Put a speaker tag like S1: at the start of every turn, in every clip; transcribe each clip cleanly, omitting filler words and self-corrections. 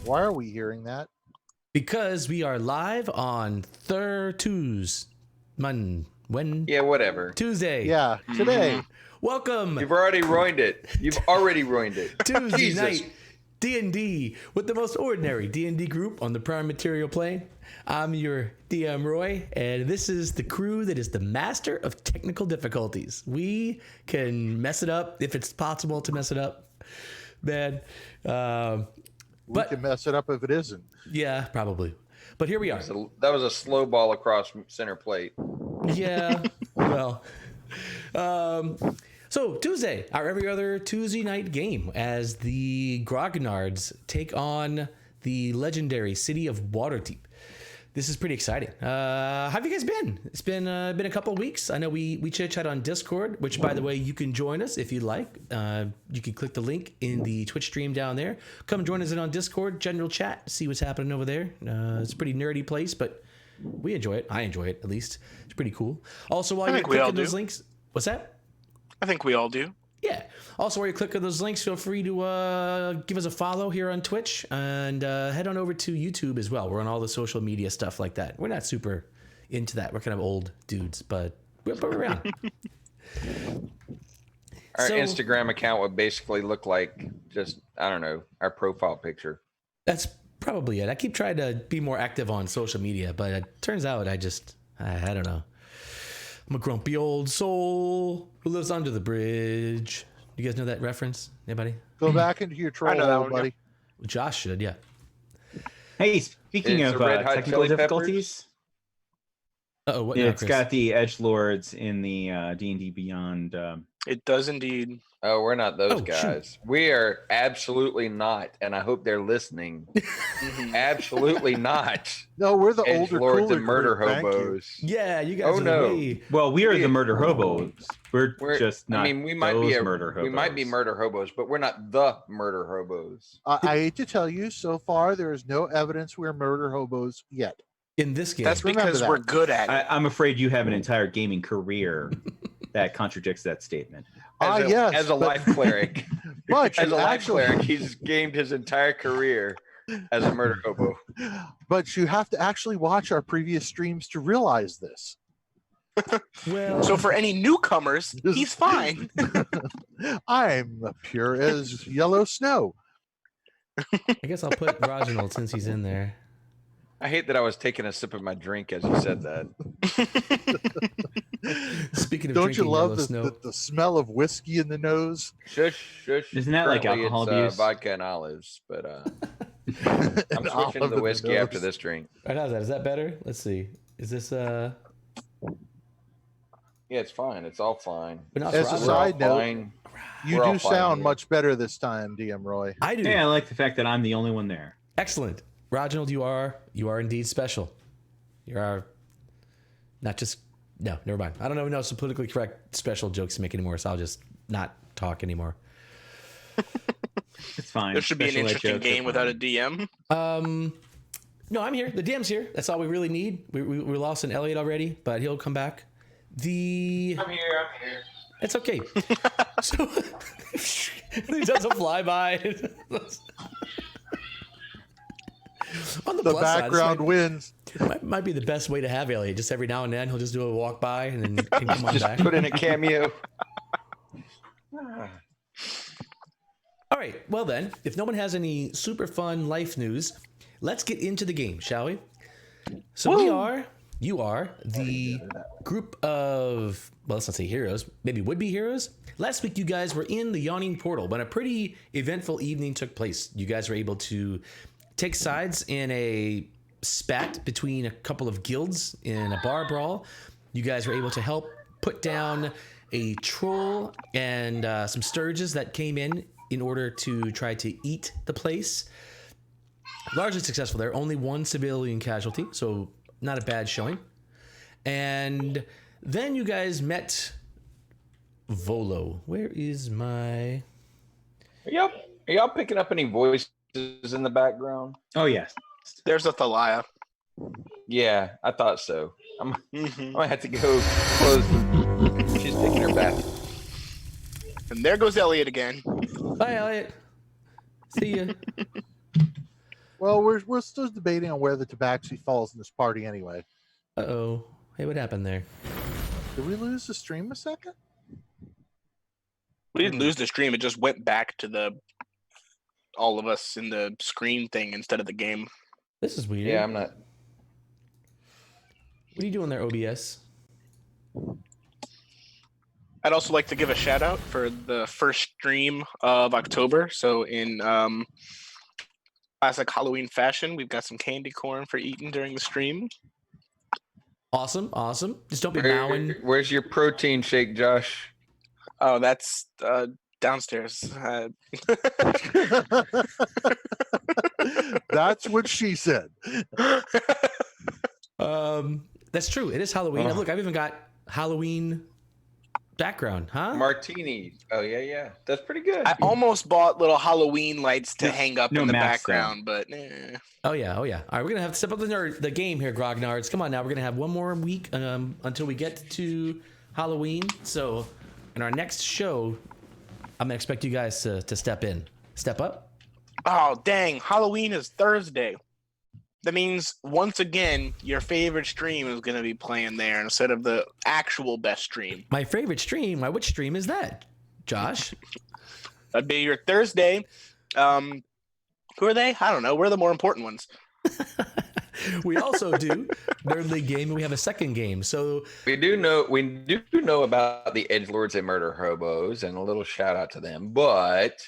S1: Why are we hearing that?
S2: Because we are live on
S3: Yeah, whatever.
S2: Tuesday.
S1: Yeah, today.
S2: Welcome
S3: You've already ruined it. You've already ruined it.
S2: Tuesday
S3: Jesus.
S2: night D&D with the most ordinary D&D group on the Prime Material plane. I'm your DM Roy, and this is the crew that is the master of technical difficulties. We can mess it up if it's possible to mess it up, man.
S1: We can mess it up if it isn't.
S2: Yeah, probably. But here we are.
S3: That was a slow ball across center plate.
S2: Yeah, well. So Tuesday, our every other Tuesday night game, as the Grognards take on the legendary city of Waterdeep. This is pretty exciting. How have you guys been? It's been a couple of weeks. I know we chit chat on Discord, which, by the way, you can join us if you'd like. You can click the link in the Twitch stream down there. Come join us in on Discord, general chat, see what's happening over there. It's a pretty nerdy place, but we enjoy it. I enjoy it, at least. It's pretty cool. Also, while you're clicking those links, what's that?
S4: I think we all do.
S2: Yeah. Also, while you're clicking those links, feel free to give us a follow here on Twitch and head on over to YouTube as well. We're on all the social media stuff like that. We're not super into that. We're kind of old dudes, but we're around.
S3: Our Instagram account would basically look like just, I don't know, our profile picture.
S2: That's probably it. I keep trying to be more active on social media, but it turns out I don't know. I'm a grumpy old soul who lives under the bridge. You guys know that reference? Anybody?
S1: Go back into your troll, buddy.
S2: Yeah. Josh should, yeah.
S5: Hey, speaking of technical difficulties.
S2: What?
S5: Yeah,
S2: now,
S5: it's
S2: Chris?
S5: got the edgelords in the D&D Beyond.
S4: It does indeed.
S3: Oh, we're not those guys.
S2: Shoot.
S3: We are absolutely not, and I hope they're listening. Absolutely not.
S1: No, we're the older,
S3: Lords
S1: cooler
S3: and murder
S1: group, thank you.
S3: hobos.
S2: Yeah, you guys
S3: Oh,
S2: are
S3: no.
S2: way...
S5: Well, we are the murder hobos. We're just not.
S3: I mean, we might
S5: those
S3: be
S5: murder hobos.
S3: we might be murder hobos, but we're not the murder hobos.
S1: I hate to tell you, so far there is no evidence we're murder hobos yet.
S2: in this game.
S4: That's
S1: Remember
S4: because
S1: that.
S4: we're good at it.
S5: I'm afraid you have an entire gaming career that contradicts that statement.
S1: Yes,
S3: as a life cleric.
S1: But
S3: As a
S1: you
S3: life
S1: actually,
S3: cleric, he's gamed his entire career as a murder hobo.
S1: but you have to actually watch our previous streams to realize this.
S2: Well,
S4: So for any newcomers, he's fine.
S1: I'm pure as yellow snow.
S2: I guess I'll put Reginald since he's in there.
S3: I hate that I was taking a sip of my drink as you said that.
S2: Speaking of
S1: Don't
S2: drinking
S1: you love
S2: yellow snow,
S1: the smell of whiskey in the nose?
S3: Shush, shush.
S5: Isn't that like
S3: Currently
S5: alcohol
S3: it's,
S5: abuse?
S3: vodka and olives, but I'm
S1: And
S3: switching to
S1: olive
S3: the
S1: in the
S3: whiskey after
S1: nose.
S3: this drink.
S2: All right, how's that? Is that better? Let's see. Is this
S3: Yeah, it's fine. It's all fine.
S2: But not
S1: As a
S2: Reginald.
S1: side note,
S3: Fine.
S1: You
S3: We're all
S1: do
S3: fine
S1: sound
S3: here.
S1: much better this time, DM Roy.
S2: I do.
S5: Yeah, I like the fact that I'm the only one there.
S2: Excellent, Reginald. You are indeed special. You are not just no. Never mind. I don't know some politically correct special jokes to make anymore, so I'll just not talk anymore.
S5: It's fine.
S4: There should be an
S5: Special ed
S4: interesting
S5: jokes are
S4: game without a
S5: fine.
S4: DM.
S2: No, I'm here. The DM's here. That's all we really need. We lost an Elliot already, but he'll come back.
S3: I'm here.
S2: It's okay. So he does a flyby. On the
S1: The
S2: plus side, this
S1: background wins.
S2: might be the best way to have Elliot. Just every now and then he'll just do a walk by and then can come on
S3: Just
S2: back.
S3: put in a cameo.
S2: All right. Well then, if no one has any super fun life news, let's get into the game, shall we? So you are the group of, well, let's not say heroes, maybe would-be heroes. Last week, you guys were in the Yawning Portal, when a pretty eventful evening took place. You guys were able to take sides in a spat between a couple of guilds in a bar brawl. You guys were able to help put down a troll and some sturges that came in order to try to eat the place. Largely successful there. Only one civilian casualty, so not a bad showing. And then you guys met Volo. Where is my...
S3: Are y'all picking up any voices in the background?
S5: Oh, yes.
S4: There's a Thalia.
S3: Yeah, I thought so. I'm gonna have to go close. She's taking her bath.
S4: And there goes Elliot again.
S2: Bye, Elliot. See ya.
S1: Well, we're still debating on where the Tabaxi falls in this party anyway.
S2: Uh-oh. Hey, what happened there?
S1: Did we lose the stream a second?
S4: We didn't lose the stream. It just went back to all of us in the screen thing instead of the game.
S2: This is weird.
S3: Yeah, I'm not.
S2: What are you doing there, OBS?
S4: I'd also like to give a shout out for the first stream of October. So in classic Halloween fashion, we've got some candy corn for eating during the stream.
S2: Awesome, awesome. Just don't be bowing.
S3: Where's your protein shake, Josh?
S4: Oh, that's downstairs.
S1: That's what she said.
S2: That's true. It is Halloween. Look, I've even got Halloween background, huh?
S3: Martini. Oh yeah. That's pretty good.
S4: I almost bought little Halloween lights to hang up
S5: no
S4: in the
S5: Max
S4: background, but
S2: Oh yeah. All right, we're gonna have to step up the game here, Grognards. Come on now, we're gonna have one more week until we get to Halloween. So, in our next show, I'm gonna expect you guys to step up.
S4: oh dang, Halloween is Thursday. That means once again your favorite stream is gonna be playing there instead of the actual best stream.
S2: My favorite stream. Which stream is that, Josh?
S4: That'd be your Thursday. Who are they? I don't know. We're the more important ones.
S2: We also do Nerd League game, and we have a second game. So
S3: We do know about the edgelords and murder hobos, and a little shout out to them. But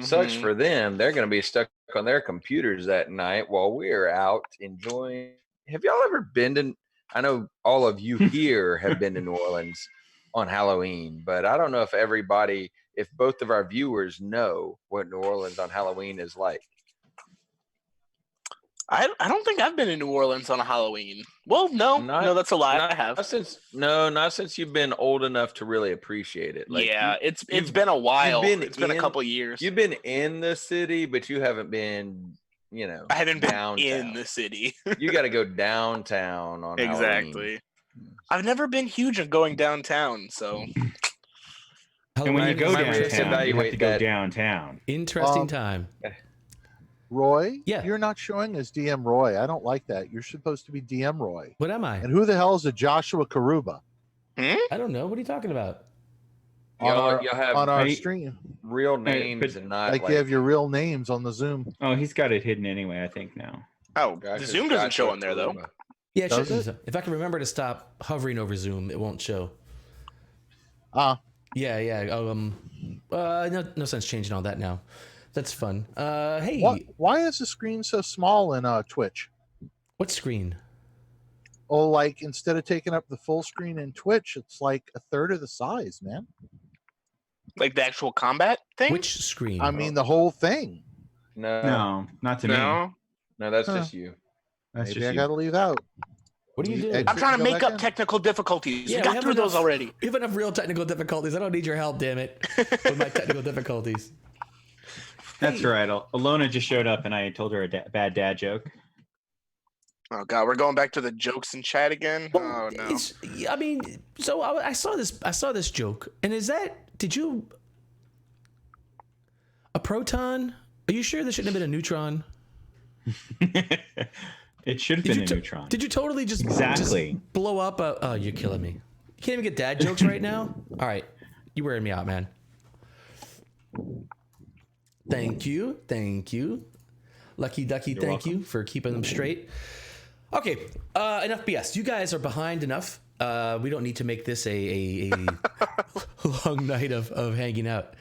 S3: sucks for them. They're going to be stuck on their computers that night while we're out enjoying. Have y'all ever been to? I know all of you here have been to New Orleans on Halloween, but I don't know if both of our viewers know what New Orleans on Halloween is like.
S4: I don't think I've been in New Orleans on a Halloween. Well, no, that's a lie. I have.
S3: Not since you've been old enough to really appreciate it. Like
S4: yeah, it's been a while. It's been a
S3: in-
S4: couple years.
S3: You've been in the city, but you haven't been,
S4: I haven't been
S3: downtown.
S4: in the city.
S3: You got to go downtown on Halloween.
S4: Exactly. I've never been huge on going downtown, so
S5: And when you go
S3: might
S5: downtown, you have
S3: evaluate
S5: to go
S3: that.
S5: downtown.
S2: interesting time.
S1: Roy,
S2: Yeah.
S1: you're not showing as DM Roy. I don't like that. You're supposed to be DM Roy.
S2: What am I?
S1: And who the hell is a Joshua Karuba
S2: I don't know. What are you talking about?
S3: Y'all have
S1: on our
S5: Right.
S1: stream?
S3: real names
S5: but
S3: and not
S1: Like you have your real names on the Zoom.
S5: Oh, he's got it hidden anyway, I think now.
S4: oh,
S3: Gosh,
S4: the
S3: it's
S4: Zoom doesn't
S3: Joshua
S4: show on there though.
S3: Karuba.
S2: Yeah, it
S1: Does
S2: shouldn't. If I can remember to stop hovering over Zoom, it won't show.
S1: Ah,
S2: Yeah. No sense changing all that now. That's fun. Hey,
S1: why is the screen so small in Twitch?
S2: what screen?
S1: Oh, like instead of taking up the full screen in Twitch, it's like a third of the size, man.
S4: Like the actual combat thing?
S2: Which screen?
S1: I mean, the whole thing.
S5: No, not to me.
S4: No.
S3: No, that's
S1: Huh.
S3: just you.
S5: That's
S1: Maybe
S5: just
S1: I
S5: you.
S1: got to leave out.
S2: What are you doing?
S1: Exit
S4: I'm trying to
S1: and go
S4: make
S1: back
S4: up
S1: in.
S4: technical difficulties.
S2: Yeah,
S4: we
S2: we
S4: got
S2: have
S4: through those
S2: enough-
S4: already.
S2: We have enough real technical difficulties. I don't need your help, damn it. With my technical difficulties.
S5: That's right. Alona just showed up and I told her a bad dad joke.
S4: Oh god, we're going back to the jokes in chat again.
S2: Well,
S4: Oh no.
S2: I mean, so I saw this joke, and did you a proton? Are you sure this shouldn't have been a neutron?
S5: It should have been a neutron.
S2: Did you totally just
S5: Exactly.
S2: just blow up oh, you're killing me. You can't even get dad jokes right now? All right. You're wearing me out, man. Thank you. Lucky Ducky, thank you for keeping them straight. Okay, enough BS. You guys are behind enough. We don't need to make this a long night of hanging out.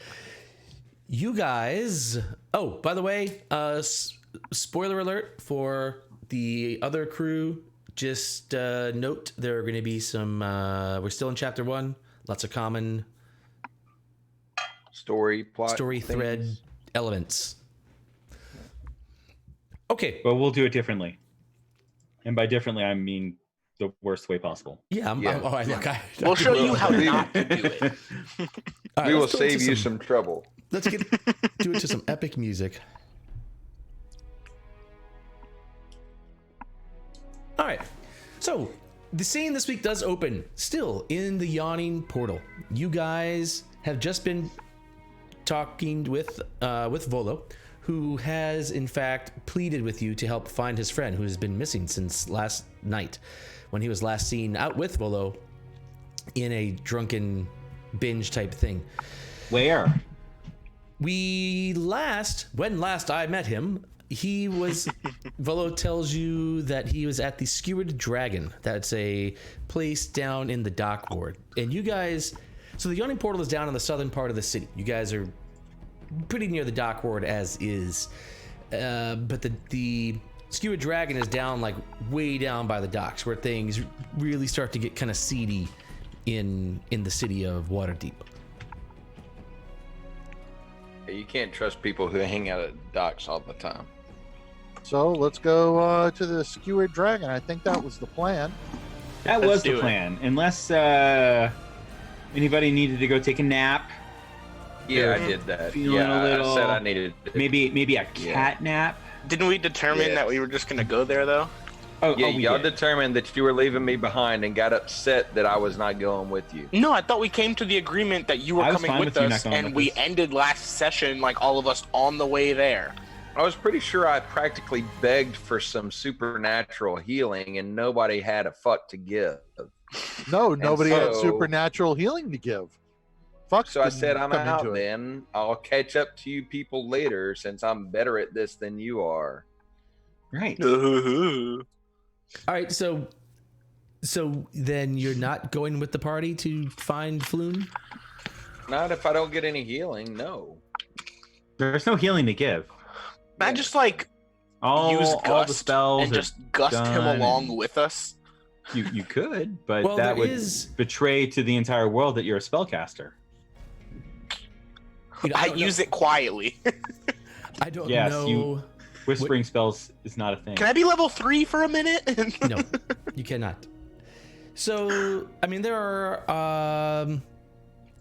S2: You guys. Oh, by the way, spoiler alert for the other crew. Just note there are going to be some. We're still in chapter 1. Lots of common
S3: Story
S2: thread
S3: things.
S2: elements. Okay.
S5: But we'll do it differently. And by differently, I mean the worst way possible.
S2: Yeah. All right. Look,
S4: We'll show you how
S3: We-
S4: not to do it.
S2: all right,
S3: We will
S2: let's go into
S3: save you some trouble.
S2: Let's do it to some epic music. All right. So the scene this week does open still in the yawning portal. You guys have just been talking with Volo, who has in fact pleaded with you to help find his friend who has been missing since last night, when he was last seen out with Volo in a drunken binge type thing.
S5: Where?
S2: When last I met him, he was, Volo tells you that he was at the Skewered Dragon. That's a place down in the dock ward. And you guys, so the Yawning Portal is down in the southern part of the city. You guys are pretty near the dock ward as is. But the Skewered Dragon is down, like way down by the docks, where things really start to get kind of seedy in the city of Waterdeep.
S3: You can't trust people who hang out at docks all the time.
S1: So let's go to the Skewered Dragon. I think that was the plan.
S5: That
S4: Let's
S5: was the
S4: do it.
S5: plan. Unless anybody needed to go take a nap.
S3: Yeah, I did that.
S5: Feeling
S3: Yeah,
S5: a little-
S3: I said I needed it.
S5: Maybe a cat nap.
S4: Didn't we determine
S3: Yeah.
S4: that we were just gonna go there though?
S3: Yeah,
S5: we
S3: y'all
S5: did.
S3: determined that you were leaving me behind and got upset that I was not going with you.
S4: No, I thought we came to the agreement that you were
S5: I was
S4: coming
S5: fine
S4: with
S5: with you not
S4: us,
S5: going
S4: and
S5: with
S4: we
S5: us.
S4: ended last session like all of us on the way there.
S3: I was pretty sure I practically begged for some supernatural healing and nobody had a fuck to give.
S1: No, nobody had
S3: so-
S1: supernatural healing to give. Fuck.
S3: So I
S1: didn't
S3: said, I'm
S1: come
S3: out
S1: into it.
S3: then. I'll catch up to you people later since I'm better at this than you are.
S5: Right.
S2: All right, so then you're not going with the party to find Floon?
S3: Not if I don't get any healing, no.
S5: There's no healing to give.
S4: I just like
S5: All
S4: use
S5: the
S4: Gust
S5: spells
S4: and
S5: are
S4: just gust him
S5: done
S4: along
S5: and-
S4: with us.
S5: You could, but
S2: Well,
S5: that
S2: there
S5: would
S2: is-
S5: betray to the entire world that you're a spellcaster.
S2: You know,
S4: I
S2: don't
S4: use
S2: know-
S4: it quietly.
S2: I don't
S5: Yes,
S2: know.
S5: you- Whispering spells is not a thing.
S4: Can I be level 3 for a minute?
S2: No, you cannot. So, I mean, there are,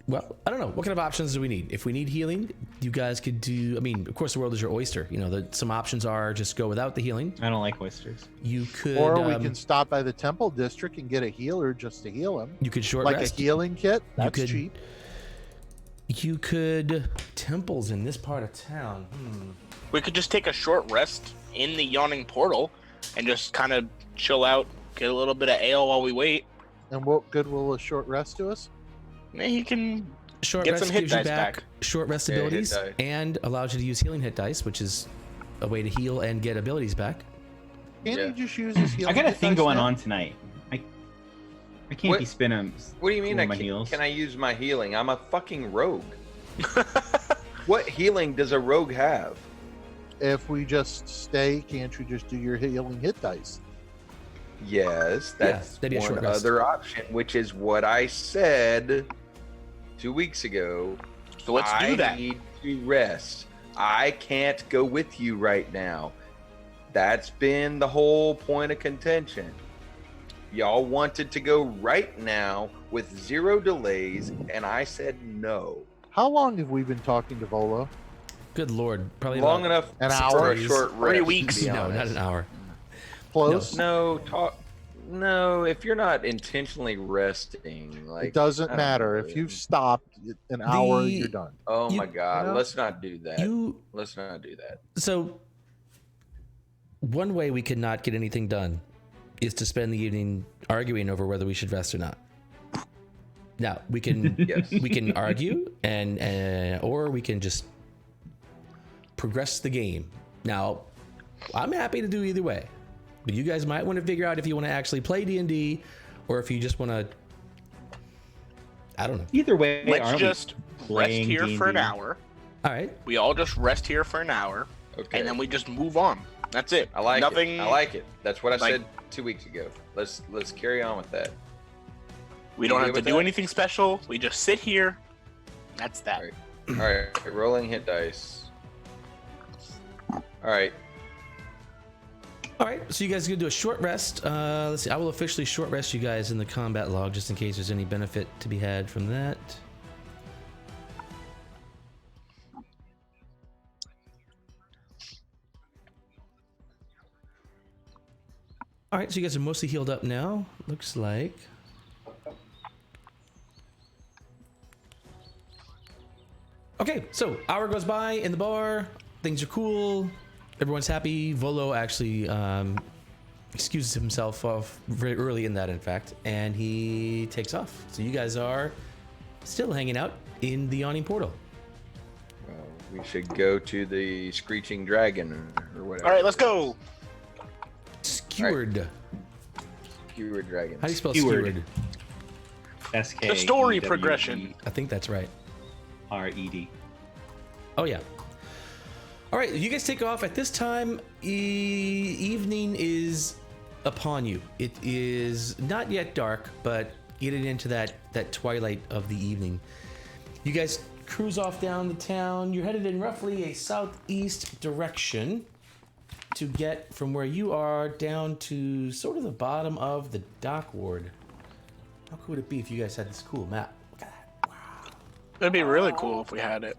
S2: well, I don't know. What kind of options do we need? If we need healing, you guys could do, I mean, of course, the world is your oyster. You know, some options are just go without the healing.
S5: I don't like oysters.
S2: You could,
S1: Or we can stop by the temple district and get a healer just to heal him.
S2: you could short
S1: Like
S2: rest.
S1: a healing kit. That's
S2: could-
S1: cheap.
S2: You could, temples in this part of town.
S4: We could just take a short rest in the Yawning Portal and just kind of chill out, get a little bit of ale while we wait.
S1: And what good will a short rest to us?
S4: Then he can.
S2: Short
S4: Get
S2: rest
S4: some hit
S2: gives you
S4: dice
S2: back,
S4: back.
S2: short rest
S3: Yeah, hit
S2: abilities
S3: die.
S2: and allows you to use healing hit dice, which is a way to heal and get abilities back.
S1: Can't
S3: Yeah.
S1: he just use his healing
S5: I got a
S1: hit
S5: thing
S1: dice
S5: going
S1: now?
S5: on tonight. I can't
S3: What-
S5: be spinning.
S3: What do you mean
S5: Cool,
S3: I
S5: my
S3: can,
S5: heals.
S3: can I use my healing? I'm a fucking rogue. What healing does a rogue have?
S1: If we just stay, can't you just do your healing hit dice?
S3: Yes, that's
S2: that'd be a
S3: one
S2: short rest.
S3: other option, which is what I said 2 weeks ago.
S4: So let's do that.
S3: I need to rest. I can't go with you right now. That's been the whole point of contention. Y'all wanted to go right now with 0 delays, and I said no.
S1: How long have we been talking to Volo?
S2: Good lord, probably
S3: Long
S2: about-
S3: enough
S1: An
S3: for
S1: hour?
S3: a short
S4: 3
S3: rest. to
S4: weeks.
S3: be
S2: No, not
S3: honest.
S2: an hour.
S1: Close?
S3: No, talk. No, if you're not intentionally resting, like
S1: It doesn't
S3: I don't
S1: matter.
S3: know.
S1: If you've stopped an hour,
S2: The-
S1: you're done.
S3: Oh
S2: you-
S3: my god,
S1: no.
S3: let's not do that.
S2: You
S3: Let's not do that.
S2: so one way we could not get anything done is to spend the evening arguing over whether we should rest or not. Now we can
S3: Yes.
S2: we can argue and or we can just progress the game. Now, I'm happy to do either way, but you guys might want to figure out if you want to actually play D&D or if you just want to. I don't know.
S5: Either way,
S4: Let's
S5: aren't
S4: just
S5: we
S4: rest
S5: playing
S4: here for an
S5: D&D?
S4: hour.
S2: All right.
S4: We all just rest here for an hour,
S3: Okay.
S4: and then we just move on. That's it.
S3: I like
S4: Nothing.
S3: it. I like it. That's what I
S4: like-
S3: said 2 weeks ago. Let's carry on with that.
S4: We don't
S3: You
S4: have
S3: good
S4: to
S3: with
S4: do
S3: that?
S4: anything special. We just sit here. That's that.
S3: All right. All right, rolling hit dice. All right.
S2: All right, so you guys are gonna do a short rest. Let's see. I will officially short rest you guys in the combat log, just in case there's any benefit to be had from that. All right, so you guys are mostly healed up now. Looks like. Okay, so hour goes by in the bar. things are cool. Everyone's happy. Volo actually excuses himself off very early in that, in fact, and he takes off. So you guys are still hanging out in the yawning portal.
S3: We should go to the Screeching Dragon or whatever.
S4: All right, let's go.
S2: Skewered.
S3: Skewered Dragon.
S2: How do you spell
S5: Skewered.
S2: skewered?
S5: SK.
S4: The story progression.
S2: I think that's right.
S5: RED.
S2: Oh yeah. All right, you guys take off. At this time, evening is upon you. It is not yet dark, but getting into that twilight of the evening. You guys cruise off down the town. You're headed in roughly a southeast direction to get from where you are down to sort of the bottom of the dock ward. How cool would it be if you guys had this cool map? Look at that. Wow.
S4: It'd be really cool if we had it.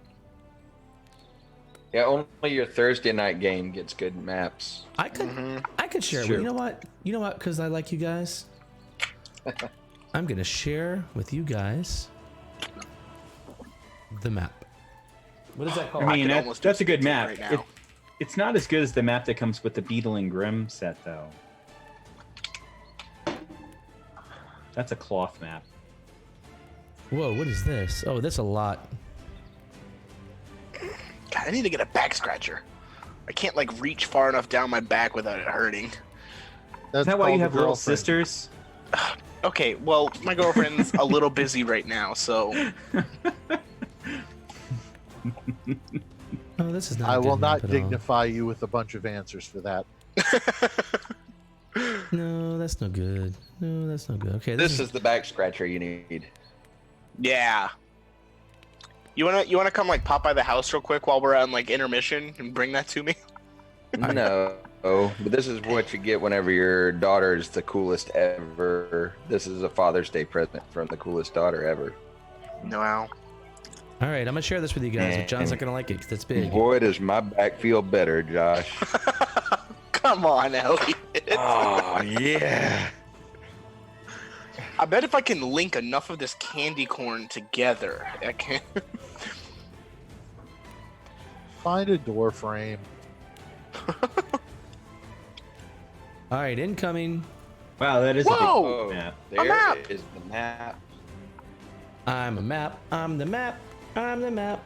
S3: Yeah, only your Thursday night game gets good maps.
S2: I could share it.
S5: Sure.
S2: You know what? Because I like you guys. I'm gonna share with you guys the map. What is that called?
S5: I mean,
S4: could almost
S5: that's
S4: do
S5: a good
S4: something
S5: map.
S4: right now.
S5: It's not as good as the map that comes with the Beetle and Grimm set, though. That's a cloth map.
S2: Whoa, what is this? Oh, that's a lot.
S4: God, I need to get a back scratcher. I can't like reach far enough down my back without it hurting.
S1: That's
S5: Is that why
S1: called
S5: you
S1: a
S5: have little
S1: girlfriend.
S5: sisters?
S4: Okay, well, my girlfriend's a little busy right now, so
S2: Oh, this is not.
S1: I
S2: a good
S1: will
S2: map
S1: not
S2: at all.
S1: dignify you with a bunch of answers for that.
S2: No, that's no good. No, that's no good. Okay,
S3: This is the back scratcher you need.
S4: yeah. You wanna come like pop by the house real quick while we're on like intermission and bring that to me?
S3: No, but this is what you get whenever your daughter is the coolest ever. This is a Father's Day present from the coolest daughter ever.
S4: No.
S2: All right, I'm gonna share this with you guys, but John's not gonna like it because it's big.
S3: Boy, does my back feel better, Josh.
S4: Come on, Elliot.
S3: Oh, yeah.
S4: I bet if I can link enough of this candy corn together, I can.
S1: Find a door frame.
S2: All right, incoming.
S5: Wow, that is
S4: Whoa!
S5: a big map.
S3: There
S4: map!
S3: is the map.
S2: I'm a map. I'm the map. I'm the map.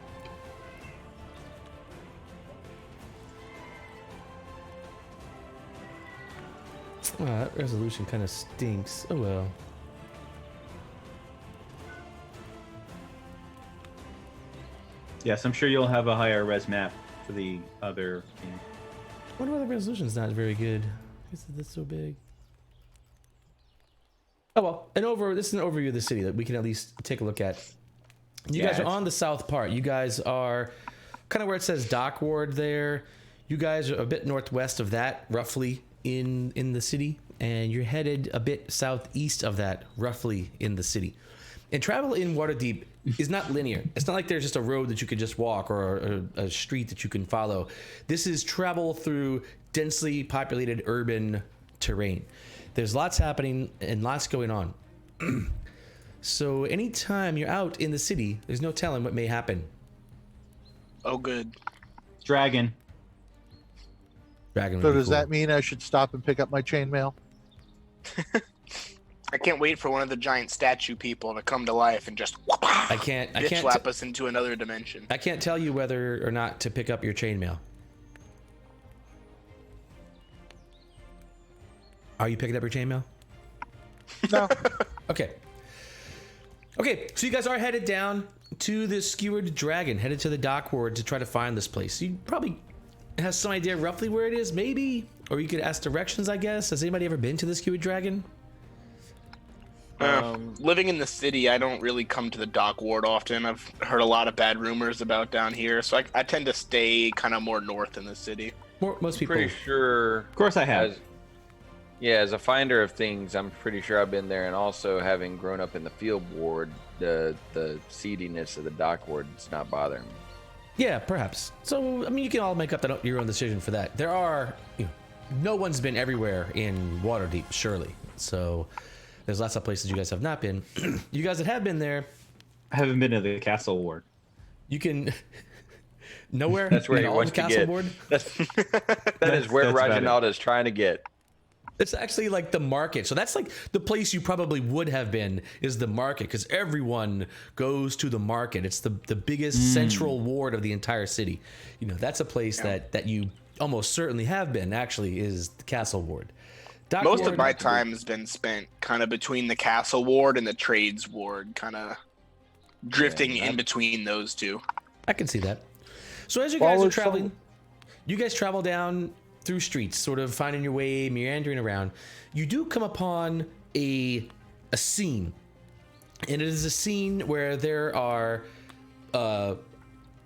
S2: Oh, that resolution kind of stinks. Oh well.
S5: Yes, I'm sure you'll have a higher res map for the other game.
S2: I wonder why the resolution's not very good. Is it so big? Oh well, this is an overview of the city that we can at least take a look at. You
S5: Yeah,
S2: guys are
S5: it's-
S2: on the south part. You guys are kind of where it says Dock Ward there. You guys are a bit northwest of that, roughly in the city, and you're headed a bit southeast of that, roughly in the city. And travel in Waterdeep is not linear. It's not like there's just a road that you could just walk or a street that you can follow. This is travel through densely populated urban terrain. There's lots happening and lots going on. So anytime you're out in the city, there's no telling what may happen.
S4: Oh, good.
S5: Dragon.
S2: Dragon
S1: So
S2: would be
S1: does
S2: cool.
S1: that mean I should stop and pick up my chainmail?
S4: I can't wait for one of the giant statue people to come to life and just
S2: I can't
S4: bitch slap us into another dimension.
S2: I can't tell you whether or not to pick up your chainmail. Are you picking up your chainmail?
S1: No.
S2: Okay. Okay, so you guys are headed down to the Skewered Dragon, headed to the dock ward to try to find this place. You probably have some idea roughly where it is, maybe? Or you could ask directions, I guess. Has anybody ever been to the Skewered Dragon?
S4: Living in the city, I don't really come to the dock ward often. I've heard a lot of bad rumors about down here, so I tend to stay kind of more north in the city.
S2: Most people.
S3: Pretty sure.
S5: Of course I have.
S3: As a finder of things, I'm pretty sure I've been there, and also having grown up in the field ward, the seediness of the dock ward is not bothering me.
S2: Yeah, perhaps. So, I mean, you can all make up your own decision for that. There are, no one's been everywhere in Waterdeep, surely. So, there's lots of places you guys have not been. You guys that have been there,
S5: I haven't been to the castle ward.
S2: you can. Nowhere.
S3: That's where
S2: in
S3: he
S2: all
S3: wants
S2: the
S3: to
S2: castle
S3: get.
S2: board.
S3: That is where
S5: That's about it.
S3: Rajanata is trying to get.
S2: It's actually like the market. So that's like the place you probably would have been is the market because everyone goes to the market. It's the biggest central ward of the entire city. You know, that's a place that you almost certainly have been actually is the castle ward. Dock
S4: Most
S2: ward,
S4: of my time has been spent kind of between the castle ward and the trades ward, kind of drifting in between those two.
S2: I can see that. So as you guys are
S1: Follow-
S2: traveling, you guys travel down through streets, sort of finding your way, meandering around. You do come upon a scene, and it is a scene where there are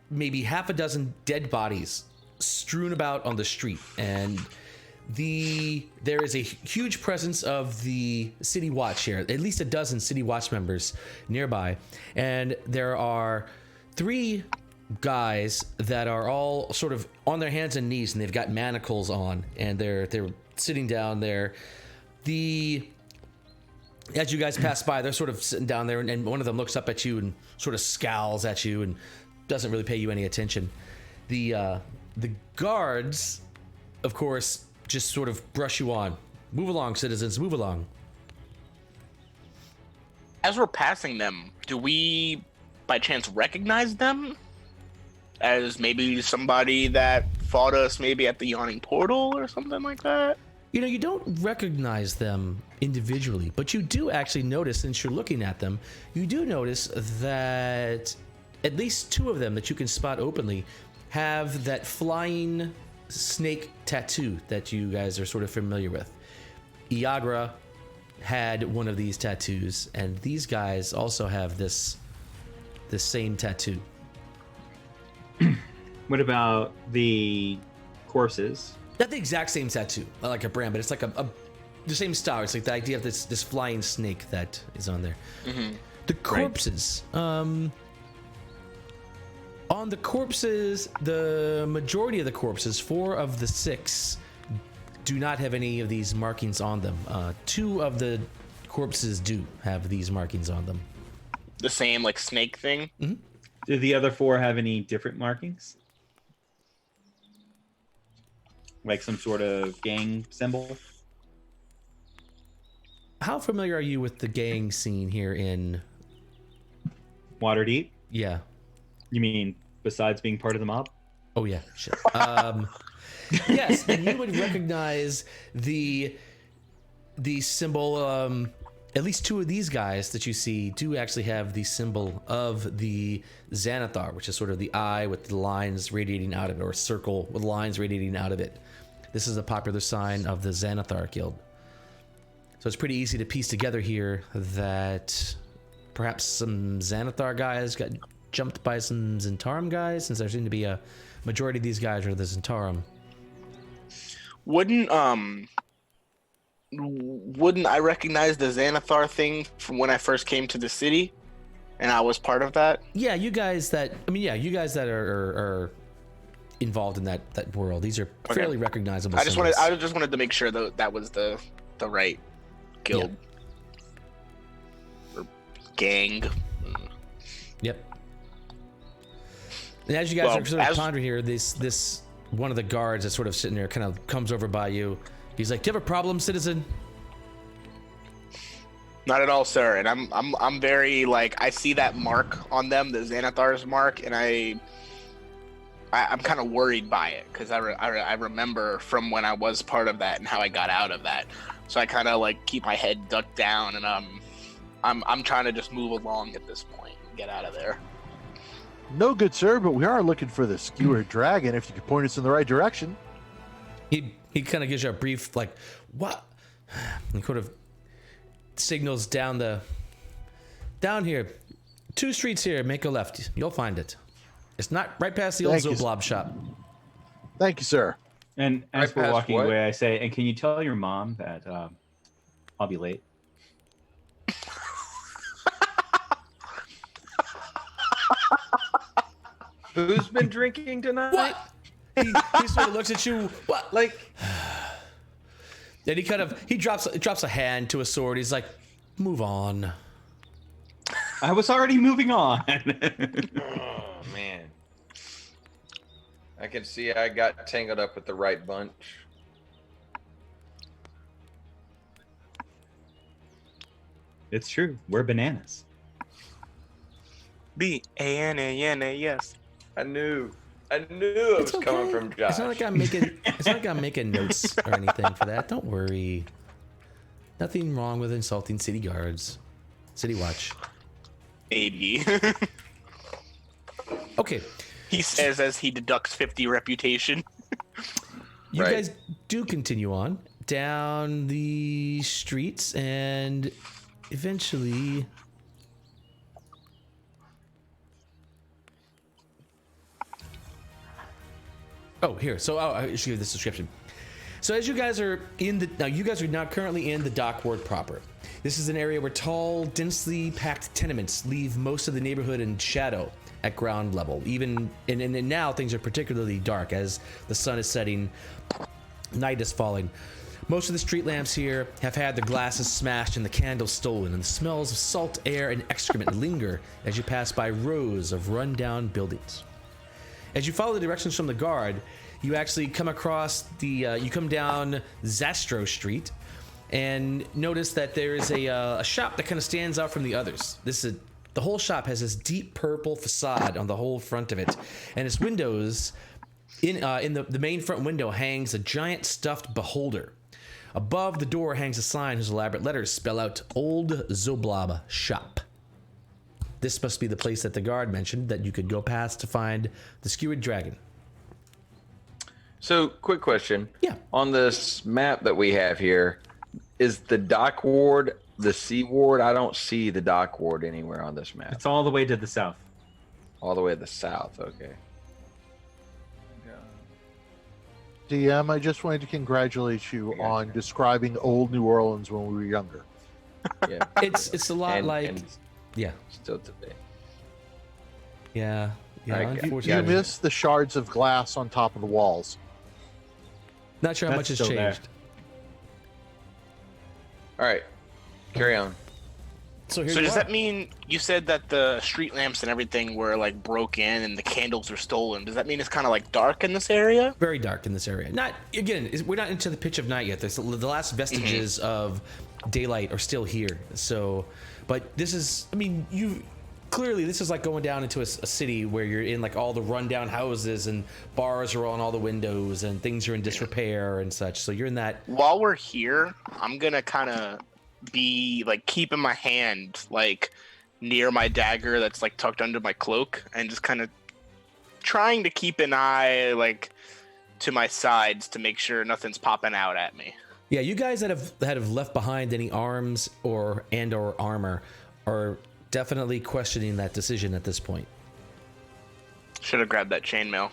S2: maybe half a dozen dead bodies strewn about on the street, and there is a huge presence of the city watch here, at least a dozen city watch members nearby, and there are 3 guys that are all sort of on their hands and knees, and they've got manacles on, and they're sitting down there. As you guys pass by, they're sort of sitting down there, and one of them looks up at you and sort of scowls at you and doesn't really pay you any attention. The guards, of course, just sort of brush you on. Move along, citizens, move along.
S4: As we're passing them, do we by chance recognize them as maybe somebody that fought us maybe at the Yawning Portal or something like that?
S2: You know, you don't recognize them individually, but you do actually notice, since you're looking at them, you do notice that at least 2 of them that you can spot openly have that flying snake tattoo that you guys are sort of familiar with. Iagra had one of these tattoos, and these guys also have this same tattoo.
S5: What about the corpses?
S2: Not the exact same tattoo, not like a brand, but it's like the same style. It's like the idea of this flying snake that is on there.
S4: Mm-hmm.
S2: The corpses. On the corpses, the majority of the corpses, 4 of the 6, do not have any of these markings on them. 2 of the corpses do have these markings on them.
S4: The same like snake thing?
S2: Mm-hmm.
S5: Do the other 4 have any different markings? Like some sort of gang symbol?
S2: How familiar are you with the gang scene here in...
S5: Waterdeep?
S2: Yeah.
S5: You mean besides being part of the mob?
S2: Oh, yeah. Shit. Yes, and you would recognize the symbol. At least 2 of these guys that you see do actually have the symbol of the Xanathar, which is sort of the eye with the lines radiating out of it, or a circle with lines radiating out of it. This is a popular sign of the Xanathar Guild. So it's pretty easy to piece together here that perhaps some Xanathar guys got jumped by some Zentarum guys, since there seem to be a majority of these guys are the Zentarum.
S4: Wouldn't I recognize the Xanathar thing from when I first came to the city, and I was part of that?
S2: Yeah, you guys that are involved in that world. These are fairly recognizable.
S4: I just
S2: symbols.
S4: wanted to make sure that was the right guild or gang.
S2: Yep. And as you guys
S4: Well,
S2: are sort of pondering here, this one of the guards that's sort of sitting there kind of comes over by you. He's like, "Do you have a problem, citizen?"
S4: Not at all, sir. And I'm very like, I see that mark on them, the Xanathar's mark, and I'm kind of worried by it because I remember from when I was part of that and how I got out of that. So I kind of like keep my head ducked down, and I'm trying to just move along at this point and get out of there.
S1: No, good sir, but we are looking for the skewered dragon. If you could point us in the right direction.
S2: He kind of gives you a brief like, "What?" And kind of signals down here, 2 streets here. Make a left. You'll find it. It's not right past the old
S1: Thank you.
S2: Zoblob shop.
S1: Thank you, sir.
S5: And as
S3: Right
S5: we're
S3: past
S5: walking
S3: what?
S5: away, I say, and can you tell your mom that I'll be late?
S3: Who's been drinking tonight?
S2: What? He sort of looks at you. What?
S3: Like,
S2: Then he drops a hand to a sword. He's like, "Move on."
S5: I was already moving on.
S3: oh man. I can see I got tangled up with the right bunch.
S5: It's true. We're bananas.
S4: B-A-N-A-N-A-S.
S3: I knew it was coming from Josh.
S2: It's not like I'm making. It's not like I'm making notes or anything for that. Don't worry. Nothing wrong with insulting city guards. City Watch.
S4: Maybe.
S2: Okay.
S4: He says as he deducts 50 reputation.
S2: You
S3: Right.
S2: guys do continue on down the streets and eventually. Oh, here. So I should give this description. So as you guys are you guys are now currently in the dock ward proper. This is an area where tall, densely packed tenements leave most of the neighborhood in shadow at ground level. Even and now things are particularly dark as the sun is setting, night is falling. Most of the street lamps here have had their glasses smashed and the candles stolen, and the smells of salt air and excrement linger as you pass by rows of run-down buildings. As you follow the directions from the guard, you actually come across you come down Zastro Street and notice that there is a shop that kind of stands out from the others. The whole shop has this deep purple facade on the whole front of it, and its windows, in the main front window hangs a giant stuffed beholder. Above the door hangs a sign whose elaborate letters spell out Old Zoblob Shop. This must be the place that the guard mentioned that you could go past to find the skewered dragon.
S3: So, quick question.
S2: Yeah.
S3: On this map that we have here, is the dock ward the sea ward? I don't see the dock ward anywhere on this map.
S5: It's all the way to the south.
S3: All the way to the south. Okay.
S1: DM, I just wanted to congratulate you on describing old New Orleans when we were younger.
S3: Yeah.
S2: It's a lot
S3: and
S2: yeah.
S3: still today.
S2: Yeah.
S3: Okay.
S2: Unfortunately.
S1: You miss the shards of glass on top of the walls.
S2: Not sure how
S5: That's
S2: much has
S5: still there.
S2: changed.
S3: All right. Carry on.
S2: So here
S4: So
S2: you
S4: does
S2: are.
S4: that mean you said that the street lamps and everything were like broken and the candles were stolen? Does that mean it's kind of like dark in this area?
S2: Very dark in this area. We're not into the pitch of night yet. The last vestiges of daylight are still here. So, but this is, I mean, this is like going down into a city where you're in like all the rundown houses and bars are on all the windows and things are in disrepair and such. So you're in that.
S4: While we're here, I'm gonna kind of be like keeping my hand like near my dagger that's like tucked under my cloak and just kind of trying to keep an eye like to my sides to make sure nothing's popping out at me.
S2: Yeah, you guys that have left behind any arms or armor are definitely questioning that decision at this point.
S4: Should have grabbed that chainmail.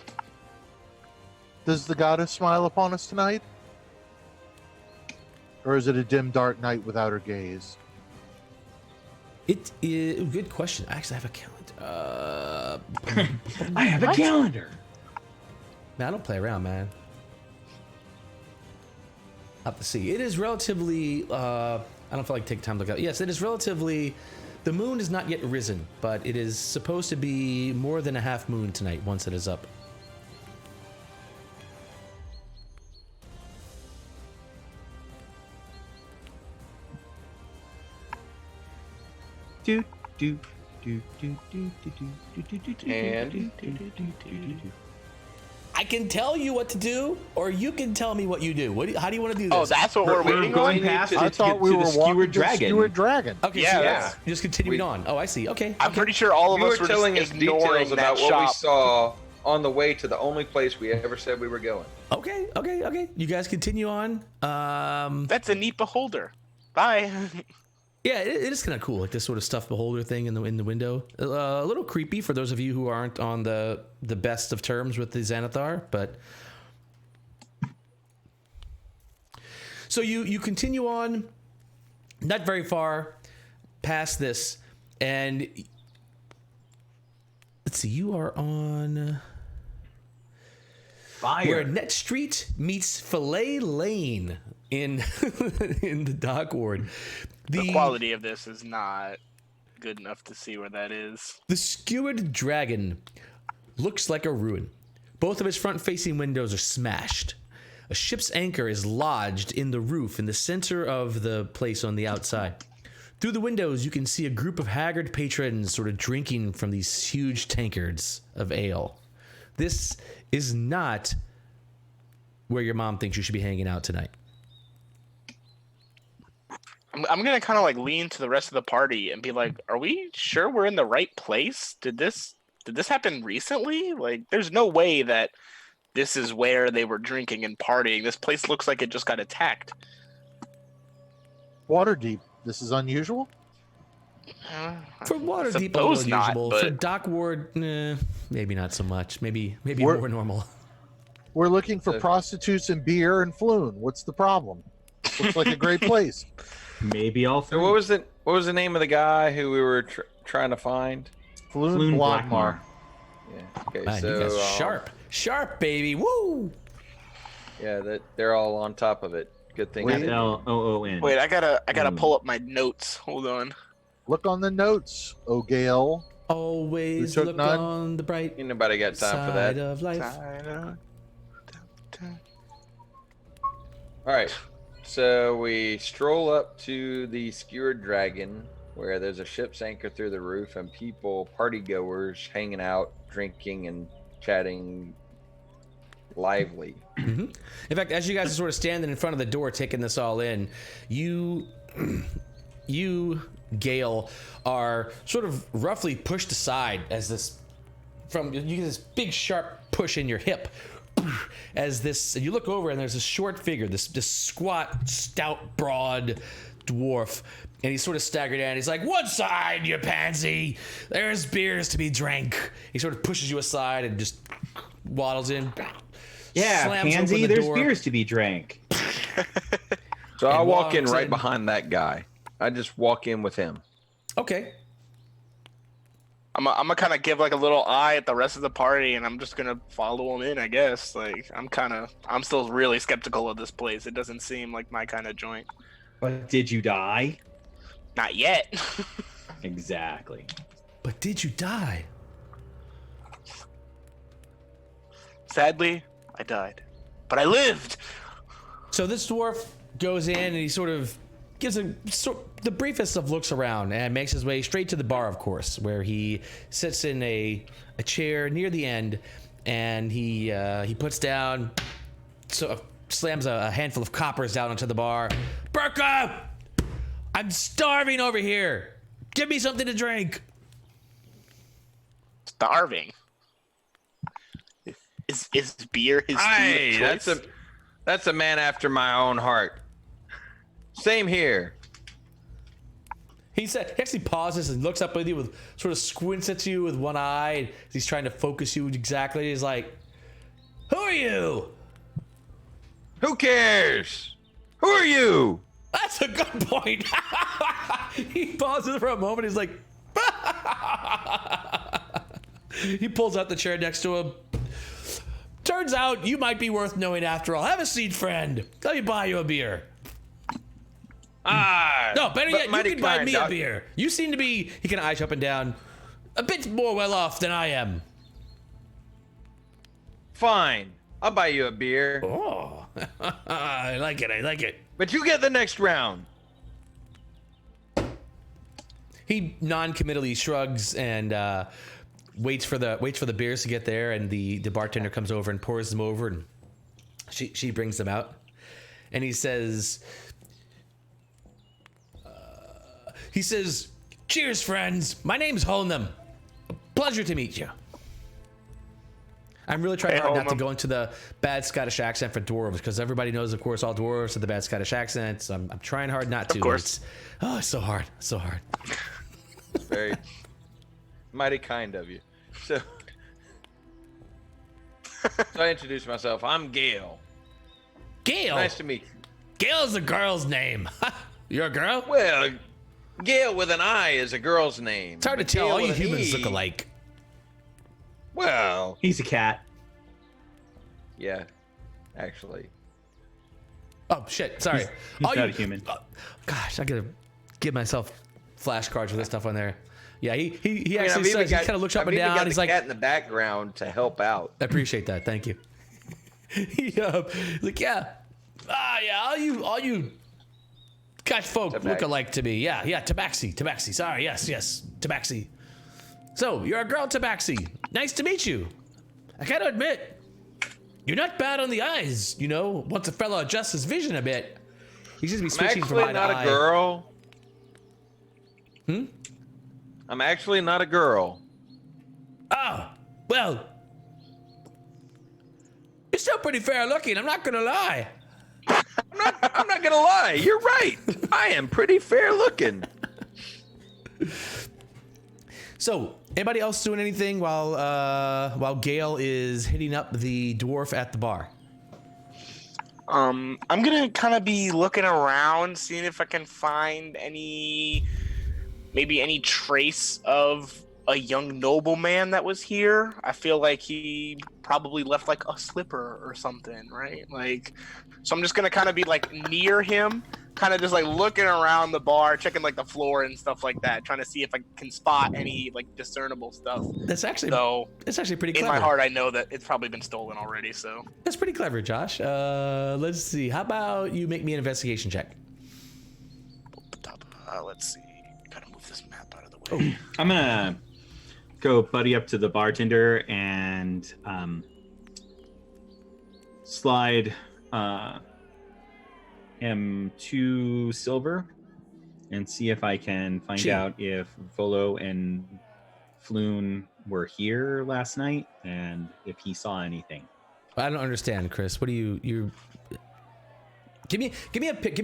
S1: Does the goddess smile upon us tonight? Or is it a dim, dark night without her gaze?
S2: It is good question. Actually, I have a calendar.
S5: I have a calendar.
S2: Man, I don't play around, man. I'll have to see. It is relatively. I don't feel like taking time to look up. Yes, it is relatively. The moon is not yet risen, but it is supposed to be more than a half moon tonight once it is up.
S5: Do do do do do do do do do do.
S3: And
S2: I can tell you what to do, or you can tell me what you do. How do you want to do this?
S4: Oh, that's what we're waiting
S5: going
S4: on?
S5: past
S1: I
S5: to
S1: thought we
S5: the
S1: were
S5: skewered
S1: walking to the
S5: dragon.
S1: skewered dragon.
S2: Okay,
S4: Yeah,
S2: so
S4: yeah.
S2: just continuing on. Oh, I see. Okay.
S4: I'm pretty sure all of
S3: you
S4: us
S3: were
S4: were
S3: telling us
S4: just ignoring
S3: details
S4: that
S3: about what
S4: shop.
S3: we saw on the way to the only place we ever said we were going.
S2: Okay. You guys continue on.
S4: That's a neat beholder. Bye.
S2: Yeah, it is kind of cool, like this sort of stuffed beholder thing in the window. A little creepy for those of you who aren't on the best of terms with the Xanathar, but so you continue on, not very far past this, and let's see, you are on where
S5: Fire.
S2: Net Street meets Fillet Lane in in the dock ward.
S4: The quality of this is not good enough to see where that is.
S2: The skewered dragon looks like a ruin, Both of its front-facing windows are smashed. A ship's anchor is lodged in the roof in the center of the place on the outside. Through the windows, you can see a group of haggard patrons sort of drinking from these huge tankards of ale. This is not where your mom thinks you should be hanging out tonight.
S4: I'm gonna kind of like lean to the rest of the party and be like, "Are we sure we're in the right place? Did this happen recently? Like, there's no way that this is where they were drinking and partying. This place looks like it just got attacked."
S1: Waterdeep. This is unusual.
S2: For Waterdeep, a little unusual. For Dock Ward, maybe not so much. Maybe more normal.
S1: We're looking for prostitutes and beer and Floon. What's the problem? Looks like a great place.
S5: Maybe all three.
S3: So what was the name of the guy who we were trying to find?
S1: Floon Blackmar.
S3: Yeah. Okay.
S2: Man,
S3: so
S2: you guys sharp, baby. Woo!
S3: yeah, they're all on top of it. Good thing.
S5: Floon.
S4: Wait, I gotta pull up my notes. Hold on.
S1: Look on the notes, O'Gale.
S2: Always
S1: took
S2: look
S1: none?
S2: on the bright
S3: Ain't nobody got time for
S2: side
S3: that.
S2: of life.
S3: All right. So we stroll up to the Skewered Dragon, where there's a ship's anchor through the roof and people, party goers, hanging out, drinking and chatting lively.
S2: In fact, as you guys are sort of standing in front of the door taking this all in, you, Gale, are sort of roughly pushed aside as this, you get this big sharp push in your hip. As this, and you look over and there's a short figure, this squat, stout, broad dwarf, and he's sort of staggered down. He's like, "One side, you pansy. There's beers to be drank." He sort of pushes you aside and just waddles in.
S5: Yeah,
S2: slams
S5: pansy,
S2: open the
S5: there's
S2: door.
S5: beers to be drank.
S3: So I walk in
S2: walks
S3: right
S2: in.
S3: behind that guy. I just walk in with him.
S2: Okay.
S4: I'm gonna kind of give like a little eye at the rest of the party, and I'm just gonna follow them in, I guess. Like, I'm still really skeptical of this place. It doesn't seem like my kind of joint.
S5: But did you die?
S4: Not yet.
S5: Exactly.
S2: But did you die?
S4: Sadly, I died, but I lived.
S2: So this dwarf goes in and he sort of gives the briefest of looks around and makes his way straight to the bar, of course, where he sits in a chair near the end, and he puts down, slams a handful of coppers down onto the bar. "Burka, I'm starving over here. Give me something to drink."
S4: Starving. Is beer his food
S3: Hey,
S4: of choice?
S3: that's a man after my own heart. Same here.
S2: He actually pauses and looks up with you, with sort of squints at you with one eye. He's trying to focus you exactly. He's like, "Who are you?"
S3: Who cares? Who are you?
S2: That's a good point. He pauses for a moment. He's like, he pulls out the chair next to him. "Turns out you might be worth knowing after all. Have a seat, friend. Let me buy you a beer." No, better yet, you can buy me a beer. You seem to be, he can eyes you up and down, a bit more well off than I am.
S3: Fine. I'll buy you a beer.
S2: Oh, I like it.
S3: But you get the next round.
S2: He non-committally shrugs and waits for the beers to get there, and the bartender comes over and pours them over, and she brings them out, and he says, "Cheers, friends. My name's Holnham. Pleasure to meet you." I'm really trying hard not to go into the bad Scottish accent for dwarves, because everybody knows, of course, all dwarves have the bad Scottish accents. I'm trying hard not to.
S4: Of course.
S2: It's so hard.
S3: Very mighty kind of you. So I introduce myself. I'm Gale.
S2: Gale?
S3: Nice to meet you.
S2: Gale's a girl's name. You're a girl?
S3: Well, Gale with an I is a girl's name.
S2: It's hard to
S3: but
S2: tell.
S3: Gale
S2: All you
S3: with an
S2: humans
S3: E-
S2: look alike.
S3: Well,
S5: He's a cat.
S3: yeah, actually.
S2: Oh, shit. Sorry.
S5: He's not a human.
S2: Gosh, I gotta give myself flashcards with this stuff on there. Yeah, he
S3: I mean,
S2: actually
S3: I've even
S2: says, he
S3: got-
S2: kind of looks up
S3: I've
S2: and
S3: even
S2: down.
S3: got
S2: He's
S3: the
S2: like,
S3: cat in the background to help out.
S2: I appreciate that. Thank you. He's like, yeah. Yeah, all you guys folk look
S3: Tabaxi.
S2: alike to me. Yeah, Tabaxi. Sorry, yes, Tabaxi. So, you're a girl, Tabaxi. Nice to meet you. I gotta admit, you're not bad on the eyes, you know, once a fella adjusts his vision a bit. He's just be
S3: I'm
S2: switching from
S3: actually
S2: eye to
S3: not
S2: eye.
S3: a girl.
S2: Hmm?
S3: I'm actually not a girl.
S2: Oh, well, you're still pretty fair looking, I'm not gonna lie.
S3: I'm not gonna lie. You're right. I am pretty fair looking.
S2: So, anybody else doing anything while Gale is hitting up the dwarf at the bar?
S4: I'm gonna kind of be looking around, seeing if I can find maybe any trace of a young nobleman that was here. I feel like he probably left like a slipper or something, right? Like, so I'm just gonna kind of be like near him, kind of just like looking around the bar, checking like the floor and stuff like that, trying to see if I can spot any like discernible stuff.
S2: That's actually pretty
S4: In
S2: clever.
S4: my heart, I know that it's probably been stolen already. So
S2: That's pretty clever, Josh. Let's see. How about you make me an investigation check?
S4: let's see. Gotta move this map out of the way.
S5: I'm gonna go buddy up to the bartender and slide him 2 silver and see if I can find
S2: Cheap.
S5: out if Volo and Floon were here last night and if he saw anything.
S2: I don't understand, Chris. What do you? Give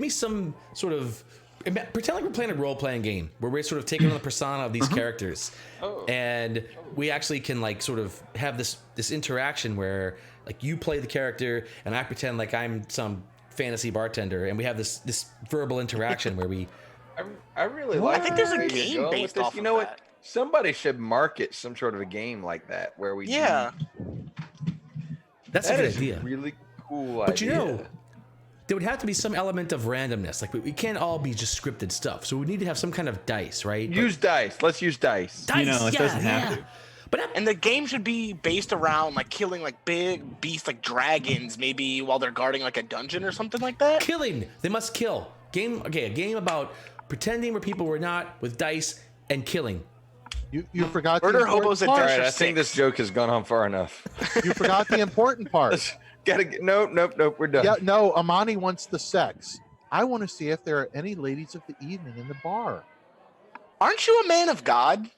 S2: me some sort of pretend like we're playing a role-playing game where we're sort of taking on the persona of these characters, and we actually can like sort of have this interaction where like you play the character and I pretend like I'm some fantasy bartender, and we have this verbal interaction where we.
S3: I really like.
S4: I think there's a
S3: where you're
S4: game
S3: going with
S4: based
S3: this.
S4: off
S3: You
S4: of
S3: know
S4: that.
S3: what? Somebody should market some sort of a game like that where we.
S4: Yeah.
S2: That's a
S3: That
S2: good
S3: is
S2: idea.
S3: really cool.
S2: But you
S3: idea.
S2: know, there would have to be some element of randomness. Like we can't all be just scripted stuff. So we need to have some kind of dice, right?
S3: Use dice. Let's use dice.
S2: Dice,
S5: know, it doesn't have to.
S2: But
S4: And the game should be based around like killing like big beasts like dragons, maybe while they're guarding like a dungeon or something like that.
S2: killing. They must kill. A game about pretending we're people we're not with dice and killing.
S1: You forgot the
S4: Murder
S1: important
S4: Hobos
S1: part.
S3: All
S4: Adventure
S3: right, I think
S4: 6.
S3: this joke has gone on far enough.
S1: You forgot the important part.
S3: Nope. We're done.
S1: Yeah, no, Amani wants the sex. I want to see if there are any ladies of the evening in the bar.
S4: Aren't you a man of God?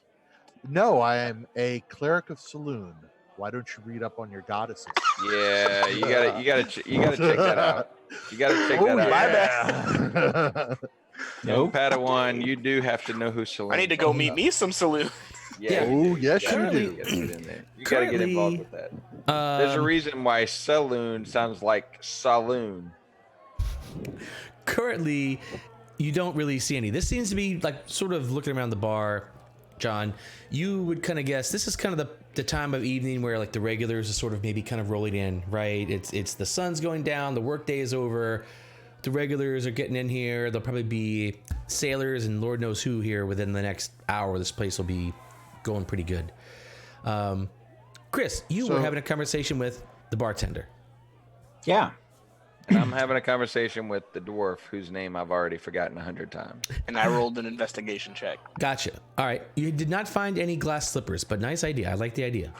S1: No, I am a cleric of saloon. Why don't you read up on your goddesses?
S3: Yeah, you gotta check that out. You gotta check
S1: Oh,
S3: that out.
S1: yeah.
S5: Nope.
S3: Padawan, you do have to know who Selene.
S4: I need to go meet me some saloon.
S3: Yeah.
S1: Oh, yes, you
S2: Currently-
S1: do.
S3: You gotta get in there. You gotta get involved with that. There's a reason why saloon sounds like saloon.
S2: Currently, you don't really see any. This seems to be like sort of looking around the bar, John. You would kind of guess this is kind of the time of evening where like the regulars are sort of maybe kind of rolling in, right? It's the sun's going down, the workday is over, the regulars are getting in here. There'll probably be sailors and Lord knows who here within the next hour. This place will be going pretty good. Chris, you were
S1: So-
S2: having a conversation with the bartender.
S5: Yeah.
S3: And I'm having a conversation with the dwarf whose name I've already forgotten 100 times.
S4: And I rolled an investigation check.
S2: Gotcha. All right. You did not find any glass slippers, but nice idea. I like the idea.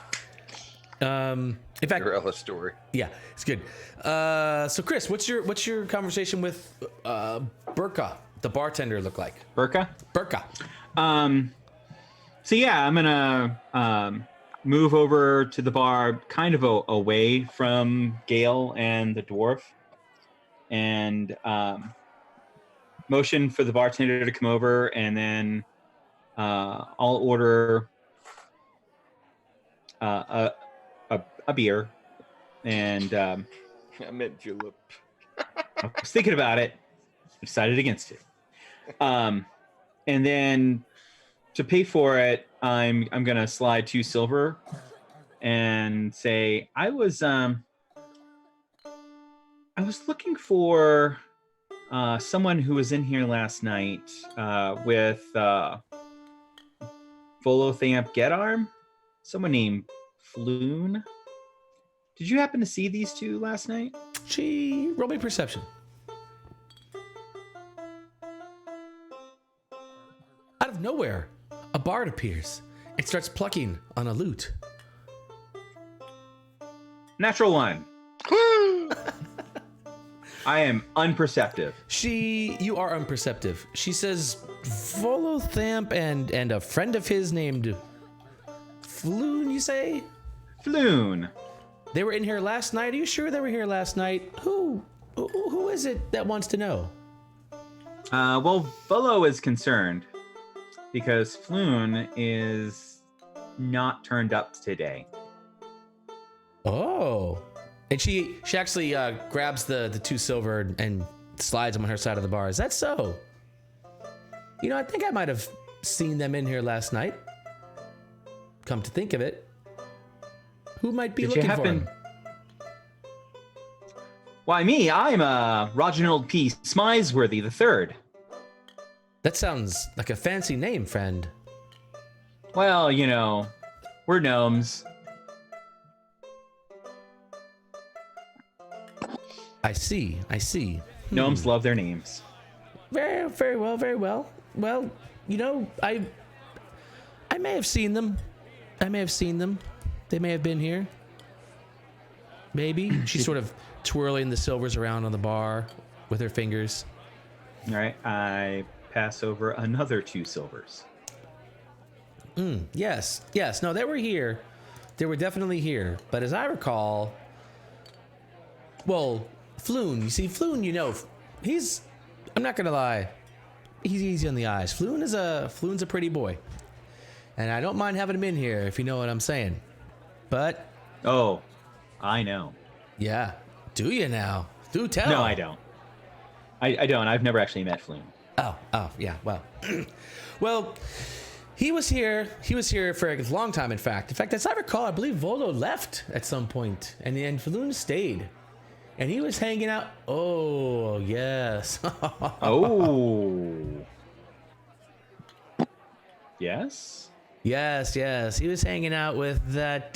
S2: In fact,
S3: Gorilla story.
S2: yeah, it's good. So Chris, what's your conversation with Burka, the bartender, look like?
S5: Burka?
S2: Burka.
S5: So yeah, I'm gonna move over to the bar, kind of away from Gale and the dwarf, and motion for the bartender to come over, and then I'll order a beer, and
S3: I meant julep.
S5: I was thinking about it, decided against it. And then to pay for it, I'm gonna slide 2 silver and say I was looking for someone who was in here last night with Volothamp Getarm, someone named Floon. Did you happen to see these two last night?
S2: Roll me perception. Out of nowhere, a bard appears and starts plucking on a lute.
S5: Natural 1. I am unperceptive.
S2: You are unperceptive. She says Volothamp and a friend of his named Floon, you say?
S5: Floon.
S2: They were in here last night. Are you sure they were here last night? Who is it that wants to know?
S5: Well, Volo is concerned because Floon is not turned up today.
S2: Oh. And she actually grabs the 2 silver and slides them on her side of the bar. Is that so? You know, I think I might have seen them in here last night. Come to think of it. Who might be looking for him?
S5: Why, me? I'm Reginald P. Smythesworthy III.
S2: That sounds like a fancy name, friend.
S5: Well, you know, we're gnomes.
S2: I see.
S5: Gnomes love their names.
S2: Very well. Well, you know, I may have seen them. They may have been here. Maybe. She's sort of twirling the silvers around on the bar with her fingers.
S5: All right, I pass over another 2 silvers.
S2: Yes. No, they were here. They were definitely here. But as I recall, well, Floon, you see, Floon, you know, I'm not gonna lie, he's easy on the eyes. Floon's a pretty boy. And I don't mind having him in here, if you know what I'm saying. But...
S5: Oh, I know.
S2: Yeah. Do you now? Do tell.
S5: No, I don't. I don't. I've never actually met Floon.
S2: Oh, yeah, well. Well, he was here for a long time, in fact. In fact, as I recall, I believe Volo left at some point, and Floon stayed. And he was hanging out. Oh, yes.
S5: Oh. Yes?
S2: Yes. He was hanging out with that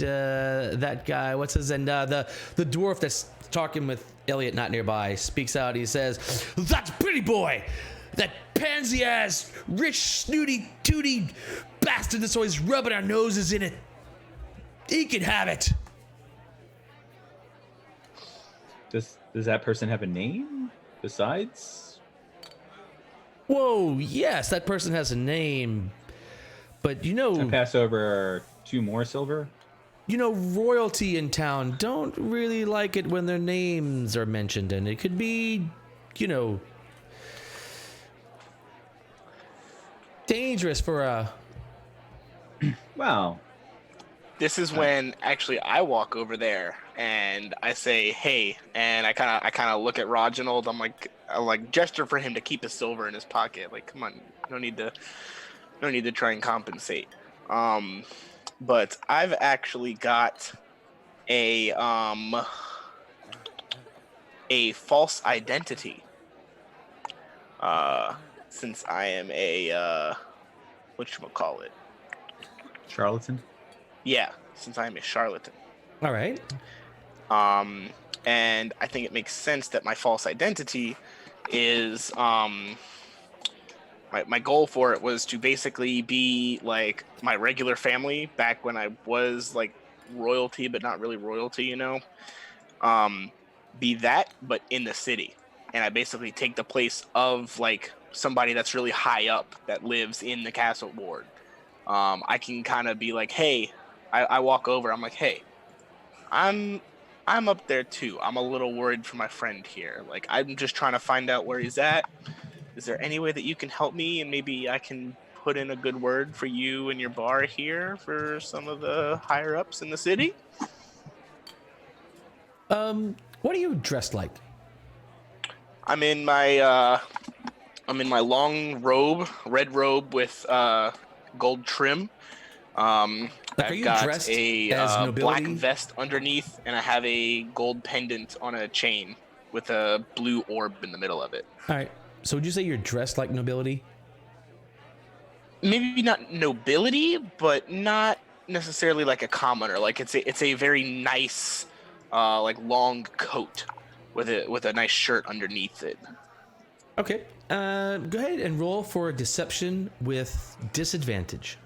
S2: guy. What's his name? The dwarf that's talking with Elliot not nearby speaks out. He says, "That's pretty boy. That pansy-ass, rich, snooty, tooty bastard that's always rubbing our noses in it. He can have it."
S5: Does that person have a name besides?
S2: Whoa, yes, that person has a name. But you know,
S5: I pass over 2 more silver.
S2: You know, royalty in town don't really like it when their names are mentioned, and it could be, you know, dangerous for a...
S5: Well,
S4: This is when actually I walk over there and I say, "Hey," and I kind of look at Reginald. I like gesture for him to keep his silver in his pocket. Like, come on, no need to try and compensate. But I've actually got a false identity. Since I am a whatchamacallit?
S5: charlatan.
S4: Yeah, since I am a charlatan.
S2: All right.
S4: And I think it makes sense that my false identity is my goal for it was to basically be like my regular family back when I was like royalty, but not really royalty, you know. Be that, but in the city. And I basically take the place of like somebody that's really high up that lives in the castle ward. I can kind of be like, hey, I walk over, I'm like, hey, I'm up there too. I'm a little worried for my friend here. Like, I'm just trying to find out where he's at. Is there any way that you can help me, and maybe I can put in a good word for you and your bar here for some of the higher ups in the city?
S2: What are you dressed like?
S4: I'm in my long robe, red robe with gold trim.
S2: Like, are
S4: I've
S2: you
S4: got
S2: dressed
S4: a
S2: as
S4: black
S2: nobility?
S4: vest underneath, and I have a gold pendant on a chain with a blue orb in the middle of it.
S2: All right. So would you say you're dressed like nobility?
S4: maybe not nobility, but not necessarily like a commoner. Like it's a very nice, like long coat with a nice shirt underneath it.
S2: Okay. Go ahead and roll for deception with disadvantage.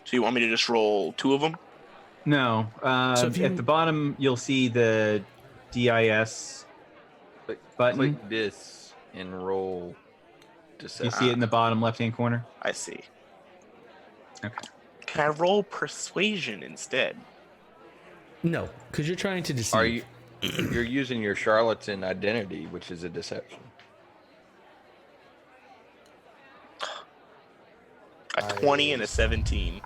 S4: So you want me to just roll 2 of them?
S5: No.
S2: So if you-
S5: At the bottom, you'll see the DIS button.
S3: Click this and roll.
S5: You see it in the bottom left-hand corner?
S4: I see.
S5: Okay.
S4: Can I roll persuasion instead?
S2: No, because you're trying to deceive.
S3: Are you? You're using your charlatan identity, which is a deception.
S4: A 20 and a 17.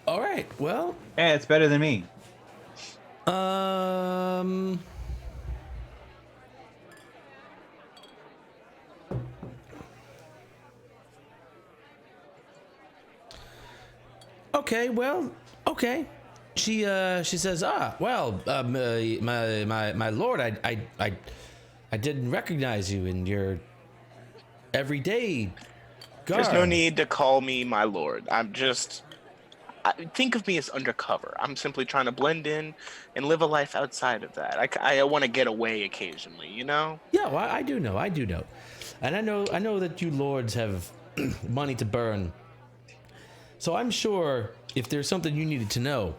S2: All right. Well,
S5: Hey, it's better than me.
S2: Okay. Well. Okay. She says, well, my lord, I didn't recognize you in your everyday garb.
S4: There's no need to call me my lord. Think of me as undercover. I'm simply trying to blend in and live a life outside of that. I want to get away occasionally, you know?
S2: Yeah, well, I do know, and I know that you lords have money to burn. So I'm sure if there's something you needed to know.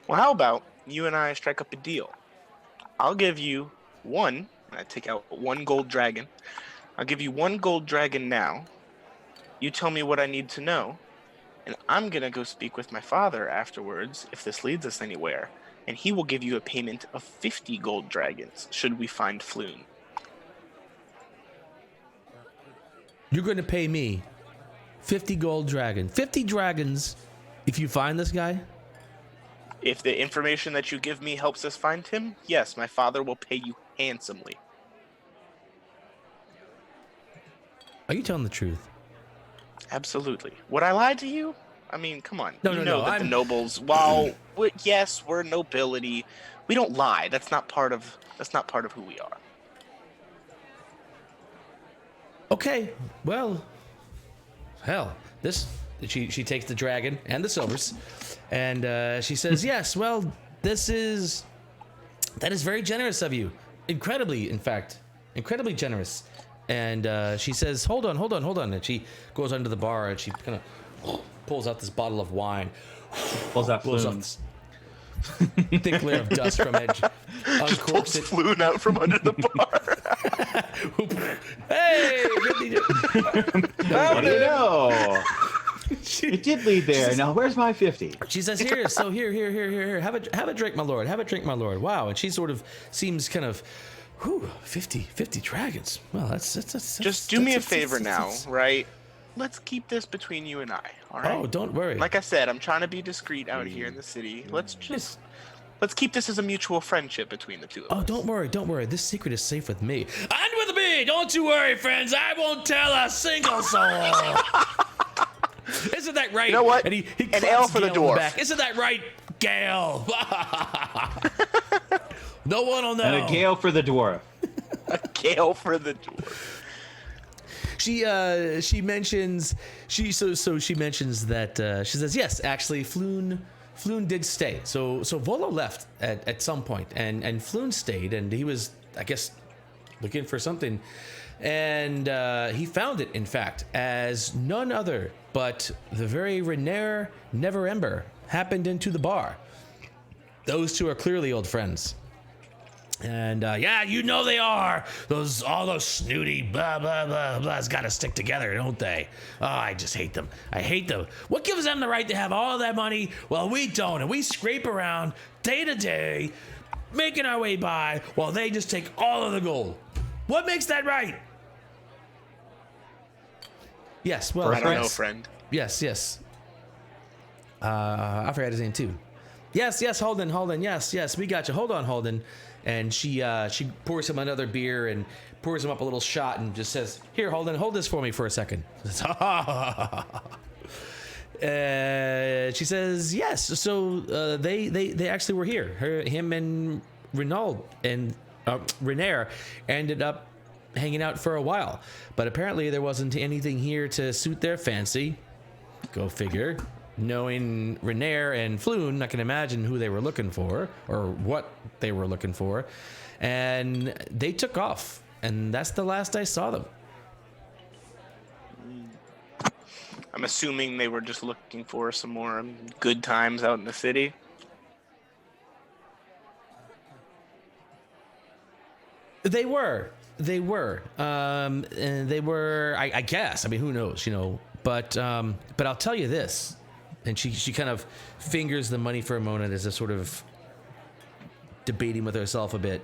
S4: Well, how about you and I strike up a deal? I'll give you one. I take out 1 gold dragon. I'll give you 1 gold dragon now. You tell me what I need to know. And I'm going to go speak with my father afterwards, if this leads us anywhere. And he will give you a payment of 50 gold dragons, should we find Floon.
S2: You're going to pay me 50 gold dragon. 50 dragons if you find this guy?
S4: If the information that you give me helps us find him, yes, my father will pay you handsomely.
S2: Are you telling the truth?
S4: Absolutely. Would I lie to you? I mean, come on.
S2: No,
S4: you
S2: no,
S4: know
S2: no,
S4: that the nobles, while yes, we're nobility, we don't lie. That's not part of who we are.
S2: Okay, well, hell, this. She takes the dragon and the silvers, and she says, "Yes, well, that is very generous of you. Incredibly, in fact, incredibly generous." And she says, "Hold on," and she goes under the bar and she kind of pulls out this bottle of wine.
S5: Pulls out
S2: Blows
S5: Floon.
S2: off this thick layer of dust from it. Uncorks it.
S4: Floon out from under the bar.
S2: Hey!
S5: How do you know? You did lead there. Now, where's my 50?
S2: She says, here. Have a drink, my lord. Have a drink, my lord. Wow. And she sort of seems kind of, 50 dragons. Well, that's
S4: Just do me a favor now, right? Let's keep this between you and I, all right?
S2: Oh, don't worry.
S4: Like I said, I'm trying to be discreet out here in the city. Let's keep this as a mutual friendship between the two of us.
S2: Oh, don't worry. This secret is safe with me. And with me. Don't you worry, friends. I won't tell a single soul. Isn't that right?
S4: You know what?
S2: And he
S4: An
S2: claps
S4: ale for the
S2: Gale in
S4: dwarf.
S2: back. Isn't that right, Gale? No one will know.
S5: And a gale for the dwarf.
S4: A gale for the dwarf.
S2: She mentions that she says, yes, actually Floon did stay. So Volo left at some point and Floon stayed, and he was, I guess, looking for something, and he found it, in fact, as none other but the very Renair Never Ember happened into the bar. Those two are clearly old friends. And yeah, you know they are. All those snooty blah blah blah blah's got to stick together, don't they? Oh, I just hate them. I hate them. What gives them the right to have all that money? Well, we don't, and we scrape around day to day, making our way by, while they just take all of the gold. What makes that right? Yes. Well,
S4: I don't know, friend.
S2: Yes. I forgot his name too. Yes, Holden. Yes, we got you. Hold on, Holden. And she pours him another beer and pours him up a little shot and just says, "Here, Holden, hold this for me for a second." She she says yes. So they actually were here. Him and Renaud and Renair ended up hanging out for a while, but apparently there wasn't anything here to suit their fancy. Go figure. Knowing Renair and Floon, I can imagine who they were looking for or what they were looking for, and they took off. And that's the last I saw them.
S4: I'm assuming they were just looking for some more good times out in the city.
S2: They were. And they were. I guess. I mean, who knows? But I'll tell you this. And she kind of fingers the money for a moment as a sort of debating with herself a bit.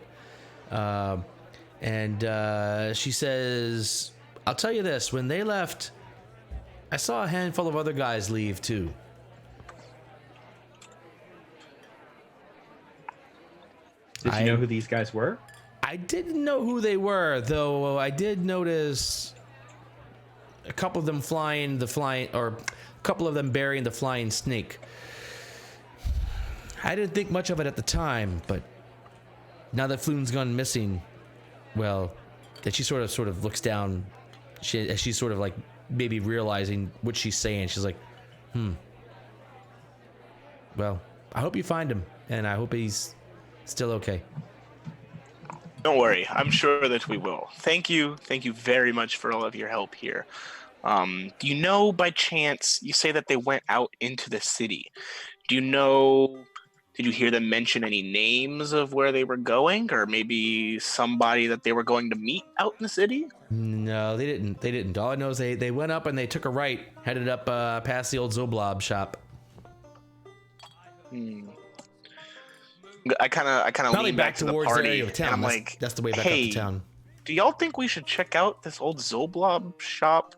S2: And she says, I'll tell you this. When they left, I saw a handful of other guys leave too.
S5: Did you know who these guys were?
S2: I didn't know who they were, though I did notice a couple of them a couple of them burying the flying snake. I didn't think much of it at the time, but now that Floon's gone missing, well, that she sort of looks down, as she's sort of like maybe realizing what she's saying. She's like, well, I hope you find him, and I hope he's still okay.
S4: Don't worry, I'm sure that we will. Thank you very much for all of your help here. Do you know by chance, you say that they went out into the city. Do you know, did you hear them mention any names of where they were going, or maybe somebody that they were going to meet out in the city?
S2: No, they didn't. All I know is they went up and they took a right, headed up past the old Zoblob shop.
S4: I kind of
S2: Probably
S4: lean back to the
S2: towards
S4: party,
S2: the area of town.
S4: and I'm
S2: That's,
S4: like,
S2: that's the way back
S4: hey,
S2: up to town.
S4: do y'all think we should check out this old Zoblob shop?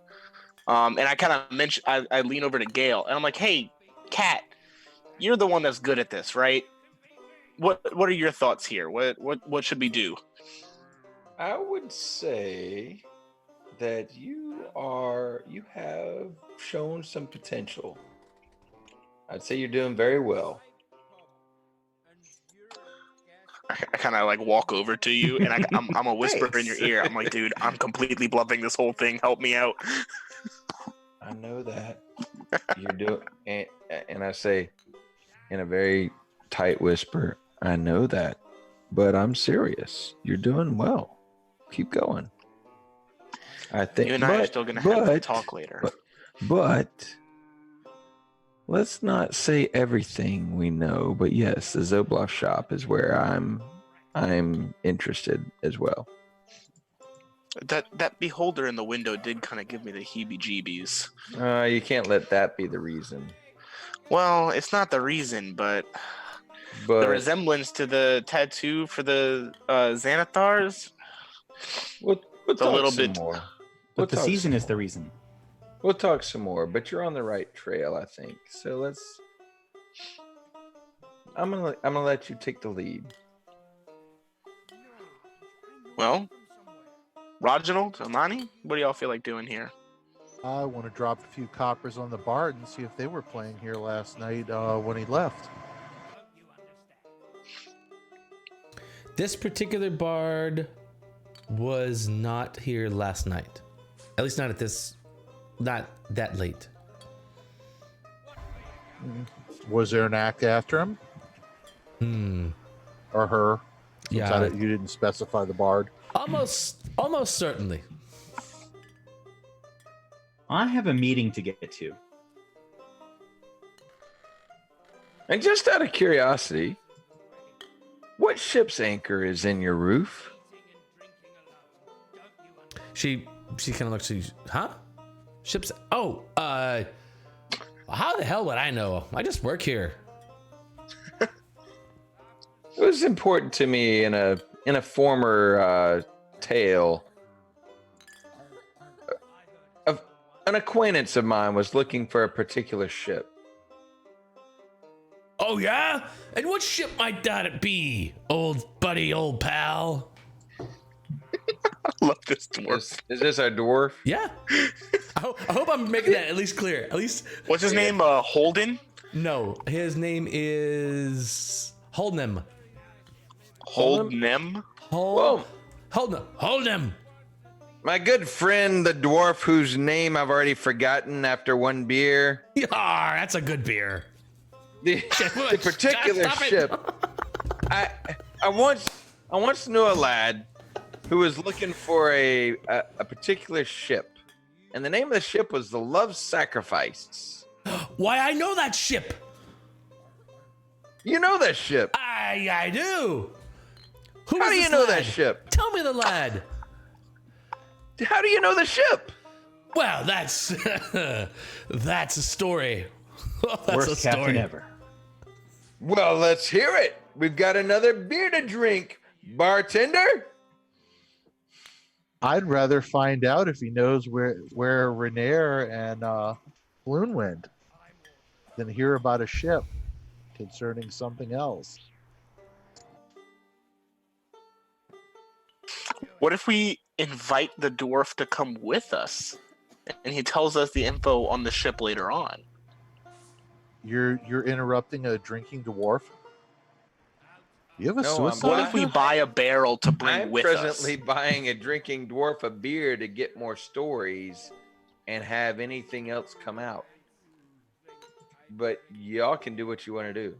S4: And I kind of mention, I lean over to Gale, and I'm like, hey, Kat, you're the one that's good at this, right? What are your thoughts here? What should we do?
S3: I would say that you have shown some potential. I'd say you're doing very well.
S4: I kind of like walk over to you, and I'm a whisper in your ear. I'm like, dude, I'm completely bluffing this whole thing. Help me out.
S3: I know that you're doing, and I say in a very tight whisper, I know that, but I'm serious. You're doing well. Keep going. I think
S4: You and I are still gonna have to talk later.
S3: But let's not say everything we know. But yes, the Zobloff shop is where I'm interested as well.
S4: That beholder in the window did kind of give me the heebie-jeebies.
S3: You can't let that be the reason.
S4: Well, it's not the reason, but the resemblance to the tattoo for the Xanathars.
S3: We'll
S4: It's a
S3: talk
S4: little
S3: some
S4: bit
S3: more.
S5: But the season is the reason.
S3: We'll talk some more, but you're on the right trail, I think. So let's. I'm gonna let you take the lead.
S4: Well, Reginald, Amani, what do y'all feel like doing here?
S1: I want to drop a few coppers on the bard and see if they were playing here last night when he left.
S2: This particular bard was not here last night. At least not that late.
S1: Was there an act after him? Or her?
S2: Yeah.
S1: You didn't specify the bard.
S2: Almost certainly.
S5: I have a meeting to get to.
S3: And just out of curiosity, what ship's anchor is in your roof?
S2: She kind of looks at you. Huh? Ships? Oh, how the hell would I know? I just work here.
S3: It was important to me in a former tale. An acquaintance of mine was looking for a particular ship.
S2: Oh yeah? And what ship might that be? Old buddy, old pal.
S4: I love this dwarf.
S3: Is this our dwarf?
S2: Yeah. I hope I'm making that at least clear. At least.
S4: What's his name? Holden?
S2: No, his name is Hold'em.
S4: Hold'em?
S3: Whoa.
S2: Hold'em.
S3: My good friend, the dwarf whose name I've already forgotten after one beer.
S2: Yar, that's a good beer.
S3: The particular
S2: Stop it.
S3: ship. I once knew a lad who was looking for a particular ship, and the name of the ship was the Love Sacrifice.
S2: Why, I know that ship.
S3: You know that ship.
S2: I do. Who
S3: How
S2: is
S3: do you
S2: this
S3: know
S2: lad?
S3: that ship?
S2: Tell me the lad.
S3: How do you know the ship?
S2: Well, that's that's a story. That's
S5: Worst
S2: a story.
S5: captain ever.
S3: Well, let's hear it. We've got another beer to drink. Bartender?
S1: I'd rather find out if he knows where Renair and Floon went than hear about a ship concerning something else.
S4: What if we invite the dwarf to come with us, and he tells us the info on the ship later on?
S1: You're interrupting a drinking dwarf. You have a
S3: No, I'm
S1: suicide?
S4: What if we buy a barrel to bring
S3: I'm
S4: with us?
S3: presently buying a drinking dwarf a beer to get more stories and have anything else come out. But y'all can do what you want to do.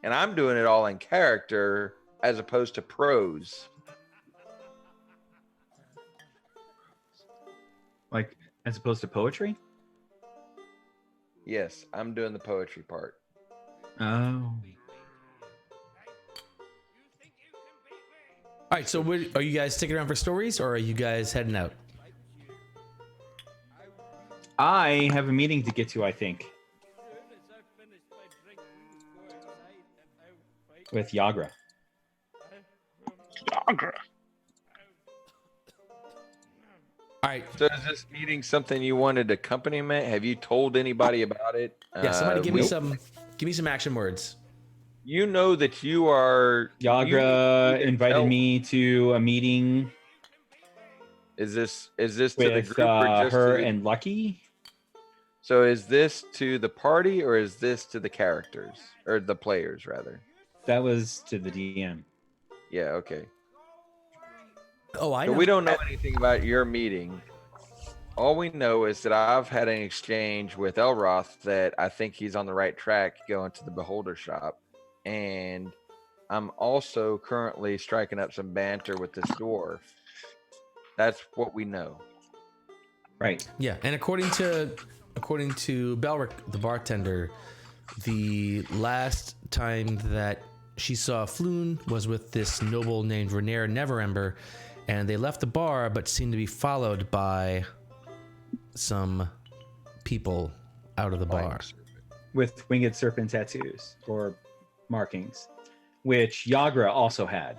S3: And I'm doing it all in character as opposed to prose.
S5: Like, as opposed to poetry?
S3: Yes, I'm doing the poetry part.
S5: Oh.
S2: All right, so are you guys sticking around for stories, or are you guys heading out?
S5: I have a meeting to get to, I think. With Yagra.
S4: Yagra.
S2: All right.
S3: So is this meeting something you wanted accompaniment? Have you told anybody about it?
S2: Yeah, somebody give me
S3: Nope.
S2: some action words.
S3: You know that you are
S5: Yagra
S3: you
S5: invited
S3: tell-
S5: me to a meeting
S3: Is this to the
S5: with
S3: group or just
S5: her
S3: to the,
S5: and Lucky.
S3: So is this to the party or is this to the characters or the players rather?
S5: That was to the DM.
S3: Yeah, okay.
S2: Oh, I
S3: So
S2: know.
S3: we don't know anything about your meeting. All we know is that I've had an exchange with Elroth that I think he's on the right track going to the Beholder shop. And I'm also currently striking up some banter with this dwarf. That's what we know.
S5: Right.
S2: Yeah, and according to Belric, the bartender, the last time that she saw Floon was with this noble named Renair Neverember, and they left the bar but seemed to be followed by some people out of the bar.
S5: With winged serpent tattoos or markings, which Yagra also had.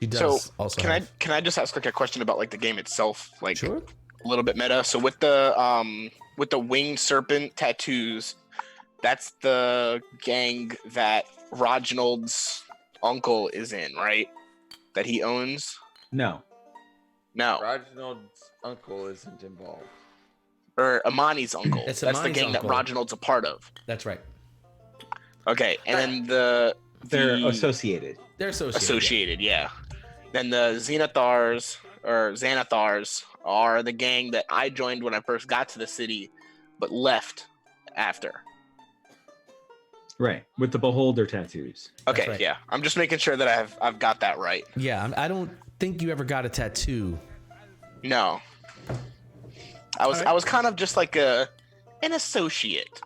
S2: He does
S4: So
S2: also
S4: can
S2: have.
S4: I just ask like a question about like the game itself, like
S2: Sure.
S4: a little bit meta? So with the winged serpent tattoos, that's the gang that Reginald's uncle is in, right? That he owns?
S5: No.
S4: No.
S3: Reginald's uncle isn't involved.
S4: Or Amani's uncle.
S2: It's
S4: That's the
S2: Amani's
S4: gang
S2: uncle.
S4: that Reginald's a part of.
S2: That's right.
S4: Okay, and then
S5: They're
S4: the
S5: associated.
S2: They're associated.
S4: associated, yeah. Then the Xanathars or Xanathars are the gang that I joined when I first got to the city, but left after.
S5: Right. With the beholder tattoos.
S4: Okay,
S2: right.
S4: yeah. I'm just making sure that I've got that right.
S2: Yeah, I don't think you ever got a tattoo.
S4: No. I was
S2: Alright.
S4: I was kind of just like an associate.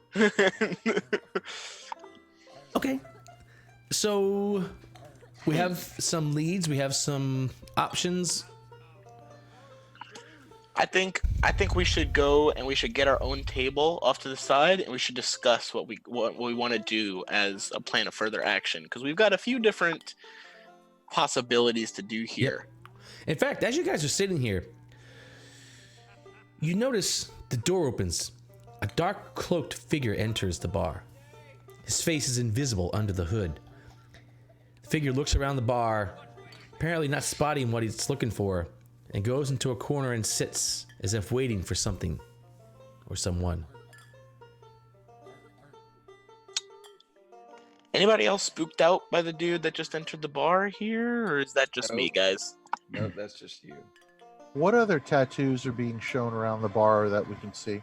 S2: Okay. So we have some leads, we have some options.
S4: I think we should go and we should get our own table off to the side and we should discuss what we want to do as a plan of further action because we've got a few different possibilities to do here.
S2: In fact, as you guys are sitting here, you notice the door opens. A dark cloaked figure enters the bar. His face is invisible under the hood. The figure looks around the bar, apparently not spotting what he's looking for, and goes into a corner and sits as if waiting for something or someone.
S4: Anybody else spooked out by the dude that just entered the bar here, or is that just me,
S3: Nope.
S4: guys?
S3: No, that's just you.
S1: What other tattoos are being shown around the bar that we can see?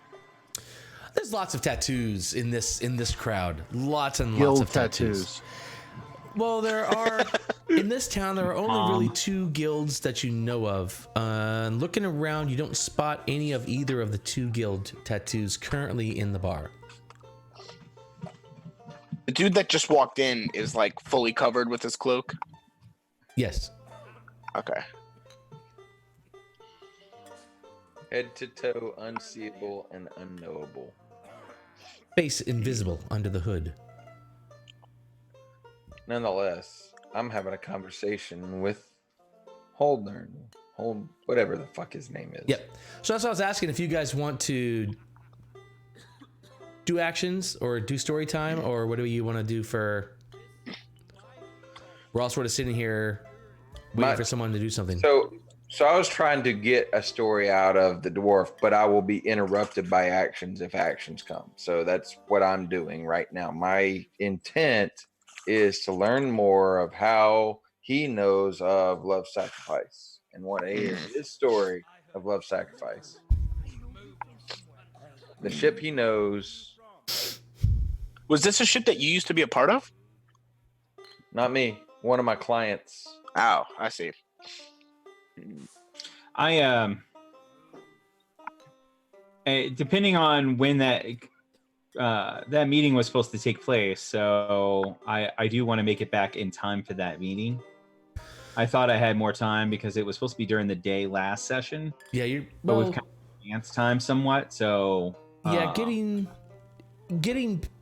S2: There's lots of tattoos in this crowd. Lots and lots
S1: Guild
S2: of tattoos. Well, there are in this town. There are only really 2 guilds that you know of. Looking around, you don't spot any of either of the 2 guild tattoos currently in the bar.
S4: The dude that just walked in is like fully covered with his cloak.
S2: Yes.
S4: Okay.
S3: Head to toe, unseeable and unknowable.
S2: Face invisible under the hood.
S3: Nonetheless, I'm having a conversation with Holdner. Whatever the fuck his name is.
S2: Yep. So that's what I was asking, if you guys want to do actions or do story time, or what do you want to do for... We're all sort of sitting here waiting for someone to do something.
S3: So I was trying to get a story out of the dwarf, but I will be interrupted by actions if actions come. So that's what I'm doing right now. My intent is to learn more of how he knows of love sacrifice and what is his story of love sacrifice. The ship he knows.
S4: Was this a ship that you used to be a part of?
S3: Not me. One of my clients.
S4: Oh, I see.
S5: Depending on when that meeting was supposed to take place, so I do want to make it back in time for that meeting. I thought I had more time because it was supposed to be during the day last session.
S2: Yeah,
S5: but we've kind of advanced time somewhat. So
S2: yeah, getting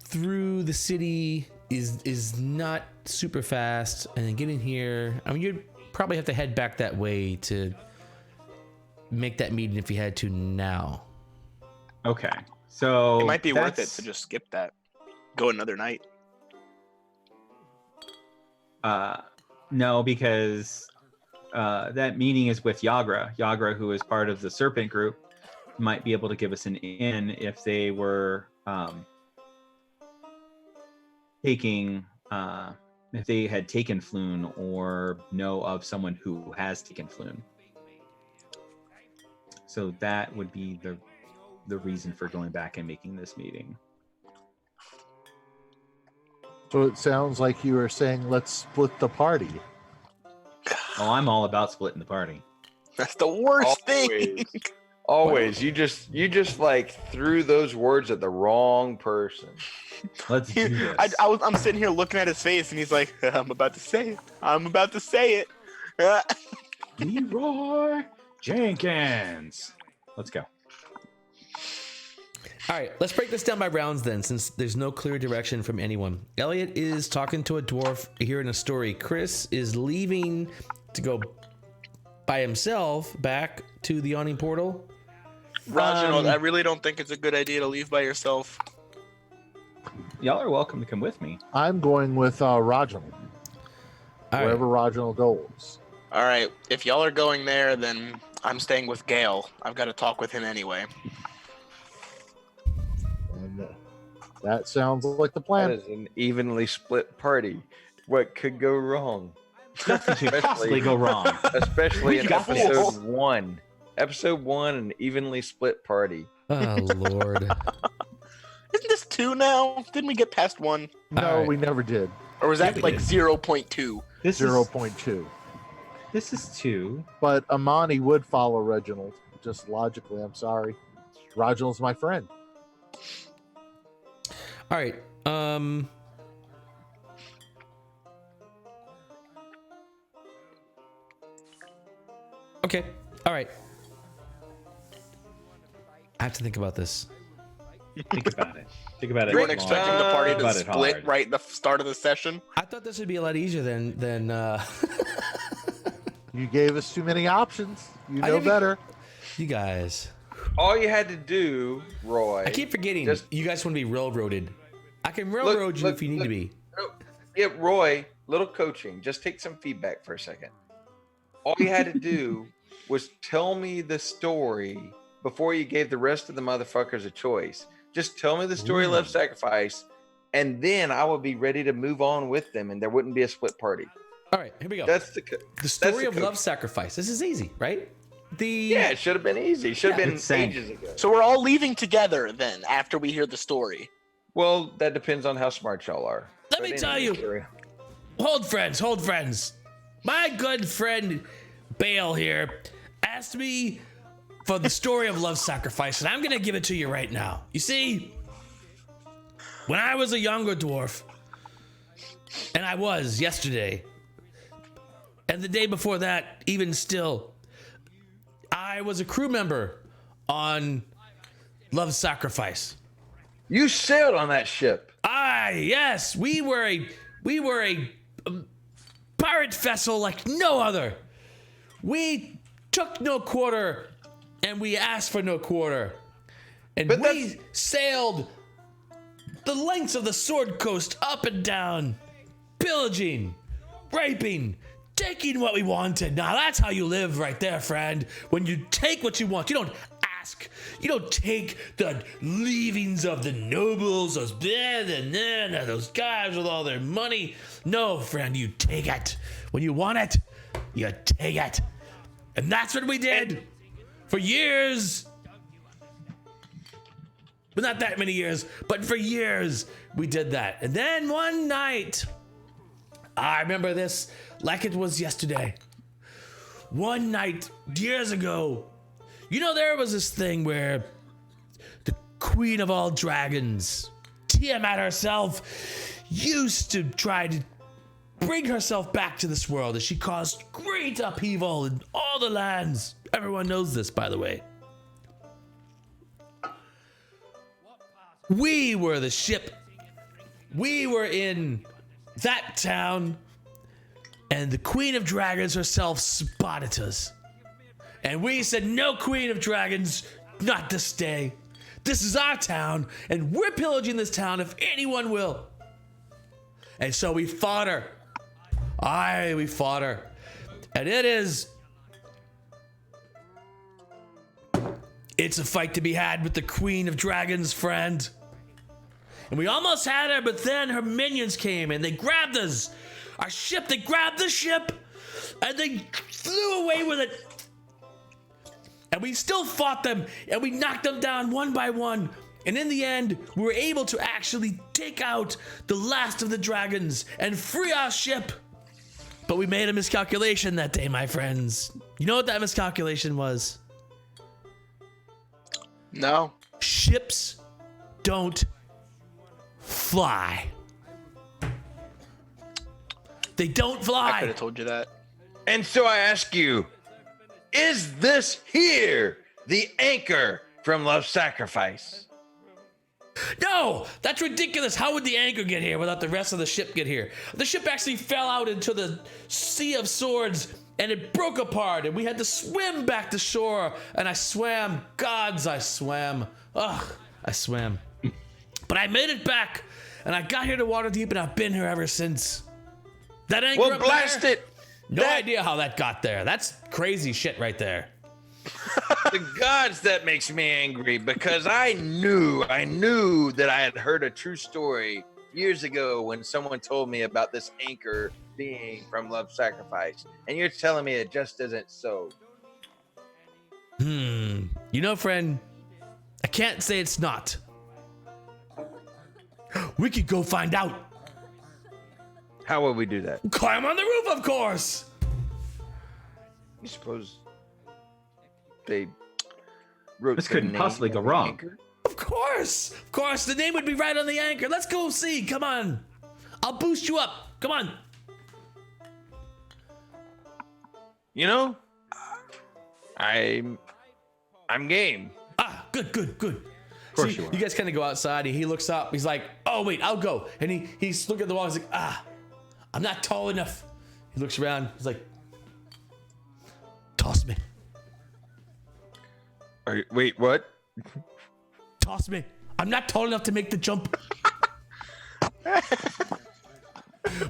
S2: through the city is not super fast, and then getting here, I mean, you'd probably have to head back that way to make that meeting if you had to now.
S5: Okay, so
S4: it might be worth it to just skip that, go another night.
S5: No, because that meeting is with Yagra. Yagra, who is part of the Serpent group, might be able to give us an in if they were taking, if they had taken Floon or know of someone who has taken Floon. So that would be the reason for going back and making this meeting.
S1: So it sounds like you are saying, let's split the party.
S5: Oh, I'm all about splitting the party.
S4: That's the worst thing.
S3: Always. You just like threw those words at the wrong person.
S5: Let's do this.
S4: I'm sitting here looking at his face, and he's like, I'm about to say it. I'm about to say it.
S5: Leroy Jenkins. Let's go.
S2: All right, let's break this down by rounds then, since there's no clear direction from anyone. Elliot is talking to a dwarf hearing a story. Chris is leaving to go by himself back to the awning portal.
S4: Reginald, I really don't think it's a good idea to leave by yourself.
S5: Y'all are welcome to come with me.
S1: I'm going with Reginald. Wherever Reginald goes.
S4: All right, if y'all are going there, then I'm staying with Gale. I've got to talk with him anyway.
S1: And that sounds like the
S3: That
S1: plan.
S3: is an evenly split party. What could go wrong?
S5: Nothing could possibly go wrong.
S3: Especially in
S4: got this.
S3: episode 1. Episode 1, an evenly split party.
S2: Oh, Lord.
S4: Isn't this 2 now? Didn't we get past 1?
S1: No,
S2: All right.
S1: we never did.
S4: Or was that
S5: we
S4: like
S5: did.
S4: 0.2?
S5: This
S1: 0.2.
S5: This is 2.
S1: But Amani would follow Reginald. Just logically, I'm sorry. Reginald's my friend.
S2: All right. Okay. All right. I have to think about this.
S5: Think about it. Think about it.
S4: You weren't
S5: long.
S4: expecting the party
S5: Think
S4: to
S5: about it
S4: split
S5: hard.
S4: right at the start of the session?
S2: I thought this would be a lot easier than
S1: You gave us too many options. You
S2: I
S1: know
S2: didn't-
S1: better.
S2: you guys.
S3: All you had to do, Roy.
S2: I keep forgetting
S3: Just-
S2: you guys want to be railroaded. I can railroad you
S3: look,
S2: if you need to be.
S3: Yeah, Roy, little coaching. Just take some feedback for a second. All you had to do was tell me the story before you gave the rest of the motherfuckers a choice. Just tell me the story of love sacrifice, and then I would be ready to move on with them, and there wouldn't be a split party.
S2: All right, here we go.
S3: That's the
S2: story of
S3: coach.
S2: love sacrifice. This is easy, right?
S3: Yeah, it should have been easy. It should have been
S5: insane.
S3: ages ago.
S4: So we're all leaving together then after we hear the story.
S3: Well, that depends on how smart y'all are.
S2: Let me tell you. Hold friends. My good friend Bale here asked me for the story of love sacrifice, and I'm gonna give it to you right now. You see, when I was a younger dwarf, and I was yesterday, and the day before that, even still, I was a crew member on Love Sacrifice.
S3: You sailed on that ship.
S2: Yes, we were a pirate vessel like no other. We took no quarter, and we asked for no quarter, and
S3: But
S2: we sailed the lengths of the Sword Coast up and down, pillaging, raping, taking what we wanted. Now that's how you live right there, friend. When you take what you want, you don't ask. You don't take the leavings of the nobles, those those guys with all their money. No, friend, you take it. When you want it, you take it. And that's what we did for years. But not that many years, but for years we did that. And then one night, I remember this like it was yesterday. One night, years ago, you know, there was this thing where the queen of all dragons, Tiamat herself, used to try to bring herself back to this world as she caused great upheaval in all the lands. Everyone knows this, by the way. We were the ship. We were in that town, and the Queen of Dragons herself spotted us. And we said, no, Queen of Dragons, not to stay. This is our town, and we're pillaging this town if anyone will. And so we fought her. We fought her. And it's a fight to be had with the Queen of Dragons, friend. And we almost had her, but then her minions came and they grabbed us. Our ship, they grabbed the ship and they flew away with it. And we still fought them and we knocked them down one by one. And in the end, we were able to actually take out the last of the dragons and free our ship. But we made a miscalculation that day, my friends. You know what that miscalculation was?
S4: No.
S2: Ships don't fly. They don't
S4: I
S2: fly.
S4: could have told you that.
S3: And so I ask you, is this here the anchor from Love Sacrifice?
S2: No, that's ridiculous. How would the anchor get here without the rest of the ship get here? The ship actually fell out into the sea of swords and it broke apart and we had to swim back to shore. And I swam. Gods, I swam. Ugh, I swam. But I made it back and I got here to Waterdeep and I've been here ever since. That anchor
S3: Well,
S2: up
S3: blast
S2: there,
S3: it.
S2: No idea how that got there. That's crazy shit right there.
S3: The gods, that makes me angry because I knew that I had heard a true story years ago when someone told me about this anchor being from Love Sacrifice, and you're telling me it just isn't so.
S2: You know, friend, I can't say it's not. We could go find out.
S3: How would we do that?
S2: Climb on the roof, of course.
S3: You suppose they wrote
S5: This
S3: the
S5: couldn't
S3: name
S5: possibly
S3: of
S5: go
S3: the
S5: wrong.
S3: anchor?
S2: Of course, the name would be right on the anchor. Let's go see. Come on, I'll boost you up. Come on.
S3: You know, I'm game.
S2: Ah, good.
S5: Of course you are.
S2: You guys kind of go outside, and he looks up. He's like, "Oh wait, I'll go." And he's looking at the wall. He's like, I'm not tall enough." He looks around. He's like, "Toss me,
S3: Wait, what?
S2: toss me. I'm not tall enough to make the jump."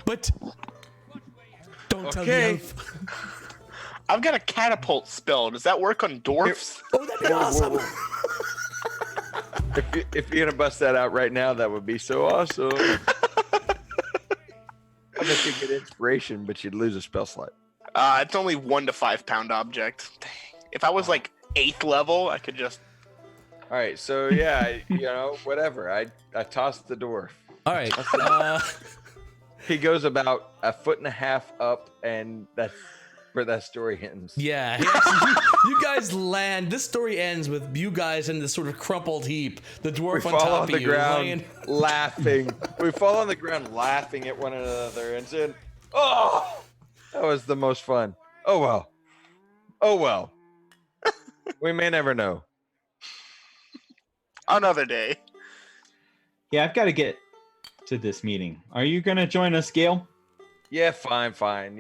S2: But don't tell the
S3: Okay.
S2: elf.
S4: I've got a catapult spell. Does that work on dwarfs?
S2: Oh, that'd be awesome.
S3: If you're gonna bust that out right now, that would be so awesome. I bet you get inspiration, but you'd lose a spell slot.
S4: It's only 1 to 5 pound object. Dang. If I was like 8th level, I could just.
S3: All right, so yeah, whatever. I tossed the dwarf.
S2: All right.
S3: He goes about 1.5 feet up, and that's where that story ends.
S2: Yeah. You guys land. This story ends with you guys in this sort of crumpled heap. The dwarf
S3: We
S2: on
S3: fall
S2: top
S3: on
S2: of
S3: the
S2: you,
S3: ground
S2: laying.
S3: laughing. We fall on the ground laughing at one another and saying, "Oh, that was the most fun." Oh well. Oh well. We may never know.
S4: Another day.
S5: Yeah, I've got to get to this meeting. Are you gonna join us, Gale?
S3: Yeah, fine.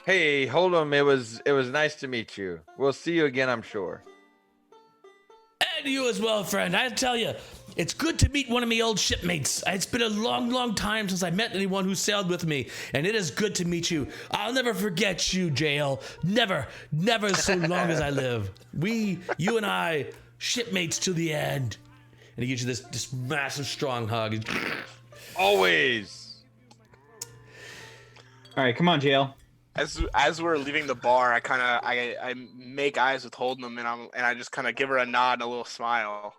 S3: Hey, hold on. It was nice to meet you. We'll see you again, I'm sure.
S2: And you as well, friend. I tell you, it's good to meet one of my old shipmates. It's been a long, long time since I met anyone who sailed with me, and it is good to meet you. I'll never forget you, JL. Never so long as I live. You and I, shipmates to the end. And he gives you this massive, strong hug.
S3: Always.
S5: All right, come on, JL.
S4: As we're leaving the bar, I make eyes with Hold'em, and I just kind of give her a nod and a little smile,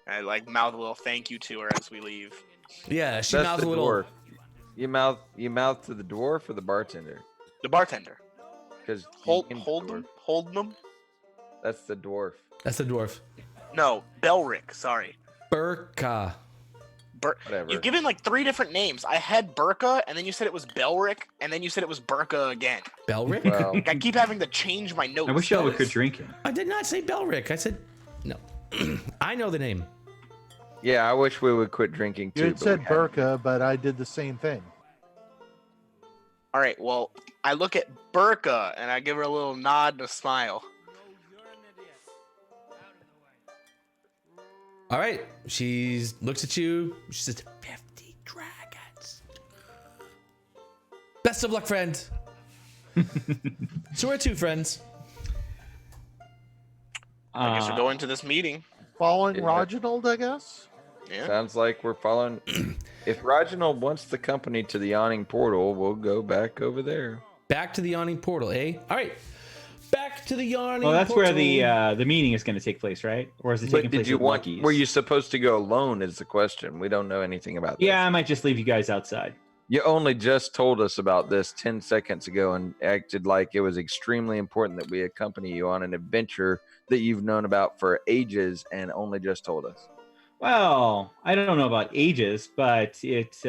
S4: and I like mouth a little thank you to her as we leave.
S2: Yeah, she
S3: That's
S2: mouths
S3: the
S2: a little.
S3: dwarf. You mouth to the dwarf or the bartender?
S4: The bartender.
S3: Because
S4: Hold'em.
S3: That's the dwarf.
S2: That's the dwarf.
S4: No, Belric. Sorry.
S2: Burka.
S3: Whatever.
S4: You've given like 3 different names. I had Burka, and then you said it was Belric, and then you said it was Burka again.
S2: Belric?
S3: Well,
S4: I keep having to change my notes.
S5: I wish y'all could drink it.
S2: I did not say Belric. I said no. I know the name.
S3: yeah, I wish we would quit drinking too.
S1: You had
S3: but
S1: said
S3: we haven't.
S1: Burka, but I did the same thing.
S4: All right. Well, I look at Burka, and I give her a little nod and a smile.
S2: All right. She looks at you. She says, 50 dragons. Best of luck, friend. So where to, friends?
S4: I guess we're going to this meeting.
S1: Following
S3: Yeah.
S1: Reginald, I guess.
S4: Yeah.
S3: Sounds like we're following. If Reginald wants the company to the yawning portal, we'll go back over there.
S2: Back to the yawning portal, eh? All right. Back to the yawning
S5: Well, that's
S2: portal.
S5: where the meeting is going to take place, right? Or is it taking
S3: But
S5: place
S3: did you
S5: at
S3: want?
S5: Lucky's?
S3: Were you supposed to go alone? Is the question. We don't know anything about this.
S5: Yeah, I might just leave you guys outside.
S3: You only just told us about this 10 seconds ago and acted like it was extremely important that we accompany you on an adventure that you've known about for ages and only just told us.
S5: Well, I don't know about ages, but it's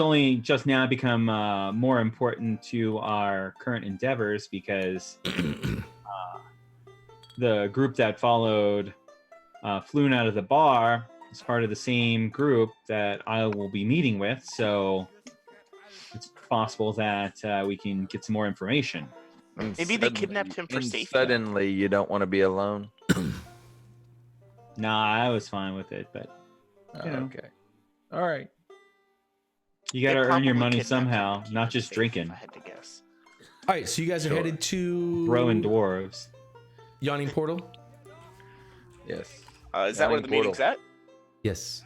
S5: only just now become more important to our current endeavors because the group that followed Floon out of the bar is part of the same group that I will be meeting with, so it's possible that we can get some more information.
S3: And
S4: Maybe they kidnapped him for
S3: and
S4: safety.
S3: Suddenly, you don't want to be alone.
S5: Nah, I was fine with it, but
S3: Oh,
S5: You know.
S3: okay. All right.
S5: you got to
S4: They
S5: earn your
S4: probably
S5: money
S4: kidnapped
S5: somehow,
S4: him to keep
S5: not
S4: him
S5: just
S4: safe,
S5: drinking.
S4: if I had to guess.
S2: All right, so you guys are
S3: Sure.
S2: headed to
S5: Throwing dwarves.
S2: yawning portal.
S3: Yes.
S4: Is that where
S3: Yawning
S4: the meeting's at?
S2: Yes.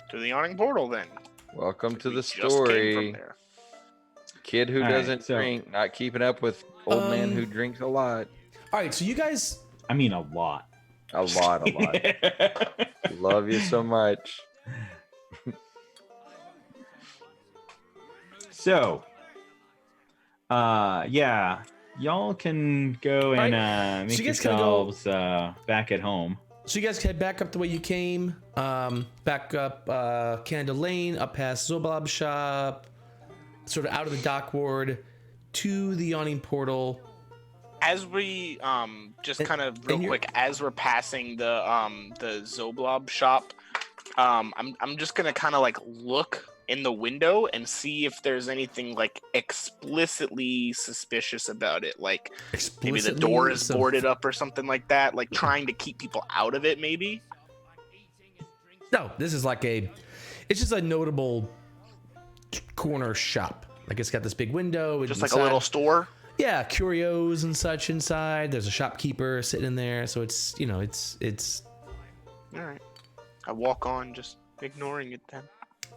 S4: To the yawning portal, then.
S3: Welcome to
S4: We
S3: the
S4: just came from
S3: story.
S4: there.
S3: Kid who
S5: All right,
S3: doesn't
S5: so-
S3: drink, not keeping up with old man who drinks a lot.
S2: All right, so you guys.
S5: I mean, a lot.
S3: A lot. Love you so much.
S5: So, yeah, y'all can go and make
S2: so you guys can go-
S5: yourselves back at home.
S2: So you guys head back up the way you came, back up Canada Lane, up past Zoblob's shop, sort of out of the dock ward to the yawning portal.
S4: As we just
S2: And-
S4: kind of real
S2: and you're-
S4: quick, as we're passing the Zoblob shop, I'm just gonna kind of like look in the window and see if there's anything like explicitly suspicious about it, like maybe the door is boarded up or something like that, like trying to keep people out of it, maybe.
S2: No, this is like it's just a notable corner shop. Like it's got this big window. and
S4: Just like a
S2: inside-
S4: little store.
S2: Yeah, curios and such inside. There's a shopkeeper sitting in there, so it's
S4: All right. I walk on, just ignoring it then.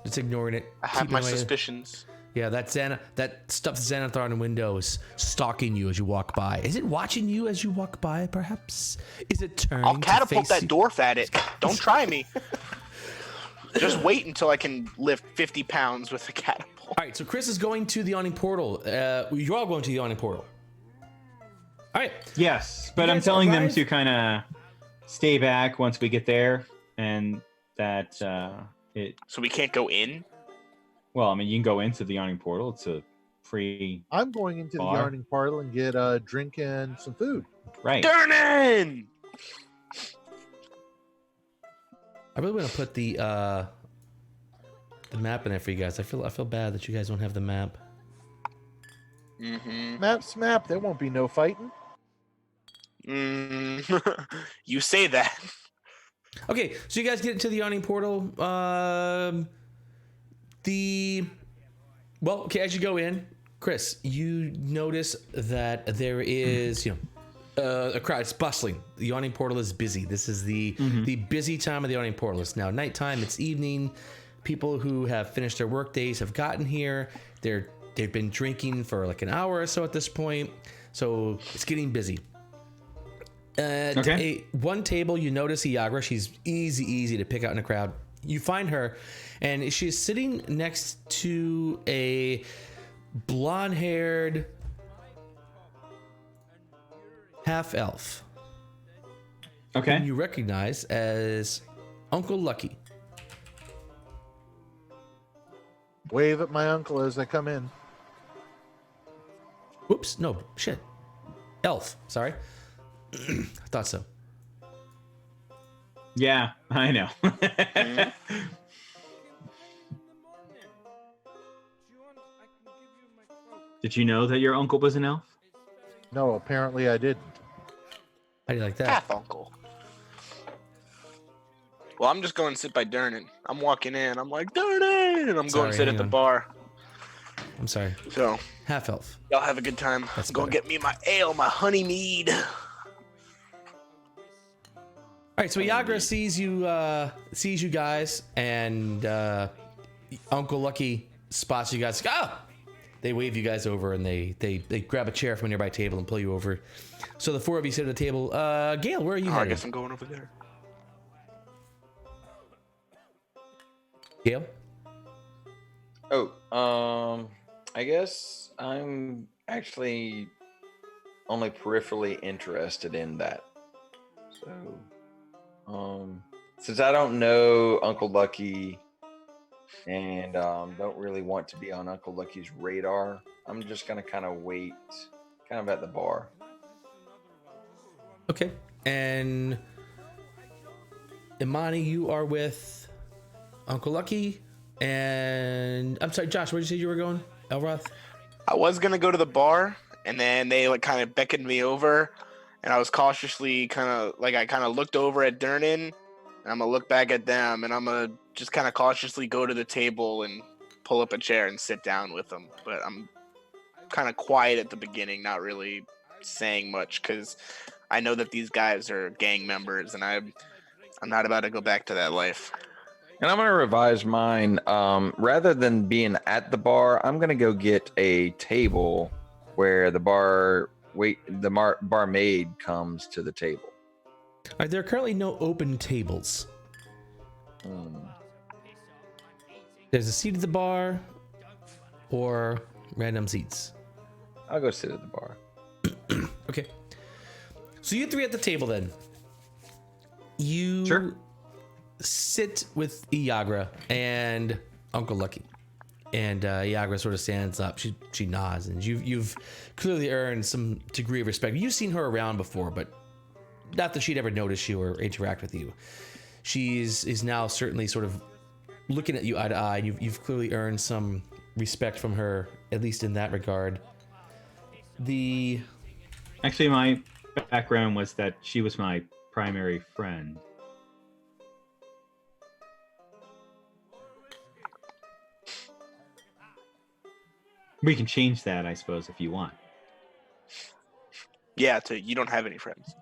S2: Just ignoring it.
S4: I have
S2: keeping
S4: my
S2: away.
S4: suspicions.
S2: Yeah, that stuffed Xanathar on the window is stalking you as you walk by. Is it watching you as you walk by, perhaps? Is it turning
S4: I'll
S2: to
S4: catapult
S2: face
S4: that
S2: you?
S4: dwarf at it. Don't try me. Just wait until I can lift 50 pounds with a catapult.
S2: All right, so Chris is going to the yawning portal. You're all going to the yawning portal. All right.
S5: Yes, but
S2: You
S5: I'm
S2: guys
S5: telling them
S2: arrive-
S5: to kind of stay back once we get there, and that it.
S4: So we can't go in?
S5: Well, I mean, you can go into the yawning portal. It's a free.
S1: I'm going into the
S5: Bar.
S1: yarning portal and get a drink and some food.
S5: Right.
S4: Durnan!
S2: I really want to put the map in there for you guys. I feel bad that you guys don't have the map.
S4: Mm-hmm.
S1: Map. There won't be no fighting.
S4: You say that.
S2: Okay, so you guys get into the yawning portal. As you go in, Chris, you notice that there is, a crowd. It's bustling. The yawning portal is busy. This is the busy time of the yawning portal. It's now nighttime. It's evening. People who have finished their work days have gotten here. They've been drinking for like an hour or so at this point. So it's getting busy.
S5: Okay.
S2: One table, you notice Iagra. She's easy to pick out in a crowd. You find her, and she's sitting next to a blonde-haired half-elf.
S5: Okay.
S2: Whom you recognize as Uncle Lucky.
S1: Wave at my uncle as I come in.
S2: Whoops, no, shit. Elf, sorry. I thought so.
S5: Yeah, I know. Did you know that your uncle was an elf?
S1: No, apparently I didn't.
S2: How do you like that?
S4: Half uncle. Well, I'm just going to sit by Durnan. I'm walking in. I'm like, Durnan! And I'm
S2: Sorry,
S4: going to sit
S2: hang
S4: at the
S2: on.
S4: bar.
S2: I'm sorry.
S4: So,
S2: Half-elf.
S4: y'all have a good time.
S2: That's
S4: Go
S2: better.
S4: get me my ale, my honey mead.
S2: All right, so Iagra sees you guys, and Uncle Lucky spots you guys. Ah! They wave you guys over, and they grab a chair from a nearby table and pull you over. So the four of you sit at the table. Gale, where are you
S4: Oh, I
S2: headed?
S4: guess I'm going over there.
S2: Gale?
S3: Oh, I guess I'm actually only peripherally interested in that. So, since I don't know Uncle Lucky and don't really want to be on Uncle Lucky's radar, I'm just gonna kind of wait, kind of at the bar.
S2: Okay. And Imani, you are with Uncle Lucky. And I'm sorry, Josh, where did you say you were going? Elroth?
S4: I was going to go to the bar, and then they like kind of beckoned me over, and I was cautiously I looked over at Durnan, and I'm going to look back at them, and I'm going to just kind of cautiously go to the table and pull up a chair and sit down with them. But I'm kind of quiet at the beginning, not really saying much, because I know that these guys are gang members, and I'm not about to go back to that life.
S3: And I'm gonna revise mine. Rather than being at the bar, I'm gonna go get a table where the barmaid comes to the table.
S2: All right, there are currently no open tables. There's a seat at the bar or random seats.
S3: I'll go sit at the bar.
S2: Okay. So you three at the table then. You
S5: Sure.
S2: sit with Iagra and Uncle Lucky. And Iagra sort of stands up. She nods, and you've clearly earned some degree of respect. You've seen her around before, but not that she'd ever notice you or interact with you. Is now certainly sort of looking at you eye to eye, and you've clearly earned some respect from her, at least in that regard.
S5: Actually, my background was that she was my primary friend. We can change that, I suppose, if you want.
S4: Yeah, you don't have any friends.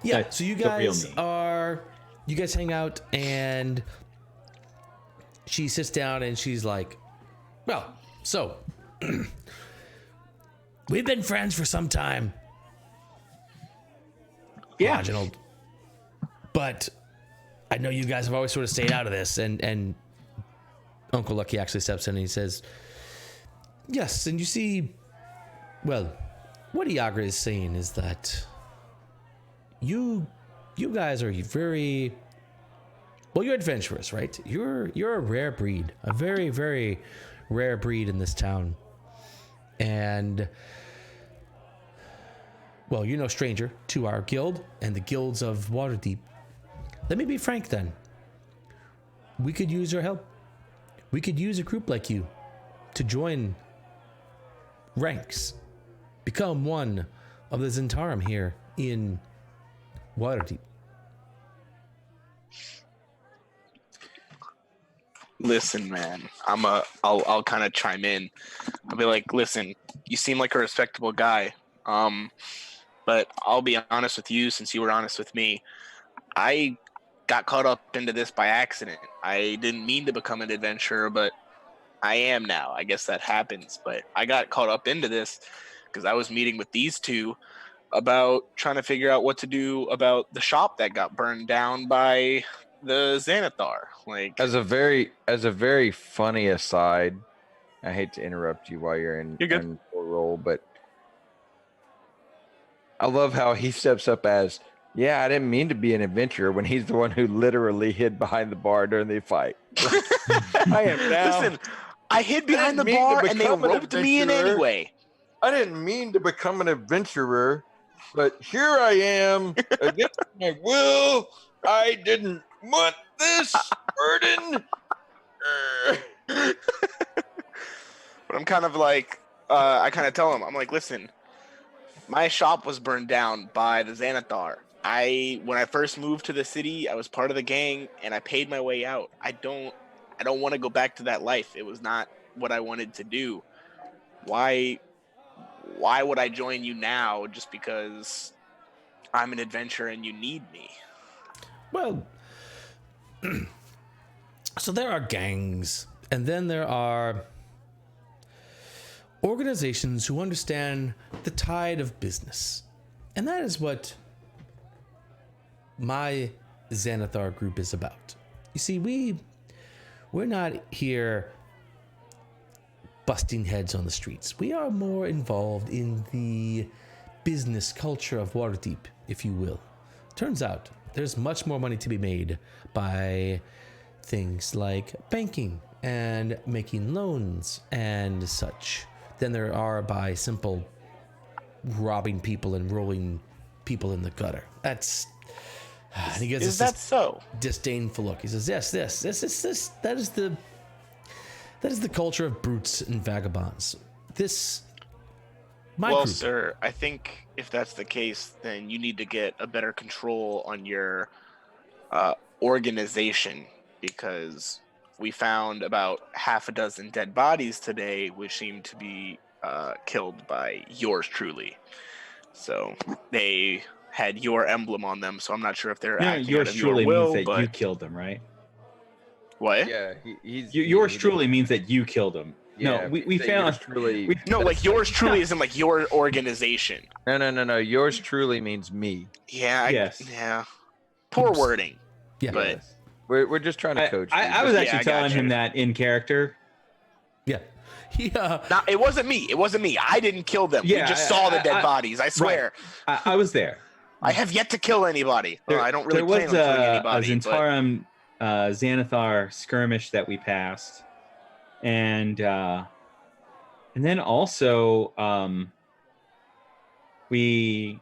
S2: Yeah,
S5: That's
S2: so you
S5: the real
S2: guys
S5: me.
S2: you guys hang out, and she sits down and she's like, well, so we've been friends for some time,
S5: Yeah.
S2: Reginald, but I know you guys have always sort of stayed out of this, and Uncle Lucky actually steps in and he says, yes, and you see, well, what Iagra is saying is that you guys are very, well, you're adventurous, right? You're a rare breed, a very, very rare breed in this town. And, well, you're no stranger to our guild and the guilds of Waterdeep. Let me be frank then. We could use your help. We could use a group like you to join ranks, become one of the Zentarum here in Waterdeep.
S4: Listen, man, I'll kind of chime in. I'll be like, listen, you seem like a respectable guy. But I'll be honest with you, since you were honest with me. I got caught up into this by accident. I didn't mean to become an adventurer, but I am now. I guess that happens. But I got caught up into this because I was meeting with these two about trying to figure out what to do about the shop that got burned down by the Xanathar. Like,
S3: As a very funny aside, I hate to interrupt you while you're
S4: You're good.
S3: in full role, but I love how he steps up as, yeah, I didn't mean to be an adventurer when he's the one who literally hid behind the bar during the fight. I am now.
S4: listen, I hid behind the
S3: didn't mean to
S4: bar and they
S3: become an
S4: roped me in
S3: adventurer.
S4: anyway.
S3: I didn't mean to become an adventurer, but here I am against my will. I didn't want this burden.
S4: But I'm kind of like, I kind of tell him, I'm like, listen, my shop was burned down by the Xanathar. When I first moved to the city, I was part of the gang and I paid my way out. I don't want to go back to that life. It was not what I wanted to do. Why would I join you now just because I'm an adventurer and you need me?
S2: Well, so there are gangs, and then there are organizations who understand the tide of business. And that is what my Xanathar group is about. You see, we're not here busting heads on the streets. We are more involved in the business culture of Waterdeep, if you will. Turns out there's much more money to be made by things like banking and making loans and such than there are by simple robbing people and rolling people in the gutter. That's... And he gives
S4: Is
S2: us
S4: that so?
S2: disdainful look. He says, yes, that is the culture of brutes and vagabonds. My
S4: Well,
S2: group.
S4: sir, I think if that's the case, then you need to get a better control on your organization, because we found about half a dozen dead bodies today, which seem to be killed by yours truly. So they had your emblem on them, so I'm not sure if they're acting
S5: Yours
S4: out of
S5: truly
S4: your will,
S5: means that
S4: but...
S5: you killed them, right?
S4: What?
S3: Yeah, he's
S5: Yours
S3: he-
S5: truly means that you killed them.
S3: Yeah,
S5: No, we
S3: say
S5: found
S3: yours truly.
S4: No, like yours truly isn't like your organization.
S3: No. Yours truly means me.
S4: Yeah.
S5: Yes.
S4: Yeah. Poor wording.
S2: Yeah.
S4: But
S3: Yes. We're just trying to coach.
S5: I
S3: you.
S5: was
S3: Just-
S5: actually
S4: I
S5: telling
S4: gotcha.
S5: him that in character.
S2: Yeah. Yeah.
S4: No, it wasn't me. It wasn't me. I didn't kill them.
S5: Yeah,
S4: we just saw the dead
S5: I-
S4: bodies. I swear.
S5: I was there.
S4: I have yet to kill anybody.
S5: There,
S4: I don't really
S5: there
S4: plan
S5: was
S4: on killing
S5: a
S4: anybody. but
S5: Zentarum Xanathar skirmish that we passed, and then also we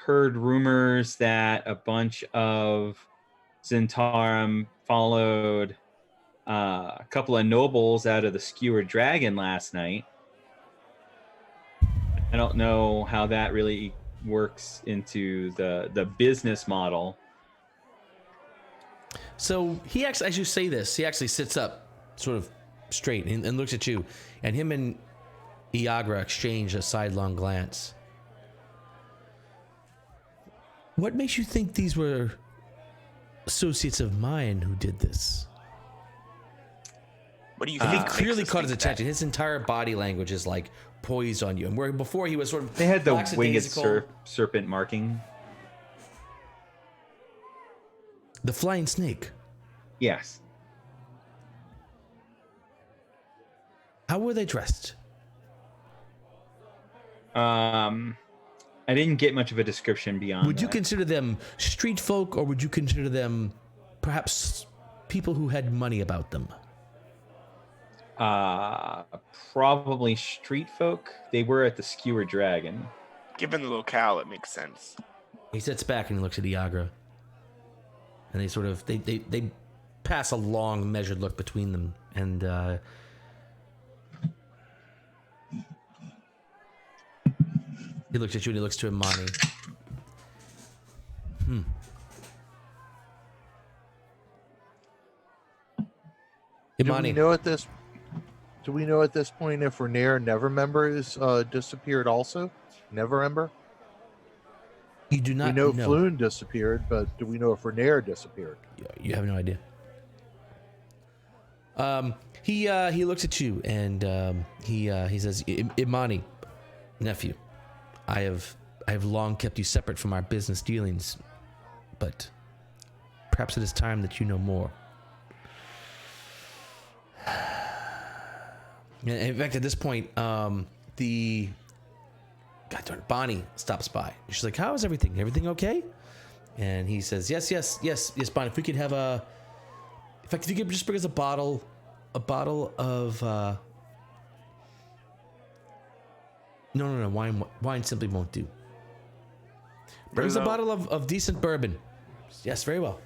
S5: heard rumors that a bunch of Zentarum followed a couple of nobles out of the Skewered Dragon last night. I don't know how that really works into the business model.
S2: So he actually, as you say this, he actually sits up sort of straight and looks at you. And him and Iagra exchange a sidelong glance. What makes you think these were associates of mine who did this?
S4: What do you
S2: He
S4: think?
S2: clearly
S4: makes us
S2: caught his
S4: think that?
S2: attention. His entire body language is like poised on you, and where before he was sort of
S5: They had the winged
S2: lackadaisical.
S5: serpent marking.
S2: The flying snake.
S5: Yes.
S2: How were they dressed?
S5: I didn't get much of a description beyond.
S2: Would you
S5: that.
S2: consider them street folk, or would you consider them perhaps people who had money about them?
S5: Probably street folk. They were at the Skewer Dragon.
S4: Given the locale, it makes sense.
S2: He sits back and he looks at Iagra. And they sort of they pass a long measured look between them, and he looks at you and he looks to Imani.
S1: Do we
S2: Imani,
S1: know at this? Do we know at this point if Renair Nevermember is disappeared also? Neverember?
S2: you do
S1: We
S2: not
S1: know
S2: know.
S1: Floon disappeared, but do we know if Renair disappeared?
S2: You have no idea. He looks at you and he says, Imani, nephew, I have long kept you separate from our business dealings, but perhaps it is time that you know more. And in fact, at this point, the God darn it, Bonnie stops by. She's like, "How is everything? Everything okay?" And he says, "Yes, Bonnie. If we could have in fact, if you could just bring us a bottle of no, wine simply won't do. Bring us a bottle of decent bourbon. Yes, very well,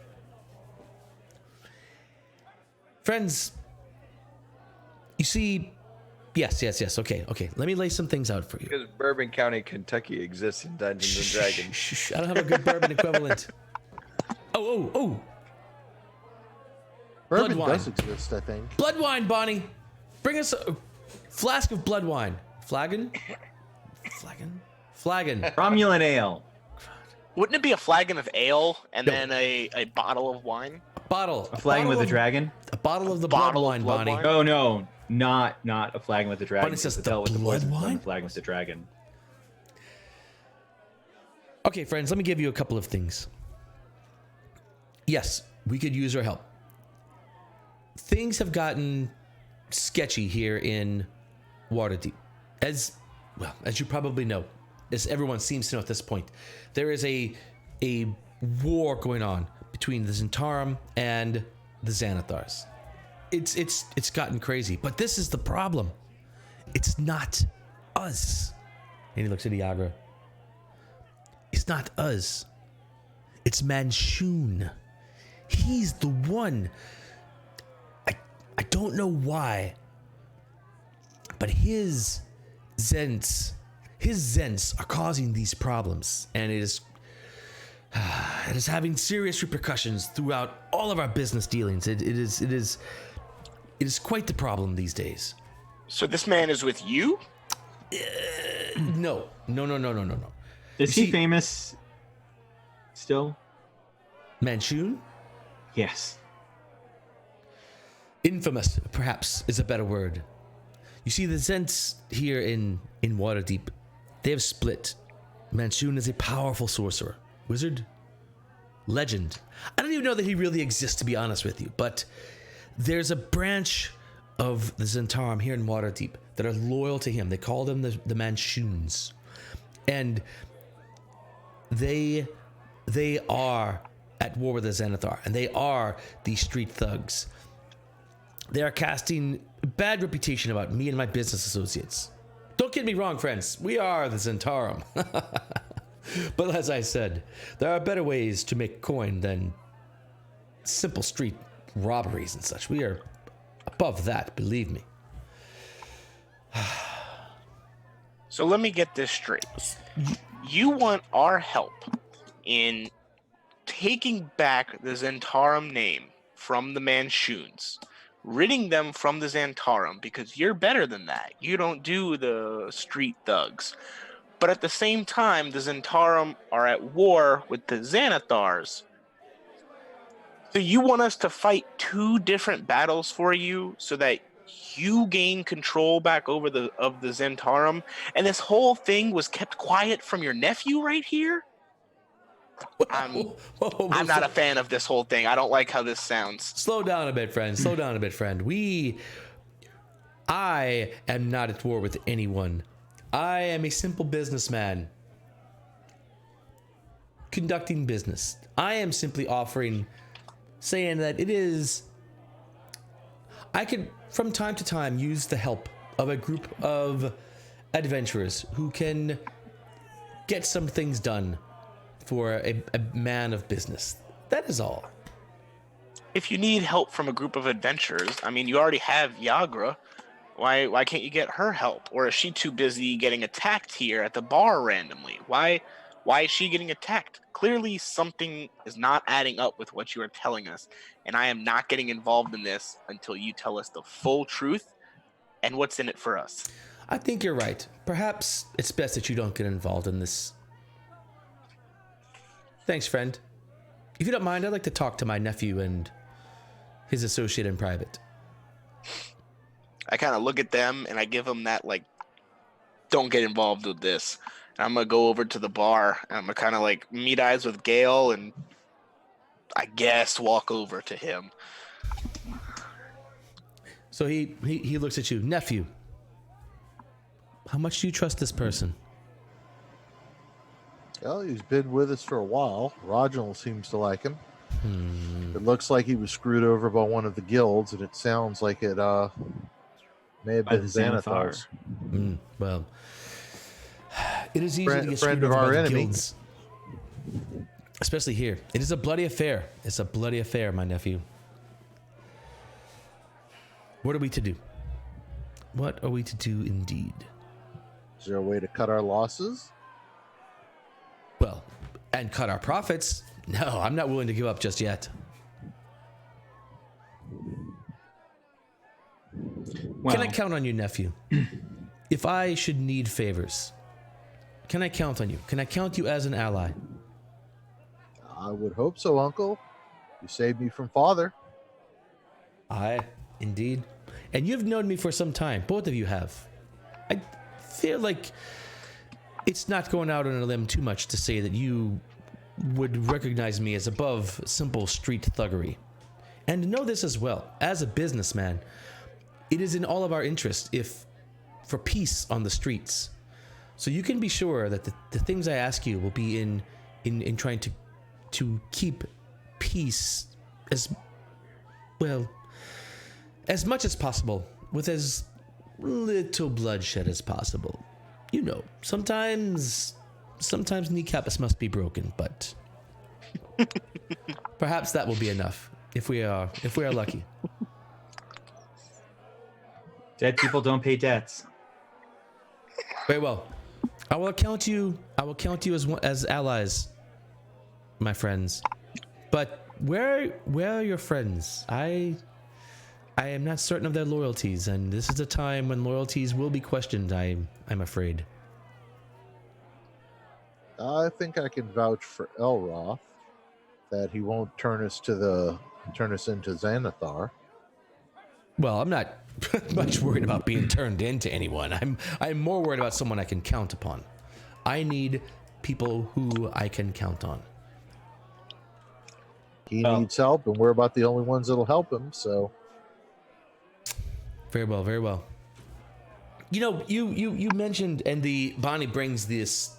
S2: friends. You see." Yes. Okay. Let me lay some things out for you.
S3: Because Bourbon County, Kentucky exists in Dungeons and Dragons.
S2: Shh. I don't have a good bourbon equivalent. Oh.
S1: Bourbon
S2: wine.
S1: does exist, I think.
S2: Blood wine, Bonnie. Bring us a flask of blood wine. Flagon.
S5: Romulan ale.
S4: Wouldn't it be a flagon of ale and then a bottle of wine?
S2: Bottle.
S5: A flagon with a dragon.
S2: A bottle of the blood
S4: Bottle of
S2: wine,
S4: blood
S2: Bonnie.
S4: wine?
S5: Oh no, not a flagon with a dragon.
S2: Bonnie says
S5: The
S2: the
S5: dealt with the
S2: blood
S5: poison from
S2: wine?
S5: the flagon with the dragon.
S2: Okay, friends, let me give you a couple of things. Yes, we could use your help. Things have gotten sketchy here in Waterdeep. As you probably know, as everyone seems to know at this point, there is a war going on between the Zentarum and the Xanathars. It's gotten crazy, but this is the problem. It's not us. And he looks at Iagra. It's not us. It's Manshoon. He's the one. I don't know why, but his Zents are causing these problems, and it is having serious repercussions throughout all of our business dealings. It is quite the problem these days.
S4: So this man is with you?
S2: No.
S5: Is
S2: You
S5: he
S2: see-
S5: famous still?
S2: Manshoon?
S5: Yes.
S2: Infamous, perhaps, is a better word. You see, the Zents here in Waterdeep, they have split. Manshoon is a powerful sorcerer, wizard, legend. I don't even know that he really exists, to be honest with you, but there's a branch of the Zentarum here in Waterdeep that are loyal to him. They call them the Manshoons. And they are at war with the Xanathar, and they are the street thugs. They are casting bad reputation about me and my business associates. Don't get me wrong, friends. We are the Zentarum. But as I said, there are better ways to make coin than simple street robberies and such. We are above that, believe me.
S4: So let me get this straight. You want our help in taking back the Zentarum name from the Manshoons, ridding them from the Zentarum, because you're better than that. You don't do the street thugs. But at the same time, the Zentarum are at war with the Xanathars. So you want us to fight two different battles for you so that you gain control back over the Zentarum, and this whole thing was kept quiet from your nephew right here? I'm not a fan of this whole thing. I don't like how this sounds.
S2: Slow down a bit, friend. Slow down a bit, friend. I am not at war with anyone. I am a simple businessman conducting business. I am simply saying that I could, from time to time, use the help of a group of adventurers who can get some things done for a man of business. That is all.
S4: If you need help from a group of adventurers, I mean, you already have Yagra. Why can't you get her help? Or is she too busy getting attacked here at the bar randomly? Why is she getting attacked? Clearly something is not adding up with what you are telling us, and I am not getting involved in this until you tell us the full truth and what's in it for us.
S2: I think you're right. Perhaps it's best that you don't get involved in this. Thanks, friend. If you don't mind, I'd like to talk to my nephew and his associate in private.
S4: I kind of look at them and I give them that, like, don't get involved with this. And I'm going to go over to the bar and I'm going to kind of like meet eyes with Gale and I guess walk over to him.
S2: So he looks at you. Nephew, how much do you trust this person?
S1: Well, he's been with us for a while. Roginal seems to like him. It looks like he was screwed over by one of the guilds, and it sounds like it may have been Xanathars.
S2: Well, it is easy to get
S1: friend
S2: screwed
S1: of
S2: over
S1: our
S2: by the
S1: enemy.
S2: guilds, especially here. It is a bloody affair. It's a bloody affair, my nephew. What are we to do? What are we to do indeed?
S1: Is there a way to cut our losses?
S2: Well, and cut our profits? No, I'm not willing to give up just yet.
S5: Well,
S2: Can I count on you, nephew? If I should need favors, can I count on you? Can I count you as an ally?
S1: I would hope so, Uncle. You saved me from father.
S2: Aye, indeed. And you've known me for some time. Both of you have. I feel like it's not going out on a limb too much to say that you would recognize me as above simple street thuggery. And know this as well. As a businessman, it is in all of our interest for peace on the streets. So you can be sure that the things I ask you will be in trying to keep peace as much as possible, with as little bloodshed as possible. You know, sometimes kneecaps must be broken, but perhaps that will be enough if we are lucky.
S5: dead people don't pay debts.
S2: Very well. I will count you as allies, my friends. But where are your friends? I am not certain of their loyalties, and this is a time when loyalties will be questioned, I'm afraid.
S1: I think I can vouch for Elroth that he won't turn us into Xanathar.
S2: Well, I'm not much worried about being turned into anyone. I'm more worried about someone I can count upon. I need people who I can count on.
S1: He needs help, and we're about the only ones that'll help him, so...
S2: Very well, very well. You know, you mentioned, and Bonnie brings in this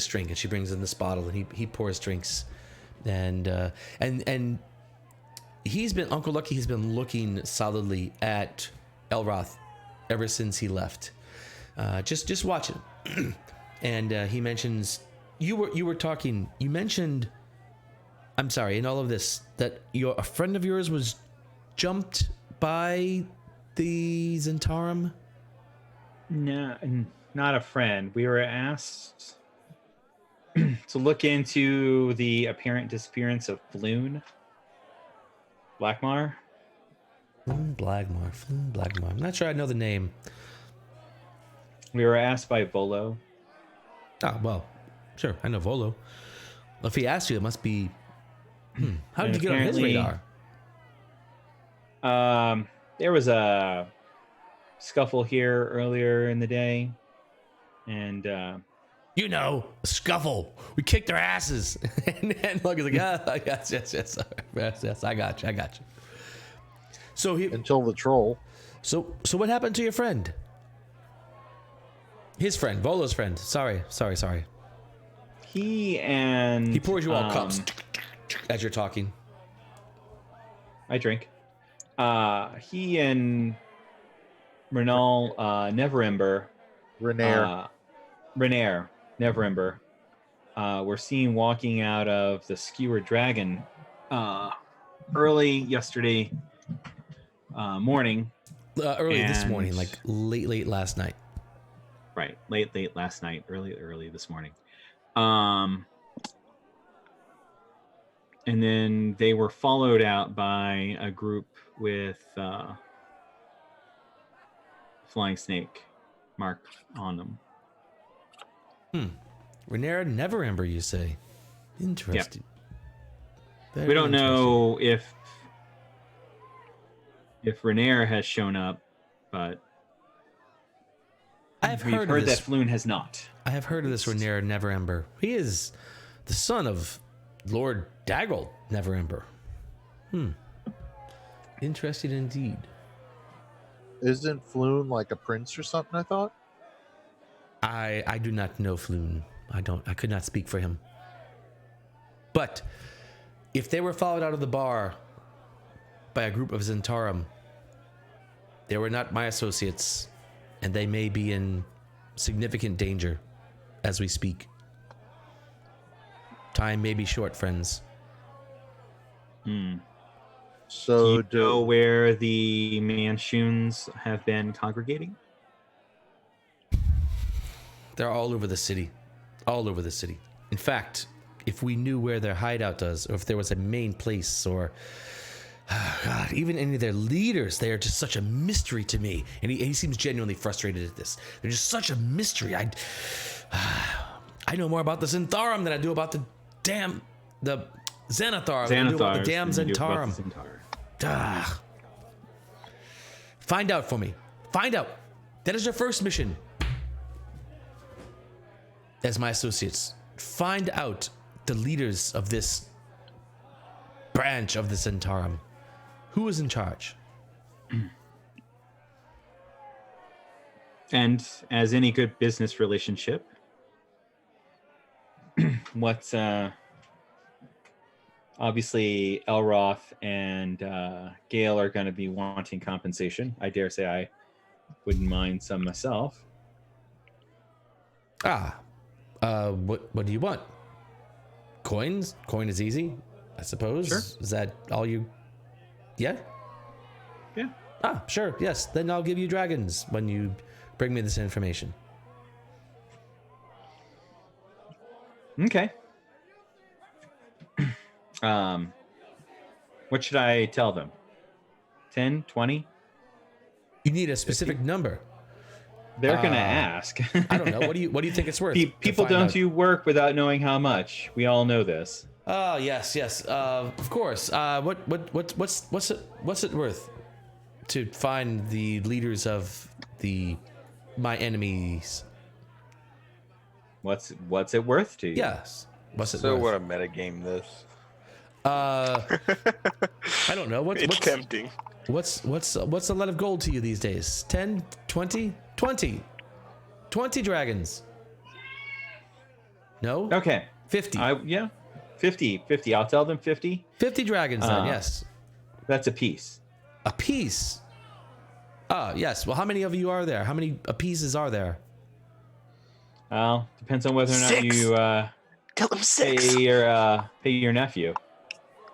S2: drink, and she brings in this bottle, and he pours drinks, and Uncle Lucky has been looking solidly at Elroth ever since he left, just watching, and he mentions you mentioned, I'm sorry, in all of this, that a friend of yours was jumped by the Zentarum?
S5: No, not a friend. We were asked to look into the apparent disappearance of Floon Blackmar.
S2: Floon Blackmar. I'm not sure I know the name.
S5: We were asked by Volo.
S2: Oh, well, sure. I know Volo. If he asked you, it must be... How did
S5: And
S2: you get on his
S5: apparently-
S2: radar?
S5: There was a scuffle here earlier in the day, and
S2: A scuffle. We kicked their asses. and Lug is like, yes, I got you. So
S1: Until the troll.
S2: So what happened to your friend? His friend, Volo's friend. Sorry.
S5: he
S2: Pours you all cups as you're talking.
S5: I drink. He and Renal Neverember, Renair Neverember, were seen walking out of the Skewered Dragon early yesterday morning.
S2: Early this morning,
S5: And-
S2: like late last night.
S5: Right, late last night, early this morning. And then they were followed out by a group with flying snake mark on them.
S2: Renera Neverember, you say? Interesting. Very
S5: We don't
S2: interesting.
S5: know if Renair has shown up, but
S2: I have
S5: we've
S2: heard,
S5: heard
S2: of this.
S5: that Floon has not.
S2: I have heard of this Renera Neverember. He is the son of Lord Daggle Neverember. Interesting indeed.
S1: Isn't Floon like a prince or something, I thought?
S2: I do not know Floon. I could not speak for him. But if they were followed out of the bar by a group of Zentarum, they were not my associates, and they may be in significant danger as we speak. Time may be short, friends.
S1: So
S5: Do you know where the Manshoons have been congregating?
S2: They're all over the city. All over the city. In fact, if we knew where their hideout is, or if there was a main place, or God, even any of their leaders, they are just such a mystery to me. And he seems genuinely frustrated at this. They're just such a mystery. I know more about the Zentharum than I do about the Xanatharum. than I do about the damn Zentarum. Ah. Find out for me. Find out. That is your first mission. As my associates, find out the leaders of this branch of the Zentarum. Who is in charge?
S5: And as any good business relationship, what's obviously Elroth and Gale are going to be wanting compensation. I dare say I wouldn't mind some myself.
S2: What do you want? Coins? Coin is easy, I suppose.
S5: Sure.
S2: Is that all you? Yeah.
S5: Yeah.
S2: Sure. Yes. Then I'll give you dragons when you bring me this information.
S5: Okay. What should I tell them? 10, 20?
S2: You need a specific number.
S5: They're going to ask.
S2: I don't know. What do you think it's worth?
S5: People
S2: to find
S5: don't
S2: out?
S5: do work without knowing how much. We all know this.
S2: Oh yes. Of course. What's it worth to find the leaders of my enemies?
S5: What's it worth to you?
S2: Yes. What's it
S3: So
S2: worth?
S3: what a metagame this.
S2: I don't know.
S4: It's tempting.
S2: What's a lot of gold to you these days? 10, 20, 20 dragons. No?
S5: Okay.
S2: 50.
S5: 50. I'll tell them 50.
S2: 50 dragons then, yes.
S5: That's a piece.
S2: A piece. Yes. Well, how many of you are there? How many pieces are there?
S5: Well, depends on whether or not
S4: 6.
S5: you
S4: Tell them 6.
S5: pay your nephew,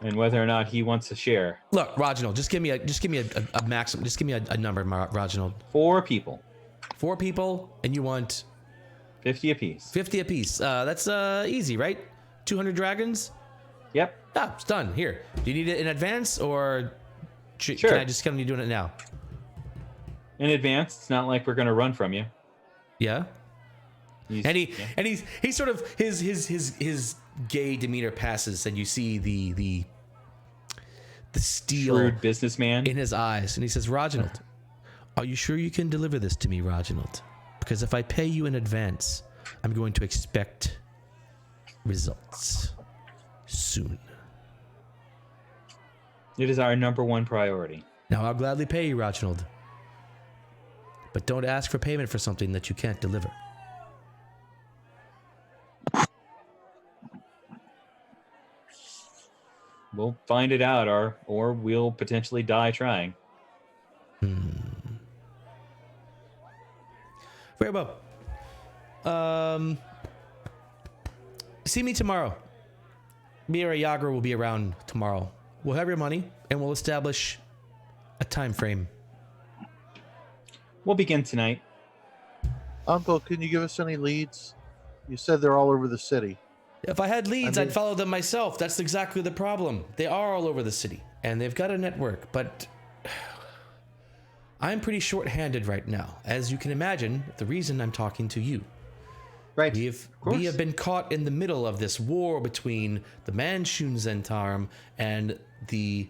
S5: and whether or not he wants to share.
S2: Look, Reginald, just give me a maximum. Just give me a number, Reginald.
S5: 4 people,
S2: 4 people, and you want
S5: 50 apiece.
S2: 50 apiece. That's easy, right? 200 dragons.
S5: Yep.
S2: It's done. Here. Do you need it in advance, or
S5: Sure.
S2: can I just come you doing it now?
S5: In advance. It's not like we're gonna run from you.
S2: Yeah. he's sort of his gay demeanor passes, and you see the steel
S5: Shrewd businessman
S2: in his eyes, and he says, "Reginald, are you sure you can deliver this to me, Reginald? Because if I pay you in advance, I'm going to expect results soon."
S5: It is our number one priority.
S2: Now, I'll gladly pay you, Reginald. But don't ask for payment for something that you can't deliver.
S5: We'll find it out, or we'll potentially die trying.
S2: Very well. See me tomorrow. Me or Yager will be around tomorrow. We'll have your money, and we'll establish a time frame.
S5: We'll begin tonight.
S1: Uncle, can you give us any leads? You said they're all over the city.
S2: If I had leads, I'd follow them myself. That's exactly the problem. They are all over the city, and they've got a network, but I'm pretty short-handed right now. As you can imagine, the reason I'm talking to you.
S5: Right.
S2: We have been caught in the middle of this war between the Manchun Zentarum and the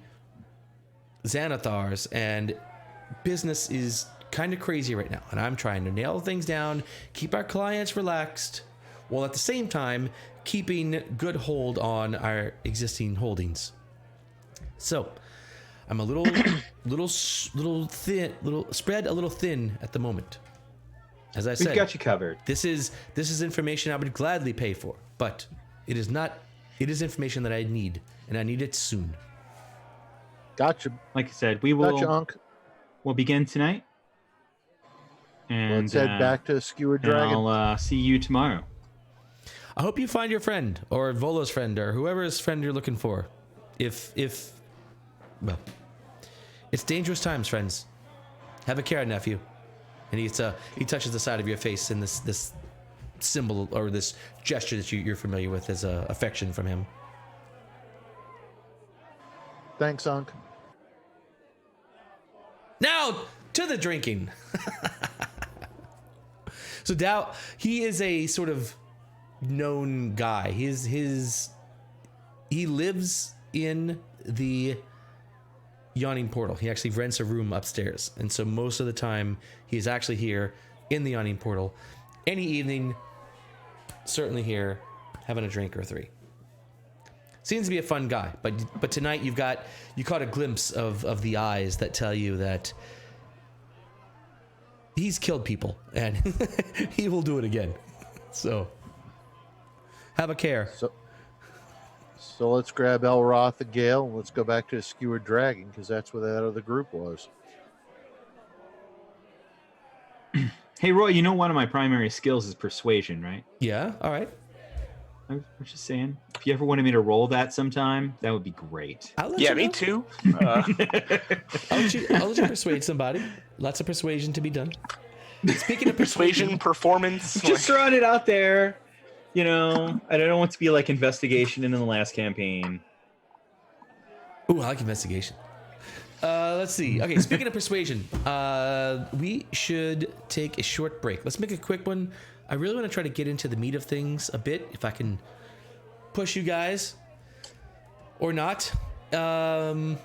S2: Xanathars, and business is kind of crazy right now. And I'm trying to nail things down, keep our clients relaxed, while at the same time keeping good hold on our existing holdings. So I'm a little spread a little thin at the moment. As I said,
S5: We've got you covered.
S2: This is information I would gladly pay for, but it is information that I need, and I need it soon.
S1: Gotcha.
S5: Like I said, we will.
S1: Gotcha, Unc.
S5: We'll begin tonight. And
S1: Let's head back to Skewered
S5: and
S1: Dragon.
S5: I'll see you tomorrow.
S2: I hope you find your friend, or Volo's friend, or whoever's friend you're looking for. Well, it's dangerous times, friends. Have a care, nephew. And he touches the side of your face in this symbol, or this gesture that you're familiar with as affection from him.
S1: Thanks, Unc.
S2: Now to the drinking. So Dow, he is a sort of known guy. He lives in the Yawning Portal. He actually rents a room upstairs, and so most of the time he is actually here in the Yawning Portal. Any evening, certainly here, having a drink or three. Seems to be a fun guy, but tonight you caught a glimpse of the eyes that tell you that he's killed people, and he will do it again. So have a care.
S1: So let's grab Elroth and Gale, and let's go back to the Skewered Dragon, because that's where that other group was.
S5: Hey, Roy, you know one of my primary skills is persuasion, right?
S2: Yeah, all right.
S5: I was just saying, if you ever wanted me to roll that sometime, that would be great.
S4: Yeah, me too.
S2: I'll let you persuade somebody. Lots of persuasion to be done. Speaking of
S4: Persuasion, performance.
S5: Just throwing it out there. You know, I don't want it to be like investigation in the last campaign.
S2: Ooh, I like investigation. Let's see. Okay, speaking of persuasion, we should take a short break. Let's make a quick one. I really want to try to get into the meat of things a bit, if I can push you guys or not.
S1: Can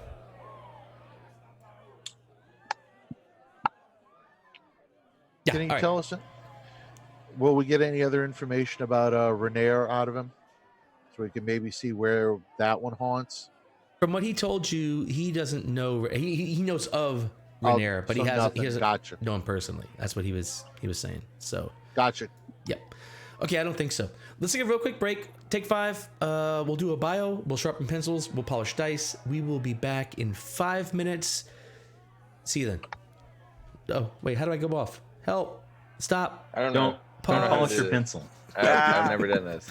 S1: you tell us? Will we get any other information about Renair out of him, so we can maybe see where that one haunts?
S2: From what he told you, he doesn't know. He knows of Renair, but he hasn't
S1: Gotcha.
S2: known him personally. That's what he was saying. So
S1: Gotcha.
S2: yep. Okay, I don't think so. Let's take a real quick break. Take 5. We'll do a bio. We'll sharpen pencils. We'll polish dice. We will be back in 5 minutes. See you then. Oh wait, how do I go off? Help! Stop!
S3: I don't know.
S5: Don't
S3: know how to
S5: polish
S3: do
S5: your
S3: this.
S5: pencil.
S3: I've never done this.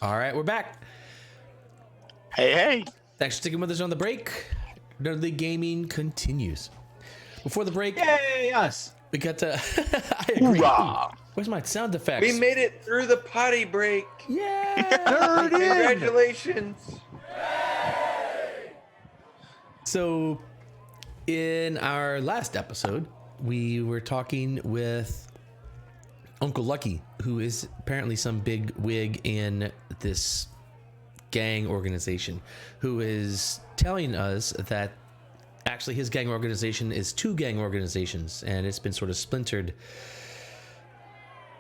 S2: All right, we're back.
S4: Hey.
S2: Thanks for sticking with us on the break. Nerd League Gaming continues. Before the break,
S5: Yay, us!
S2: we got to. I agree.
S4: Hoorah.
S2: Where's my sound effects?
S3: We made it through the potty break.
S2: Yeah.
S1: Nerd in.
S3: Congratulations.
S2: So, in our last episode, we were talking with Uncle Lucky, who is apparently some big wig in this gang organization, who is telling us that actually his gang organization is 2 gang organizations, and it's been sort of splintered.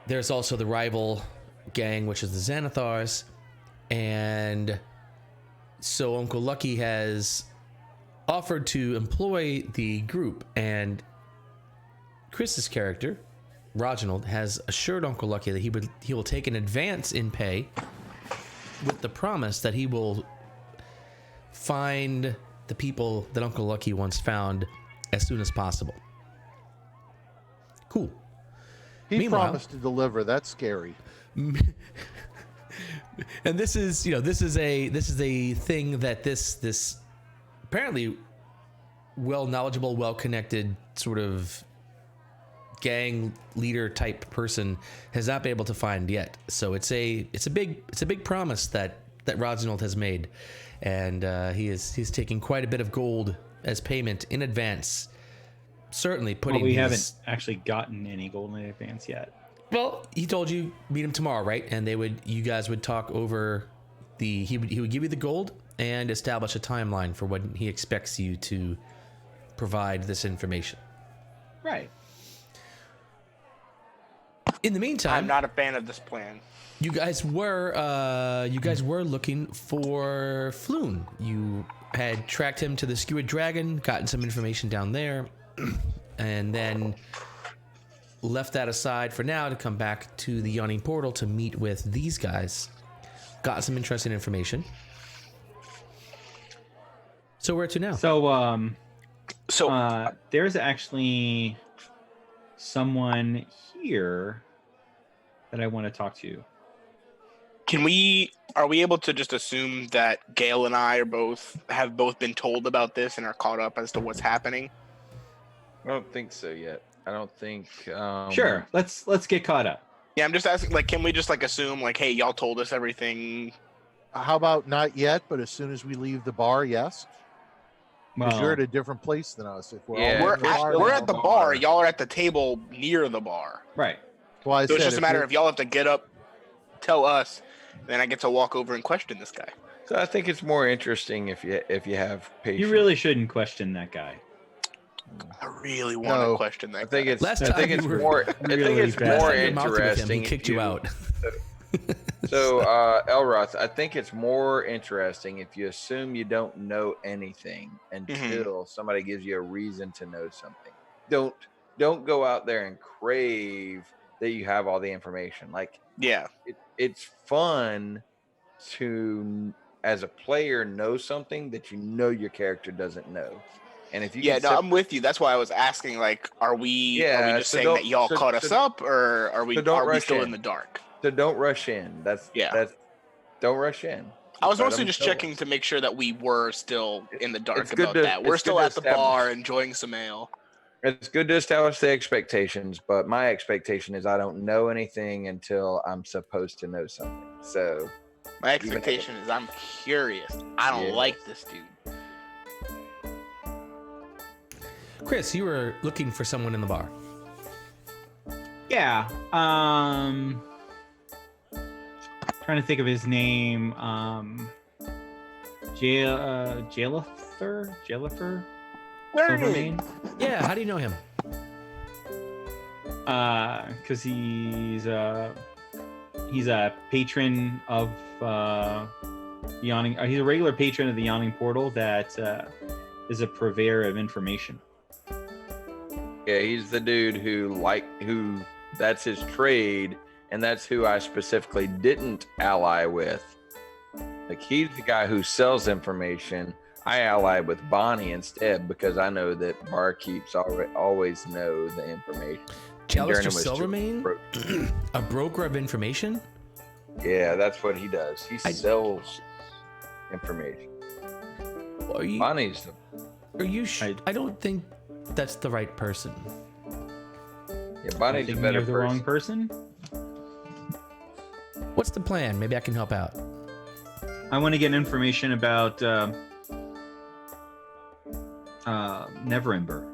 S2: There's also the rival gang, which is the Xanathars, and so Uncle Lucky has offered to employ the group, and Chris's character, Reginald, has assured Uncle Lucky that he will take an advance in pay with the promise that he will find the people that Uncle Lucky once found as soon as possible. Cool.
S1: He
S2: Meanwhile-
S1: promised to deliver. That's scary.
S2: And this is, this is a thing that this apparently well knowledgeable, well connected sort of gang leader type person has not been able to find yet. So it's a big promise that Reginald has made, and he's taking quite a bit of gold as payment in advance. Certainly putting.
S5: Well, we haven't actually gotten any gold in advance yet.
S2: Well, he told you meet him tomorrow, right? And you guys would talk over he would give you the gold and establish a timeline for when he expects you to provide this information.
S5: Right.
S2: In the meantime,
S4: I'm not a fan of this plan.
S2: you guys were looking for Floon. You had tracked him to the Skewered Dragon, gotten some information down there, and then left that aside for now to come back to the Yawning Portal to meet with these guys. Got some interesting information. So where to now?
S4: So
S5: there's actually someone here that I want to talk to.
S4: are we able to just assume that Gale and I have both been told about this and are caught up as to what's happening?
S3: I don't think so yet. I don't think.
S5: Sure, let's get caught up.
S4: Yeah, I'm just asking, like, can we just like assume, like, hey, y'all told us everything?
S1: How about not yet, but as soon as we leave the bar, yes? Because you're at a different place than us. If we're
S3: Yeah,
S1: all
S4: We're
S1: at the bar,
S4: we're
S1: now.
S4: at the bar. Y'all are at the table near the bar.
S5: Right.
S1: Well, I
S4: So it's
S1: said
S4: just a matter of y'all have to get up, tell us, then I get to walk over and question this guy.
S3: So I think it's more interesting if you have patience.
S5: You really shouldn't question that guy.
S4: I really want
S1: No.
S4: to question that.
S3: I think
S4: guy.
S3: it's.
S2: Last
S3: I
S2: time
S3: think
S2: you
S3: it's
S2: were
S3: more. I
S5: really
S3: think it's
S5: bad.
S3: more
S2: Last time you mouthed with him,
S3: interesting.
S2: he kicked you out.
S3: So, Elroth, I think it's more interesting if you assume you don't know anything until somebody gives you a reason to know something. Don't go out there and crave that you have all the information. Like,
S4: Yeah.
S3: it's fun to, as a player, know something that you know your character doesn't know. And if you
S4: Yeah,
S3: can
S4: no, I'm with you. That's why I was asking, like, are we just
S3: so
S4: saying
S3: don't-
S4: that y'all
S3: so-
S4: caught us
S3: so-
S4: up, or are we
S3: so don't
S4: are we
S3: rush
S4: still
S3: in.
S4: in the dark?
S3: So don't rush in.
S4: Yeah.
S3: Don't rush in.
S4: I was
S3: Let
S4: mostly
S3: them
S4: just
S3: tell
S4: checking to make sure that we were still in the dark
S3: It's good
S4: about
S3: to-
S4: that. We're
S3: it's good
S4: still
S3: to
S4: at the bar
S3: establish-
S4: enjoying some ale.
S3: It's good to establish the expectations, but my expectation is I don't know anything until I'm supposed to know something. So
S4: My expectation is I'm curious. I don't
S3: Yeah.
S4: like this dude.
S2: Chris, you were looking for someone in the bar.
S5: Yeah. Trying to think of his name. Jailifer? Silvermane?
S2: Yeah, how do you know him?
S5: Because he's a patron of Yawning. He's a regular patron of the Yawning Portal that is a purveyor of information.
S3: yeah, he's the dude who that's his trade, and that's who I specifically didn't ally with. Like, he's the guy who sells information. I allied with Bonnie instead because I know that barkeeps always know the information.
S2: Alistair
S3: Durnan was too
S2: Silvermane?
S3: broke.
S2: A broker of information?
S3: Yeah, that's what he does. He
S2: I-
S3: sells information.
S2: Are you?
S3: Bonnie's
S2: I don't think that's the right person.
S3: yeah, Bonnie's a
S5: Thinking
S3: better
S5: of the wrong
S3: person.
S5: person.
S2: What's the plan? Maybe I can help out.
S5: I want to get information about Neverember,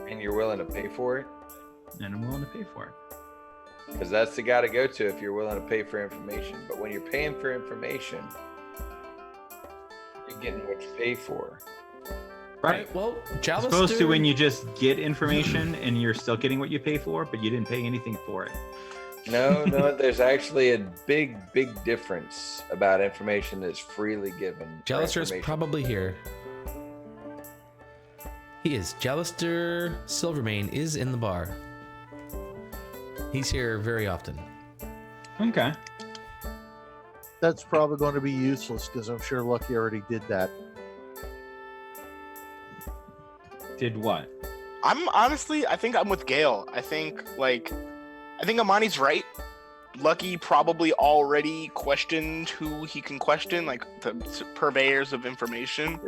S3: And you're willing to pay for it?
S5: and I'm willing to pay for it.
S3: Because that's the guy to go to if you're willing to pay for information. But when you're paying for information, you're getting what you pay for.
S5: Right.
S2: Well,
S5: As
S2: Jallister.
S5: opposed to when you just get information and you're still getting what you pay for, but you didn't pay anything for it.
S3: No, there's actually a big difference about information that's freely given. for
S2: Jallister is
S3: information.
S2: probably here. He is. Jallister Silvermane is in the bar. He's here very often.
S5: Okay.
S1: That's probably going to be useless because I'm sure Lucky already did that.
S5: Did what?
S4: I'm honestly, I think I'm with Gail. I think Amani's right. Lucky probably already questioned who he can question, like the purveyors of information.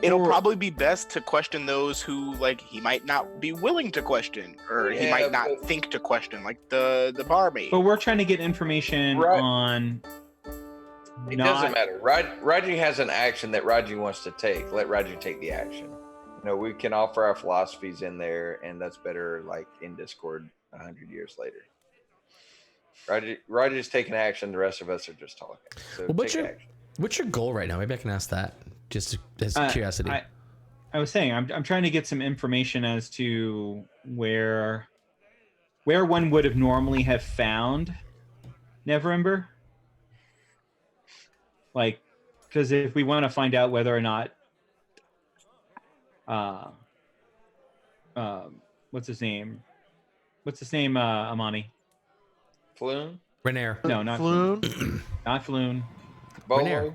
S4: It'll probably be best to question those who, like, he might not be willing to question, or he
S3: Yeah,
S4: might not
S3: but-
S4: think to question, like the barmaid.
S5: But we're trying to get information
S3: Right.
S5: on.
S3: It doesn't matter. Raji has an action that Raji wants to take. Let Raji take the action. You know, we can offer our philosophies in there, and that's better, like in Discord 100 years later. Raji's taking action. The rest of us are just talking. So
S2: Well,
S3: take action.
S2: what's your goal right now? Maybe I can ask that, just as curiosity.
S5: I was saying I'm trying to get some information as to where one would have normally have found Neverember. Like, because if we want to find out whether or not, what's his name? Amani?
S3: Floon?
S2: Renair.
S5: No, not
S1: Floon.
S5: Not Floon.
S3: Bolo?
S2: Renair.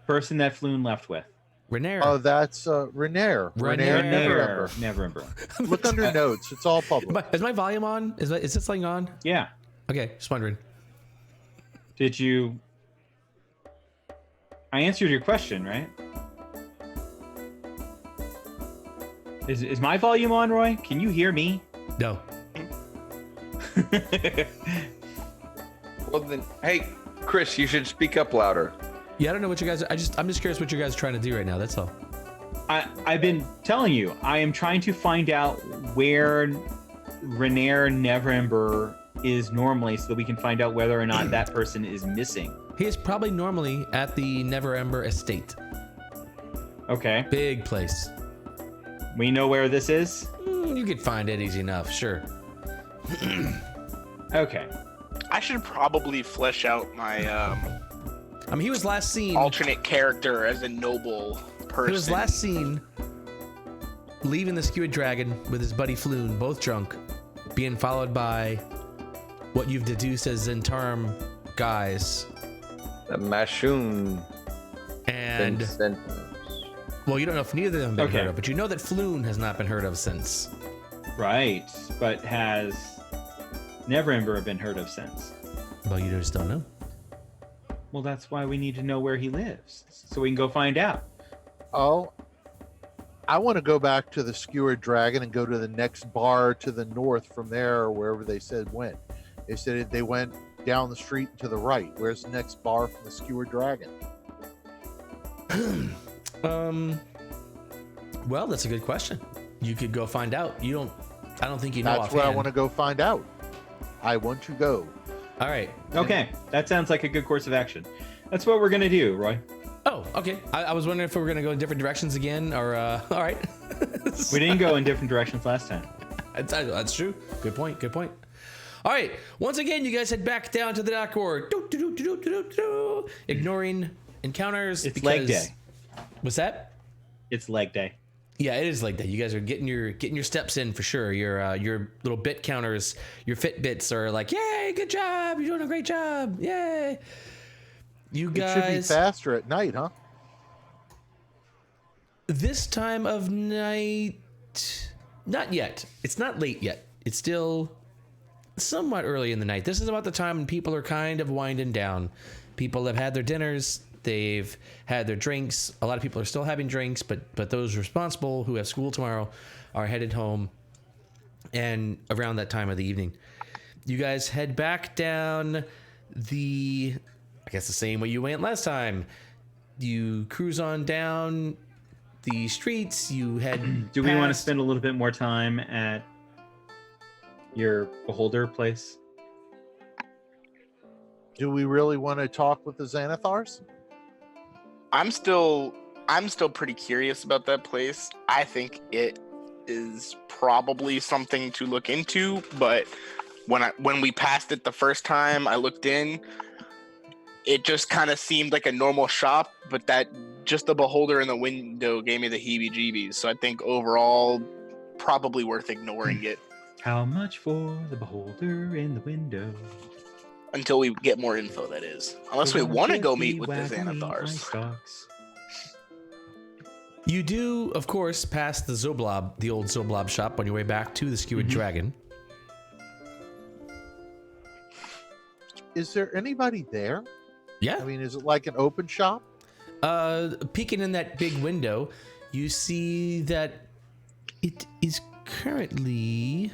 S5: Person that Floon left with.
S2: Renair.
S1: Oh, that's Renair.
S2: Renair.
S5: Neverember.
S1: Look under notes. It's all public.
S2: Is my volume on? Is this thing on?
S5: Yeah.
S2: Okay, just wondering.
S5: Did you? I answered your question, right? Is my volume on, Roy? Can you hear me?
S2: No.
S3: Well then, hey, Chris, you should speak up louder.
S2: Yeah, I don't know what you guys. I'm just curious what you guys are trying to do right now. That's all.
S5: I've been telling you, I am trying to find out where Renair Neverember is normally, so that we can find out whether or not that person is missing.
S2: He is probably normally at the Neverember estate.
S5: Okay,
S2: Big place.
S5: we know where this is.
S2: You could find it easy enough, sure.
S5: Okay,
S4: I should probably flesh out my
S2: I mean, he was last seen.
S4: alternate character as a noble person.
S2: He was last seen leaving the Skewered Dragon with his buddy Floon, both drunk, being followed by what you've deduced as Zentarum guys.
S3: The Mashoon
S2: And,
S3: sentence.
S2: well, you don't know if neither of them have been
S5: Okay.
S2: heard of, but you know that Floon has not been heard of since.
S5: right, but has Neverember been heard of since?
S2: Well, you just don't know.
S5: Well, that's why we need to know where he lives, so we can go find out.
S1: Oh, I want to go back to the Skewered Dragon and go to the next bar to the north from there, or wherever they said went. They said they went down the street to the right. Where's the next bar from the Skewered Dragon?
S2: Well, that's a good question. You could go find out. I don't think you know
S1: That's where I
S2: offhand.
S1: want to go find out. I want to go.
S2: All right.
S5: Okay, that sounds like a good course of action. That's what we're gonna do, Roy.
S2: Oh, okay. I was wondering if we were going to go in different directions again, or all right.
S5: We didn't go in different directions last time.
S2: That's true. Good point. Good point. All right. Once again, you guys head back down to the dock board, ignoring encounters.
S5: It's leg day.
S2: What's that?
S5: It's leg day.
S2: Yeah, it is like that. You guys are getting your steps in for sure. Your little bit counters, your Fitbits are like, yay, good job, you're doing a great job, yay. You
S1: It should be
S2: guys,
S1: faster at night, huh?
S2: this time of night, not yet. It's not late yet. It's still somewhat early in the night. This is about the time when people are kind of winding down. People have had their dinners. They've had their drinks. A lot of people are still having drinks, but those responsible who have school tomorrow are headed home. And around that time of the evening, you guys head back down the same way you went last time. You cruise on down the streets. You head.
S5: Do we want to spend a little bit more time at your beholder place?
S1: Do we really want to talk with the Xanathars?
S4: I'm still pretty curious about that place. I think it is probably something to look into, but when we passed it the first time I looked in, it just kind of seemed like a normal shop, but that just the beholder in the window gave me the heebie-jeebies. So I think overall, probably worth ignoring it.
S5: How much for the beholder in the window?
S4: Until we get more info, that is. Unless we want to go meet with the Xanathars.
S2: You do, of course, pass the Zoblob, the old Zoblob shop on your way back to the Skewered Dragon.
S1: Is there anybody there?
S2: Yeah.
S1: I mean, is it like an open shop?
S2: Peeking in that big window, you see that it is currently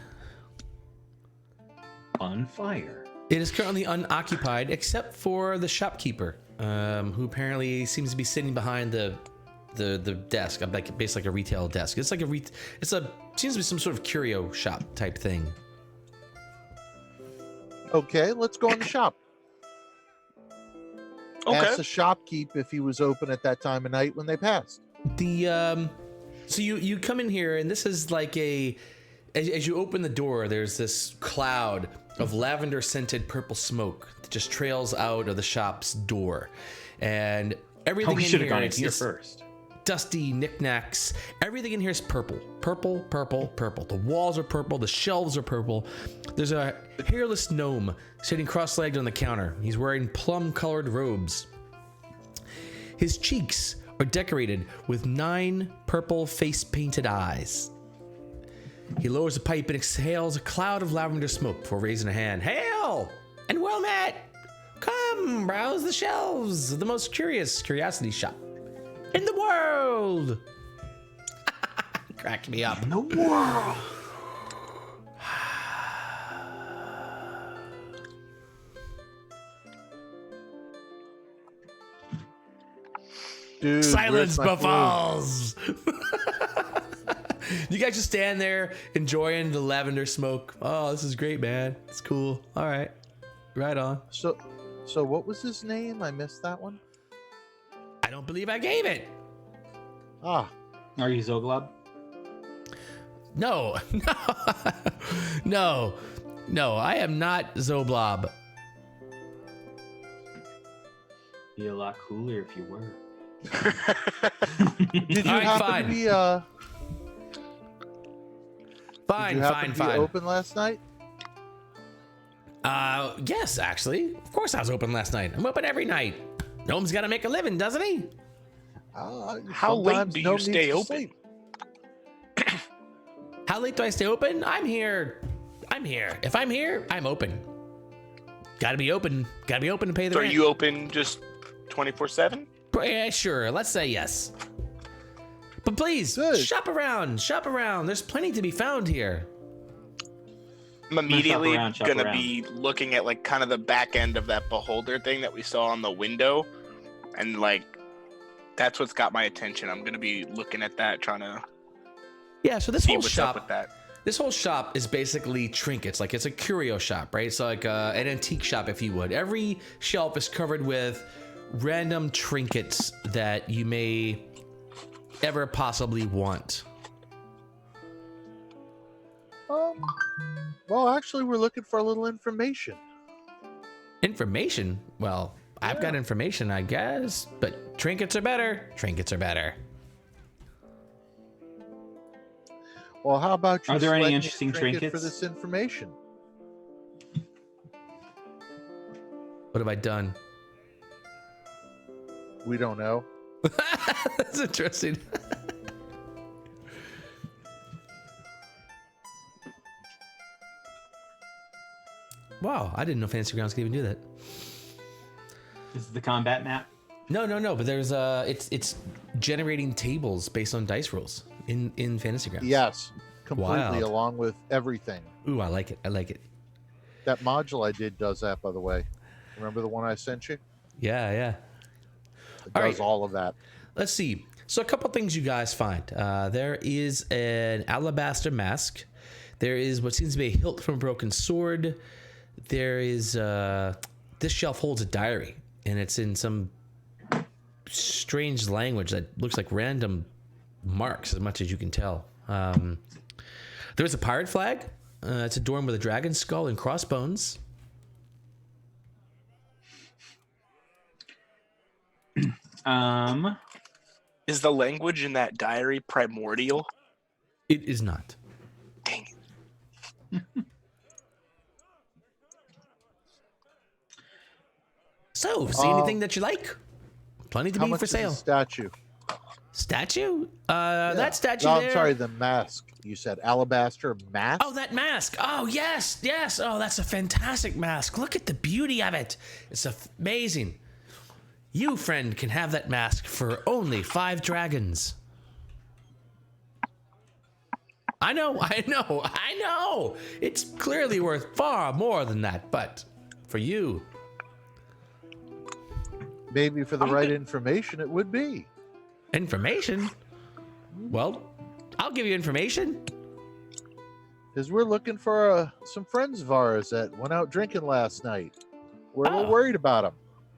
S5: on fire.
S2: It is currently unoccupied, except for the shopkeeper, who apparently seems to be sitting behind the desk, like basically like a retail desk. It's like seems to be some sort of curio shop type thing.
S1: Okay, let's go in the shop.
S4: Okay.
S1: Ask the shopkeep if he was open at that time of night when they passed.
S2: So you come in here, and this is like as you open the door, there's this cloud of lavender scented purple smoke that just trails out of the shop's door, and everything
S5: we
S2: in
S5: should have
S2: here
S5: gone in
S2: is
S5: here
S2: just
S5: first.
S2: dusty knickknacks. Everything in here is purple. The walls are purple. The shelves are purple. There's a hairless gnome sitting cross-legged on the counter. He's wearing plum-colored robes. His cheeks are decorated with 9 purple face-painted eyes. He lowers a pipe and exhales a cloud of lavender smoke before raising a hand. Hail and well met. Come browse the shelves of the most curiosity shop in the world. Cracked me up.
S1: In the world. Dude,
S2: Silence
S1: where's my
S2: befalls. You guys just stand there enjoying the lavender smoke. Oh, this is great, man. It's cool. All right. Right on.
S1: food? So what was his name? I missed that one.
S2: I don't believe I gave it.
S1: Ah,
S5: Are you Zoglob?
S2: No. No, I am not Zoblob.
S5: Be a lot cooler if you were.
S1: did you
S2: All right,
S1: happen
S2: fine.
S1: to be did you happen to be open last night?
S2: Yes, actually. Of course I was open last night. I'm open every night. Gnome's got to make a living, doesn't he?
S4: How late
S1: Sometimes
S4: do
S1: no
S4: you
S1: need
S4: stay
S1: to
S4: open?
S1: sleep.
S2: How late do I stay open? I'm here. If I'm here, I'm open. Gotta be open to pay the
S4: So are
S2: rent.
S4: you open just 24/7?
S2: Yeah, sure. Let's say yes. But please,
S1: Good.
S2: shop around. There's plenty to be found here.
S4: I'm immediately
S5: shop
S4: gonna
S5: around.
S4: be looking at like kind of the back end of that beholder thing that we saw on the window, and like that's what's got my attention. I'm gonna be looking at that, trying to
S2: Yeah, so this
S4: see
S2: whole
S4: what's
S2: shop
S4: up with that.
S2: This whole shop is basically trinkets. Like it's a curio shop, right? It's like an antique shop, if you would. Every shelf is covered with random trinkets that you may ever possibly want.
S1: Well, actually, we're looking for a little information.
S2: Information? Well, I've got information, I guess, but trinkets are better.
S1: Well, how about you?
S5: Are there any
S1: sled me a
S5: interesting
S1: trinket for
S5: trinkets?
S1: this information?
S2: What have I done?
S1: We don't know.
S2: That's interesting. Wow, I didn't know Fantasy Grounds could even do that.
S5: This is the combat map.
S2: No, but there's it's generating tables based on dice rolls in Fantasy Grounds.
S1: Yes, completely,
S2: Wild.
S1: along with everything.
S2: Ooh, I like it.
S1: That module I did does that, by the way. Remember the one I sent you?
S2: Yeah.
S1: It
S2: All
S1: does
S2: right.
S1: all of that.
S2: Let's see. So a couple things you guys find. There is an alabaster mask. There is what seems to be a hilt from a broken sword. There is this shelf holds a diary, and it's in some strange language that looks like random marks, as much as you can tell. There's a pirate flag. It's adorned with a dragon skull and crossbones.
S4: Is the language in that diary primordial?
S2: It is not.
S4: Dang it.
S2: So, see anything that you like? Plenty to
S1: How
S2: be
S1: much
S2: for
S1: is the
S2: sale.
S1: statue?
S2: Statue?
S1: Yeah.
S2: That statue
S1: No,
S2: there.
S1: I'm sorry, the mask. You said alabaster mask?
S2: Oh, that mask. Oh, yes. Oh, that's a fantastic mask. Look at the beauty of it. It's amazing. You, friend, can have that mask for only 5 dragons. I know. It's clearly worth far more than that, but for you.
S1: Maybe for the right information, it would be.
S2: Information? Well, I'll give you information.
S1: Because we're looking for some friends of ours that went out drinking last night. We're a little
S2: Oh.
S1: worried about them.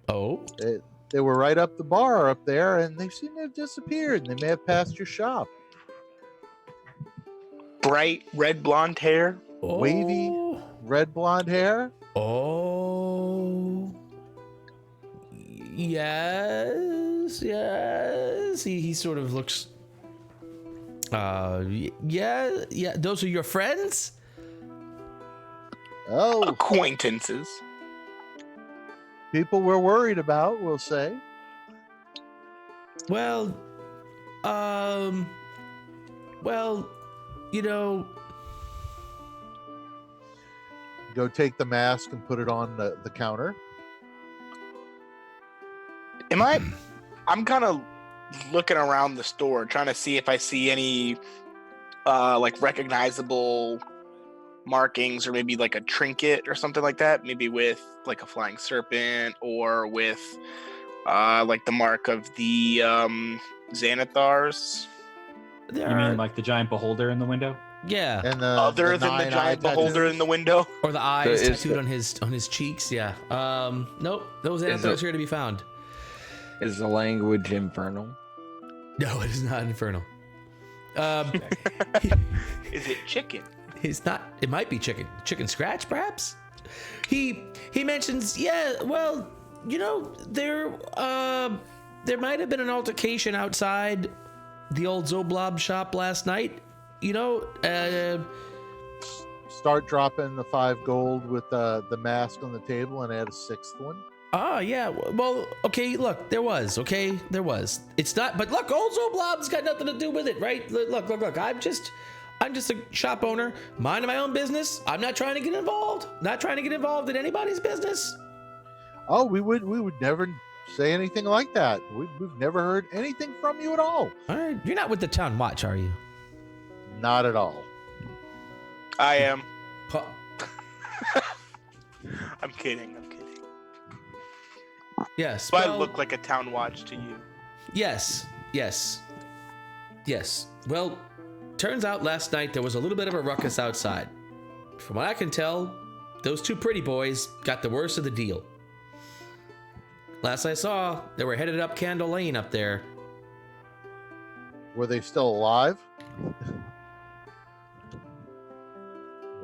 S2: Oh?
S1: They were right up the bar up there, and they seem to have disappeared. They may have passed your shop.
S4: Bright red blonde hair.
S1: Wavy. Red blonde hair.
S2: Oh. Yes. He sort of looks. Yeah. Those are your friends?
S1: Oh,
S4: Acquaintances.
S1: people we're worried about, we'll say.
S2: Well, you know.
S1: Go take the mask and put it on the counter.
S4: I'm kind of looking around the store trying to see if I see any like recognizable markings or maybe like a trinket or something like that, maybe with like a flying serpent or with like the mark of the Xanathars.
S5: You mean like the giant beholder in the window?
S2: Yeah.
S1: And
S4: Other than the
S1: nine-eyed
S4: giant beholder
S1: tattoos.
S4: in the window.
S2: Or the eyes
S3: So is
S2: tattooed on his cheeks. Yeah. Nope. Those anthers here to be found.
S3: Is the language infernal?
S2: No, it is not infernal.
S4: Is it chicken?
S2: It's not. It might be chicken scratch, perhaps. He mentions, yeah. Well, you know, there might have been an altercation outside the old Zoblob shop last night. You know,
S1: Start dropping the 5 gold with the mask on the table and add a 6th one.
S2: Oh, yeah. Well, okay, look, there was. It's not, but look, old Zoblob's got nothing to do with it, right? Look. I'm just a shop owner, minding my own business. I'm not trying to get involved. Not trying to get involved in anybody's business.
S1: Oh, we would never say anything like that. We've never heard anything from you at all.
S2: All right, you're not with the town watch, are you?
S1: Not at all.
S4: I am.
S2: Huh.
S4: I'm kidding.
S2: Yes.
S4: So I
S2: well,
S4: look like a town watch to you.
S2: Yes. Well, turns out last night there was a little bit of a ruckus outside. From what I can tell, those 2 pretty boys got the worst of the deal. Last I saw, they were headed up Candle Lane up there.
S1: Were they still alive?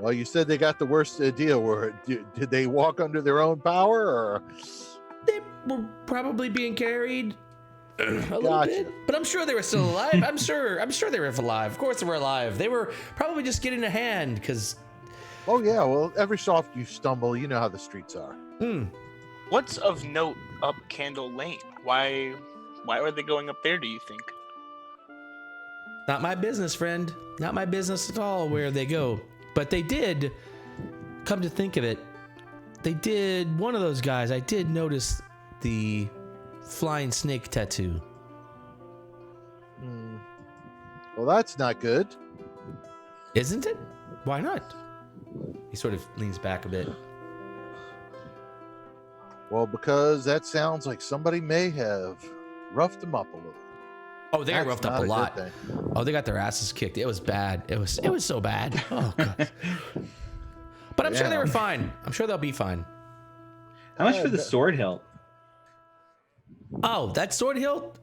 S1: Well, you said they got the worst deal. Did they walk under their own power, or?
S2: They were probably being carried a little
S1: Gotcha.
S2: bit, but I'm sure they were still alive. I'm sure they were alive. Of course they were alive. They were probably just getting a hand because.
S1: Oh yeah. Well, every soft you stumble, you know how the streets are.
S4: What's of note up Candle Lane? Why are they going up there, do you think?
S2: Not my business, friend. Not my business at all where they go. But they did, come to think of it, they did one of those guys. I did notice the flying snake tattoo.
S1: Well, that's not good.
S2: Isn't it? Why not? He sort of leans back a bit.
S1: Well, because that sounds like somebody may have roughed them up a little.
S2: Oh, they got
S1: That's
S2: roughed up
S1: not
S2: a
S1: good
S2: lot.
S1: thing.
S2: Oh, they got their asses kicked. It was bad. It was so bad. Oh god. But I'm sure they were fine. I'm sure they'll be fine.
S5: How much for the sword hilt?
S2: Oh, that sword hilt?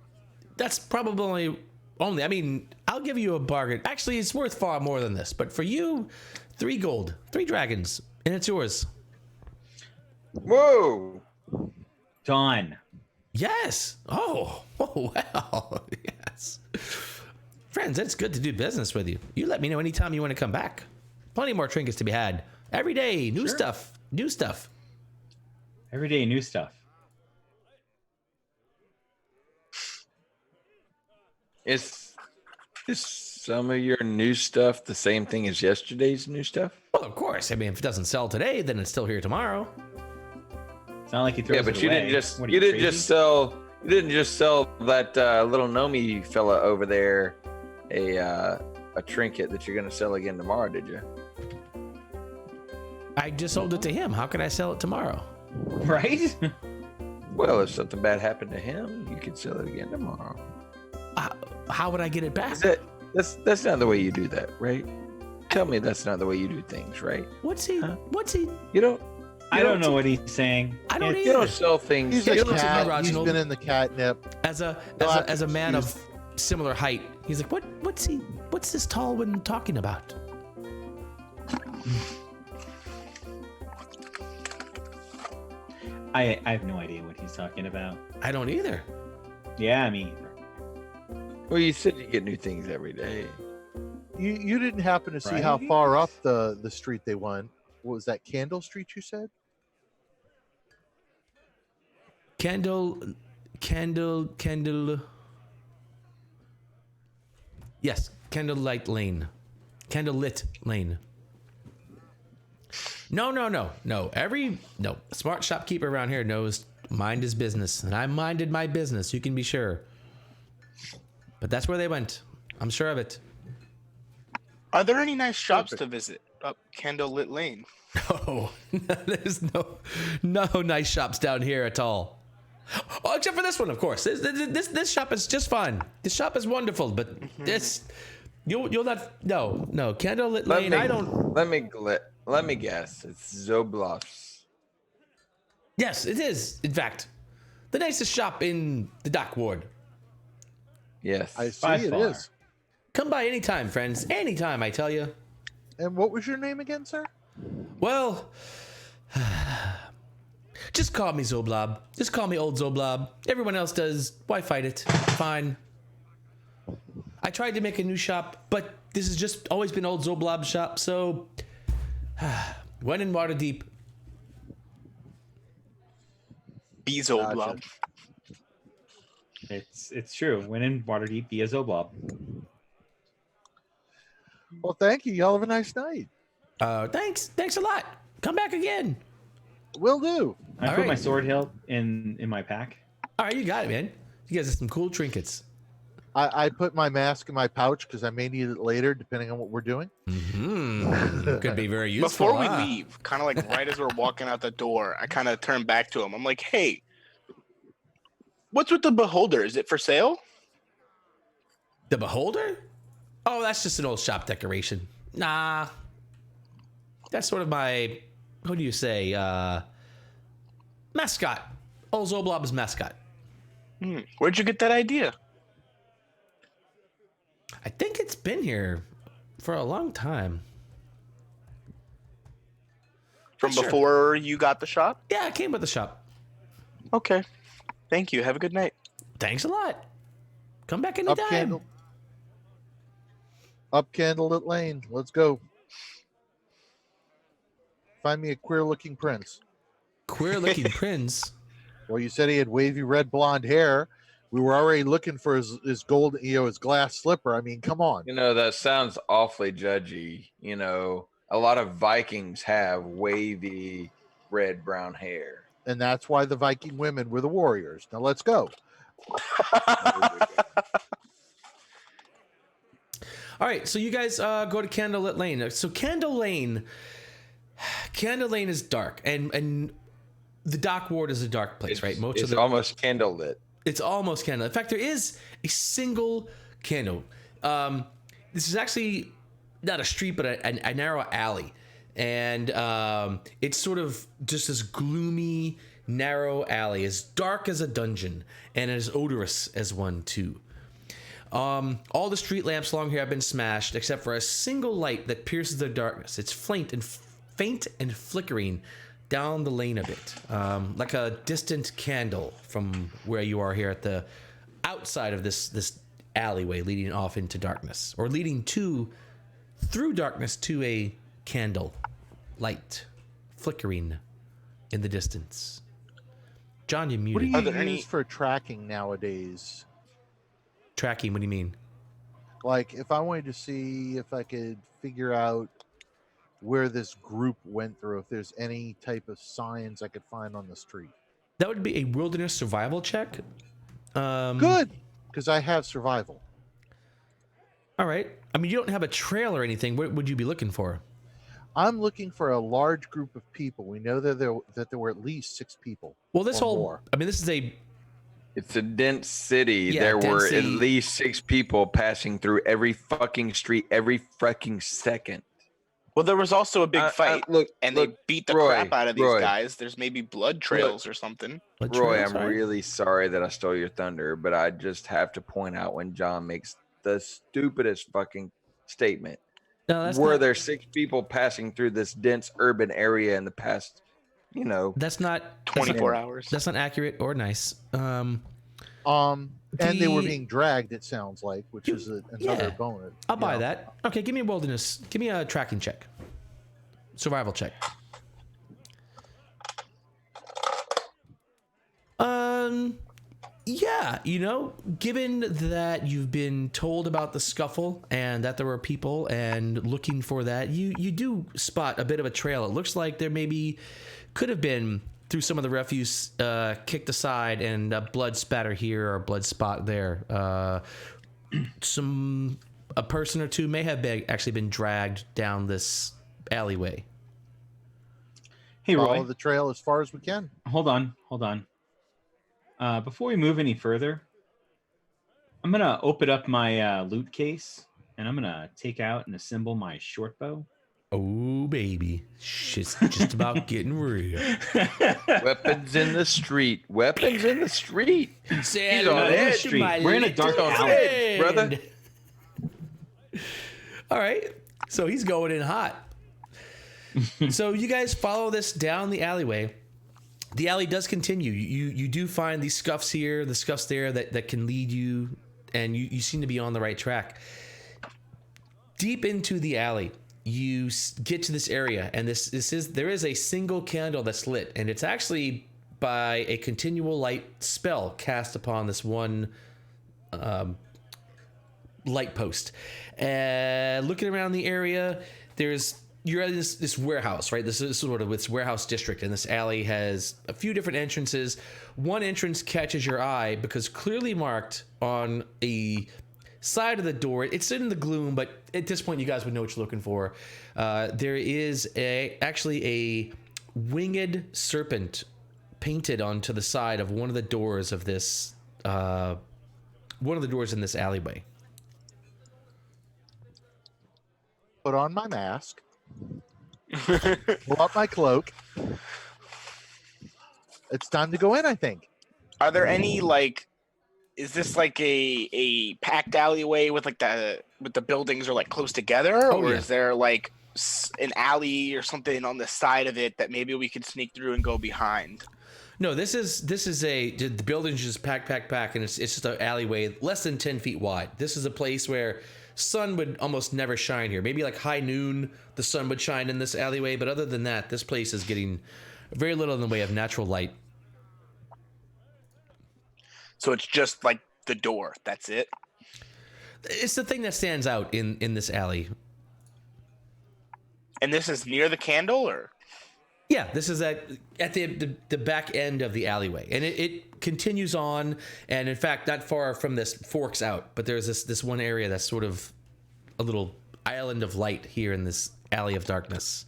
S2: That's probably only. I mean, I'll give you a bargain. Actually, it's worth far more than this. But for you, 3 gold, 3 dragons, and it's yours.
S3: Whoa!
S5: Done.
S2: Yes. Oh wow. Yes. Friends, it's good to do business with you. You let me know anytime you want to come back. Plenty more trinkets to be had. Every day, new stuff. New stuff.
S5: Every day, new stuff.
S3: Is some of your new stuff the same thing as yesterday's new stuff?
S2: Well, of course. I mean, if it doesn't sell today, then it's still here tomorrow.
S5: It's not like he throws
S3: Yeah, but
S5: it
S3: you
S5: away.
S3: didn't just
S5: What are
S3: you didn't
S5: crazy?
S3: just sell that little Nomi fella over there a trinket that you're gonna sell again tomorrow, did you?
S2: I just sold it to him. How can I sell it tomorrow?
S5: Right?
S3: Well, if something bad happened to him, you could sell it again tomorrow.
S2: How would I get it back?
S3: That's not the way you do that, right? Tell me that's not the way you do things, right?
S2: What's he?
S3: Huh?
S2: What's he?
S3: You don't.
S5: I don't know what he's saying.
S2: I don't
S3: You don't
S2: either.
S3: sell things.
S1: He's
S3: you
S1: a
S3: don't-
S2: listen to me,
S1: cat. He's
S2: Reginald.
S1: been in the catnip.
S2: As a
S1: Not
S2: man of similar height, he's like, what's he? What's this tall one talking about?
S5: I have no idea what he's talking about.
S2: I don't either.
S5: Yeah, me either.
S3: Well, you said you get new things every day.
S1: You didn't happen to see how
S5: Right.
S1: far up the street they went. What was that, Candle Street you said?
S2: Candle. Yes, Candlelit Lane. Candlelit Lane. No. A smart shopkeeper around here knows mind his business, and I minded my business. You can be sure. But that's where they went. I'm sure of it.
S4: Are there any nice shops to visit up Candlelit Lane?
S2: Oh, there's no nice shops down here at all. Oh, except for this one, of course. This shop is just fine. This shop is wonderful, but this you'll not no Candlelit Lane. I don't.
S3: Let me guess. It's Zobloff's.
S2: Yes, it is. In fact, the nicest shop in the dock ward.
S3: Yes.
S1: I see
S5: By
S1: it
S5: far.
S1: is.
S2: Come by anytime, friends. Anytime, I tell you.
S1: And what was your name again, sir?
S2: Well, just call me Zoblob. Just call me Old Zoblob. Everyone else does. Why fight it? Fine. I tried to make a new shop, but this has just always been Old Zoblob's shop, so when in Waterdeep.
S4: Bezo
S1: Gotcha.
S4: Blob.
S5: It's true. When in Waterdeep, be a Zoblob.
S1: Well, thank you. Y'all have a nice night.
S2: Thanks a lot. Come back again.
S1: Will do.
S5: I
S2: All
S5: put my
S2: right.
S5: sword hilt in my pack.
S2: All right, you got it, man. You guys have some cool trinkets.
S1: I put my mask in my pouch because I may need it later, depending on what we're doing.
S2: Could be very useful.
S4: Before we
S2: huh?
S4: leave, kind of like right as we're walking out the door, I kind of turn back to him. I'm like, hey, what's with the beholder? Is it for sale?
S2: The beholder? Oh, that's just an old shop decoration. Nah. That's sort of my, what do you say, mascot. Old Zoblob's mascot.
S4: Where'd you get that idea?
S2: I think it's been here for a long time.
S4: From
S2: Sure.
S4: before you got the shop?
S2: Yeah, I came with the shop.
S4: Okay. Thank you. Have a good night.
S2: Thanks a lot. Come back
S1: Up
S2: anytime.
S1: Candle. Up Candlelit Lane. Let's go. Find me a queer-looking prince.
S2: Queer looking prince.
S1: Well, you said he had wavy red blonde hair. We were already looking for his gold, his glass slipper. I mean, come on.
S3: You know, that sounds awfully judgy. You know, a lot of Vikings have wavy red brown hair.
S1: And that's why the Viking women were the warriors. Now let's go.
S2: All right, so you guys go to Candlelit Lane. So Candle Lane is dark, and the Dock Ward is a dark place, right?
S3: It's almost candlelit.
S2: It's almost candle. In fact, there is a single candle. This is actually not a street, but a narrow alley, and it's sort of just this gloomy, narrow alley, as dark as a dungeon, and as odorous as one too. All the street lamps along here have been smashed, except for a single light that pierces the darkness. It's faint and flickering down the lane a bit, like a distant candle from where you are here at the outside of this alleyway leading off into darkness, or leading through darkness to a candle light flickering in the distance. John, you
S1: What do
S2: muted.
S1: you use for tracking nowadays?
S2: Tracking, what do you mean?
S1: Like, if I wanted to see if I could figure out where this group went through, if there's any type of signs I could find on the street.
S2: That would be a wilderness survival check.
S1: Good, because I have survival.
S2: All right. I mean, you don't have a trail or anything. What would you be looking for?
S1: I'm looking for a large group of people. We know that there were at least 6 people.
S2: Well, this
S1: or
S2: whole,
S1: more.
S2: I mean, this is a,
S3: It's a dense city.
S2: Yeah,
S3: There were
S2: density.
S3: at least 6 people passing through every fucking street every fucking second.
S4: Well, there was also a big fight, and they beat the
S3: Roy,
S4: crap out of these
S3: Roy.
S4: guys. There's maybe blood trails or something.
S3: Roy, I'm really sorry that I stole your thunder, but I just have to point out when John makes the stupidest fucking statement.
S2: No, that's
S3: Were
S2: not,
S3: there 6 people passing through this dense urban area in the past,
S2: that's not
S4: 24 hours.
S2: That's not accurate or nice.
S1: And they were
S2: The-
S1: being dragged, it sounds like, which is another
S2: yeah.
S1: bonus.
S2: I'll buy that. Okay, give me a wilderness. Give me a tracking check. Survival check. Yeah, given that you've been told about the scuffle and that there were people and looking for that, you do spot a bit of a trail. It looks like there could have been through some of the refuse kicked aside and blood spatter here or blood spot there. A person or two may have actually been dragged down this alleyway.
S5: Hey, Roy.
S1: Follow the trail as far as we can.
S5: Hold on. Before we move any further, I'm gonna open up my loot case and I'm gonna take out and assemble my short bow.
S2: Oh baby, shit's just about getting real.
S3: weapons in the street. Weapons in the street.
S2: He's
S3: on edge.
S5: Street. We're in a dark alley,
S3: brother.
S2: All right, so he's going in hot. So you guys follow this down the alleyway. The alley does continue. You do find these scuffs here, the scuffs there that can lead you, and you seem to be on the right track. Deep into the alley, you get to this area, and there is a single candle that's lit, and it's actually by a continual light spell cast upon this one light post. Looking around the area, you're at this warehouse, right? This is sort of this warehouse district, and this alley has a few different entrances. One entrance catches your eye because clearly marked on a side of the door, it's in the gloom, but at this point you guys would know what you're looking for. There is actually a winged serpent painted onto the side of one of the doors of this one of the doors in this alleyway.
S1: Put on my mask. Pull up my cloak. It's time to go in, I think.
S4: Are there any is this like a packed alleyway with the buildings are close together, or
S2: yeah.
S4: is there an alley or something on the side of it that maybe we could sneak through and go behind?
S2: No, this is the building's just packed, and it's just an alleyway less than 10 feet wide. This is a place where sun would almost never shine here. Maybe high noon, the sun would shine in this alleyway, but other than that, this place is getting very little in the way of natural light.
S4: So it's just the door. That's it.
S2: It's the thing that stands out in this alley.
S4: And this is near the candle, or?
S2: Yeah, this is at the back end of the alleyway, and it continues on, and in fact, not far from this forks out. But there's this one area that's sort of a little island of light here in this alley of darkness.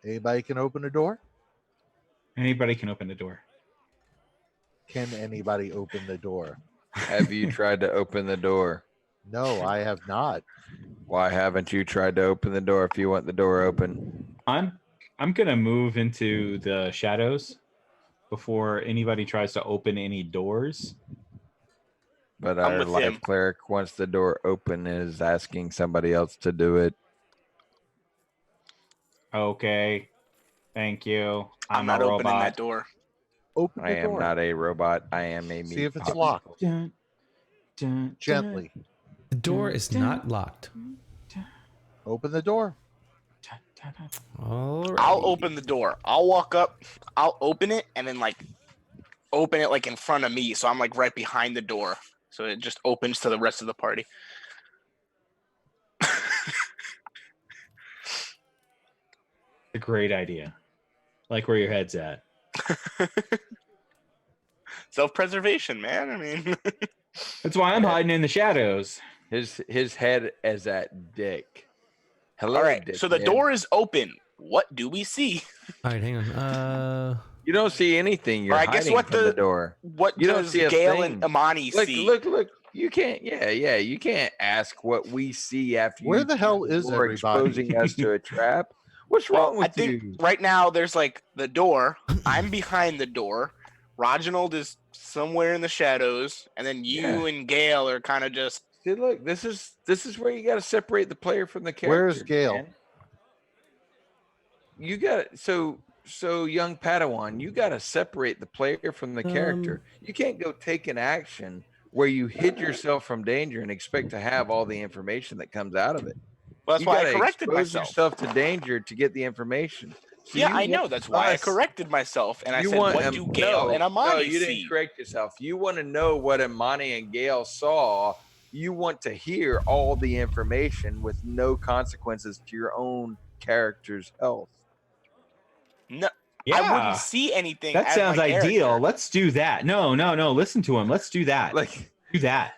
S1: Anybody can open the door?
S5: Anybody can open the door.
S1: Can anybody open the door?
S3: Have you tried to open the door?
S1: No, I have not.
S3: Why haven't you tried to open the door if you want the door open?
S5: I'm gonna move into the shadows before anybody tries to open any doors.
S3: But
S4: I'm
S3: our
S4: with
S3: life
S4: him.
S3: cleric, once the door open, is asking somebody else to do it.
S5: Okay. Thank you.
S4: I'm not
S5: a
S4: opening
S5: robot.
S4: that door.
S1: Open the
S3: I am
S1: door.
S3: not a robot. I am a
S1: See if it's
S3: meat
S1: locked.
S5: Dun, dun,
S1: Gently.
S2: The door is not locked.
S1: Open the door.
S5: dun, dun, dun.
S2: All right.
S4: I'll open the door. I'll walk up. I'll open it and then like open it like in front of me, so I'm like right behind the door, so it just opens to the rest of the party.
S5: A great idea. Like where your head's at.
S4: Self-preservation, man. I mean,
S5: That's why I'm hiding in the shadows.
S3: His head is at Dick. Hello,
S4: all right.
S3: Dick.
S4: So the door is open. What do we see?
S2: All right, hang on.
S3: You don't see anything. You're
S4: Or I guess
S3: hiding
S4: what
S3: from the
S4: the-
S3: door.
S4: What
S3: You don't
S4: does
S3: see a
S4: Gale
S3: thing.
S4: and Amani
S3: Look,
S4: see?
S3: look. You can't. Yeah. You can't ask what we see after.
S1: Where
S3: you
S1: the hell
S3: turn the
S1: is
S3: door,
S1: everybody?
S3: exposing us to a trap? What's wrong
S4: I
S3: with
S4: think
S3: you?
S4: right now there's like the door. I'm behind the door. Reginald is somewhere in the shadows, and then you and Gale are kind of just.
S3: See, look. This is where you got to separate the player from the character.
S1: Where's Gale?
S3: man. You got so young Padawan. You got to separate the player from the character. You can't go take an action where you hid yourself from danger and expect to have all the information that comes out of it.
S4: Well, that's
S3: You
S4: why I
S3: gotta
S4: corrected
S3: expose
S4: myself.
S3: yourself to danger to get the information. So
S4: Yeah,
S3: you
S4: I know.
S3: want
S4: That's why I
S3: us-
S4: corrected myself, and I
S3: you
S4: said,
S3: want
S4: "What do Gale and Amani
S3: no, you
S4: see?"
S3: didn't correct yourself. You want to know what Amani and Gale saw. You want to hear all the information with no consequences to your own character's health.
S4: No,
S5: Yeah.
S4: I wouldn't see anything.
S5: That
S4: as
S5: sounds
S4: my
S5: ideal.
S4: character.
S5: Let's do that. No. Listen to him. Let's do that.
S3: Like
S5: Do that.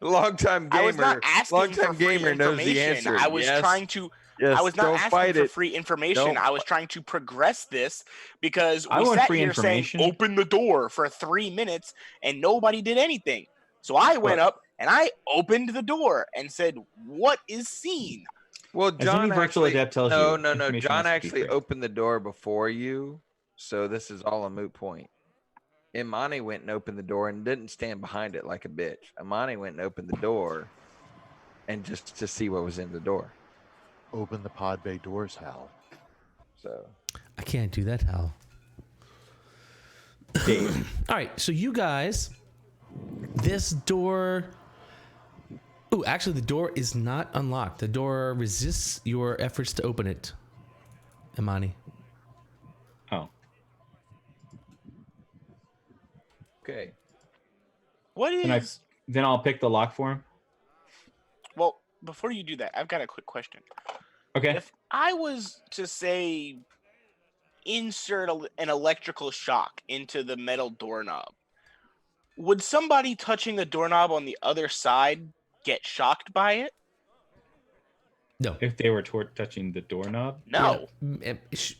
S3: longtime
S4: I was
S3: gamer,
S4: not asking for
S3: longtime
S4: free
S3: gamer knows the
S4: information.
S3: answer.
S4: I was
S3: Yes,
S4: trying to.
S3: yes,
S4: I was not
S3: don't
S4: asking
S3: fight
S4: for
S3: it.
S4: free information.
S3: Don't
S4: I was trying to progress this because
S5: I
S4: we
S5: want
S4: sat
S5: free
S4: here
S5: information.
S4: saying, "Open the door" for 3 minutes, and nobody did anything. So I went up and I opened the door and said, "What is seen?"
S3: Well,
S5: As
S3: John
S5: any virtual
S3: actually,
S5: adept tells
S3: no,
S5: you,
S3: no.
S5: information
S3: John
S5: must be
S3: actually
S5: free.
S3: opened the door before you, so this is all a moot point. Imani went and opened the door and didn't stand behind it like a bitch. Imani went and opened the door, and just to see what was in the door.
S1: Open the pod bay doors, Hal.
S3: So
S2: I can't do that, Hal.
S5: Dave.
S2: All right, so you guys, this door. Ooh, actually, the door is not unlocked. The door resists your efforts to open it, Imani.
S5: Oh.
S3: okay,
S4: What is?
S5: Then I'll pick the lock for him.
S4: Well, before you do that, I've got a quick question.
S5: Okay.
S4: If I was to say insert an electrical shock into the metal doorknob, would somebody touching the doorknob on the other side get shocked by it?
S2: No.
S5: If they were touching the doorknob.
S4: No,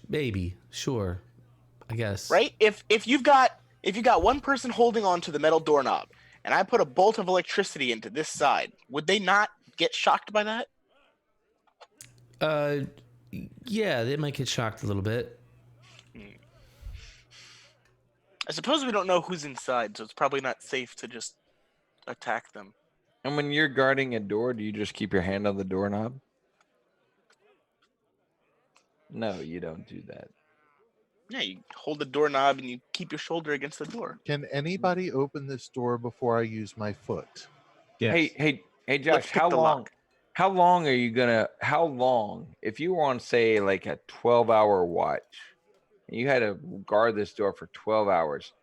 S2: Maybe. Sure. I guess.
S4: right? If you've got one person holding on to the metal doorknob and I put a bolt of electricity into this side, would they not get shocked by that?
S2: Yeah, they might get shocked a little bit.
S4: I suppose we don't know who's inside, so it's probably not safe to just attack them.
S3: and when you're guarding a door, do you just keep your hand on the doorknob? No, you don't do that.
S4: Yeah, you hold the doorknob and you keep your shoulder against the door.
S1: Can anybody open this door before I use my foot?
S5: Yes.
S3: Hey,
S4: Let's
S3: Josh,
S4: pick
S3: how
S4: the
S3: long?
S4: lock.
S3: How long are you gonna? How long? If you were on, say, like a 12-hour watch, and you had to guard this door for 12 hours,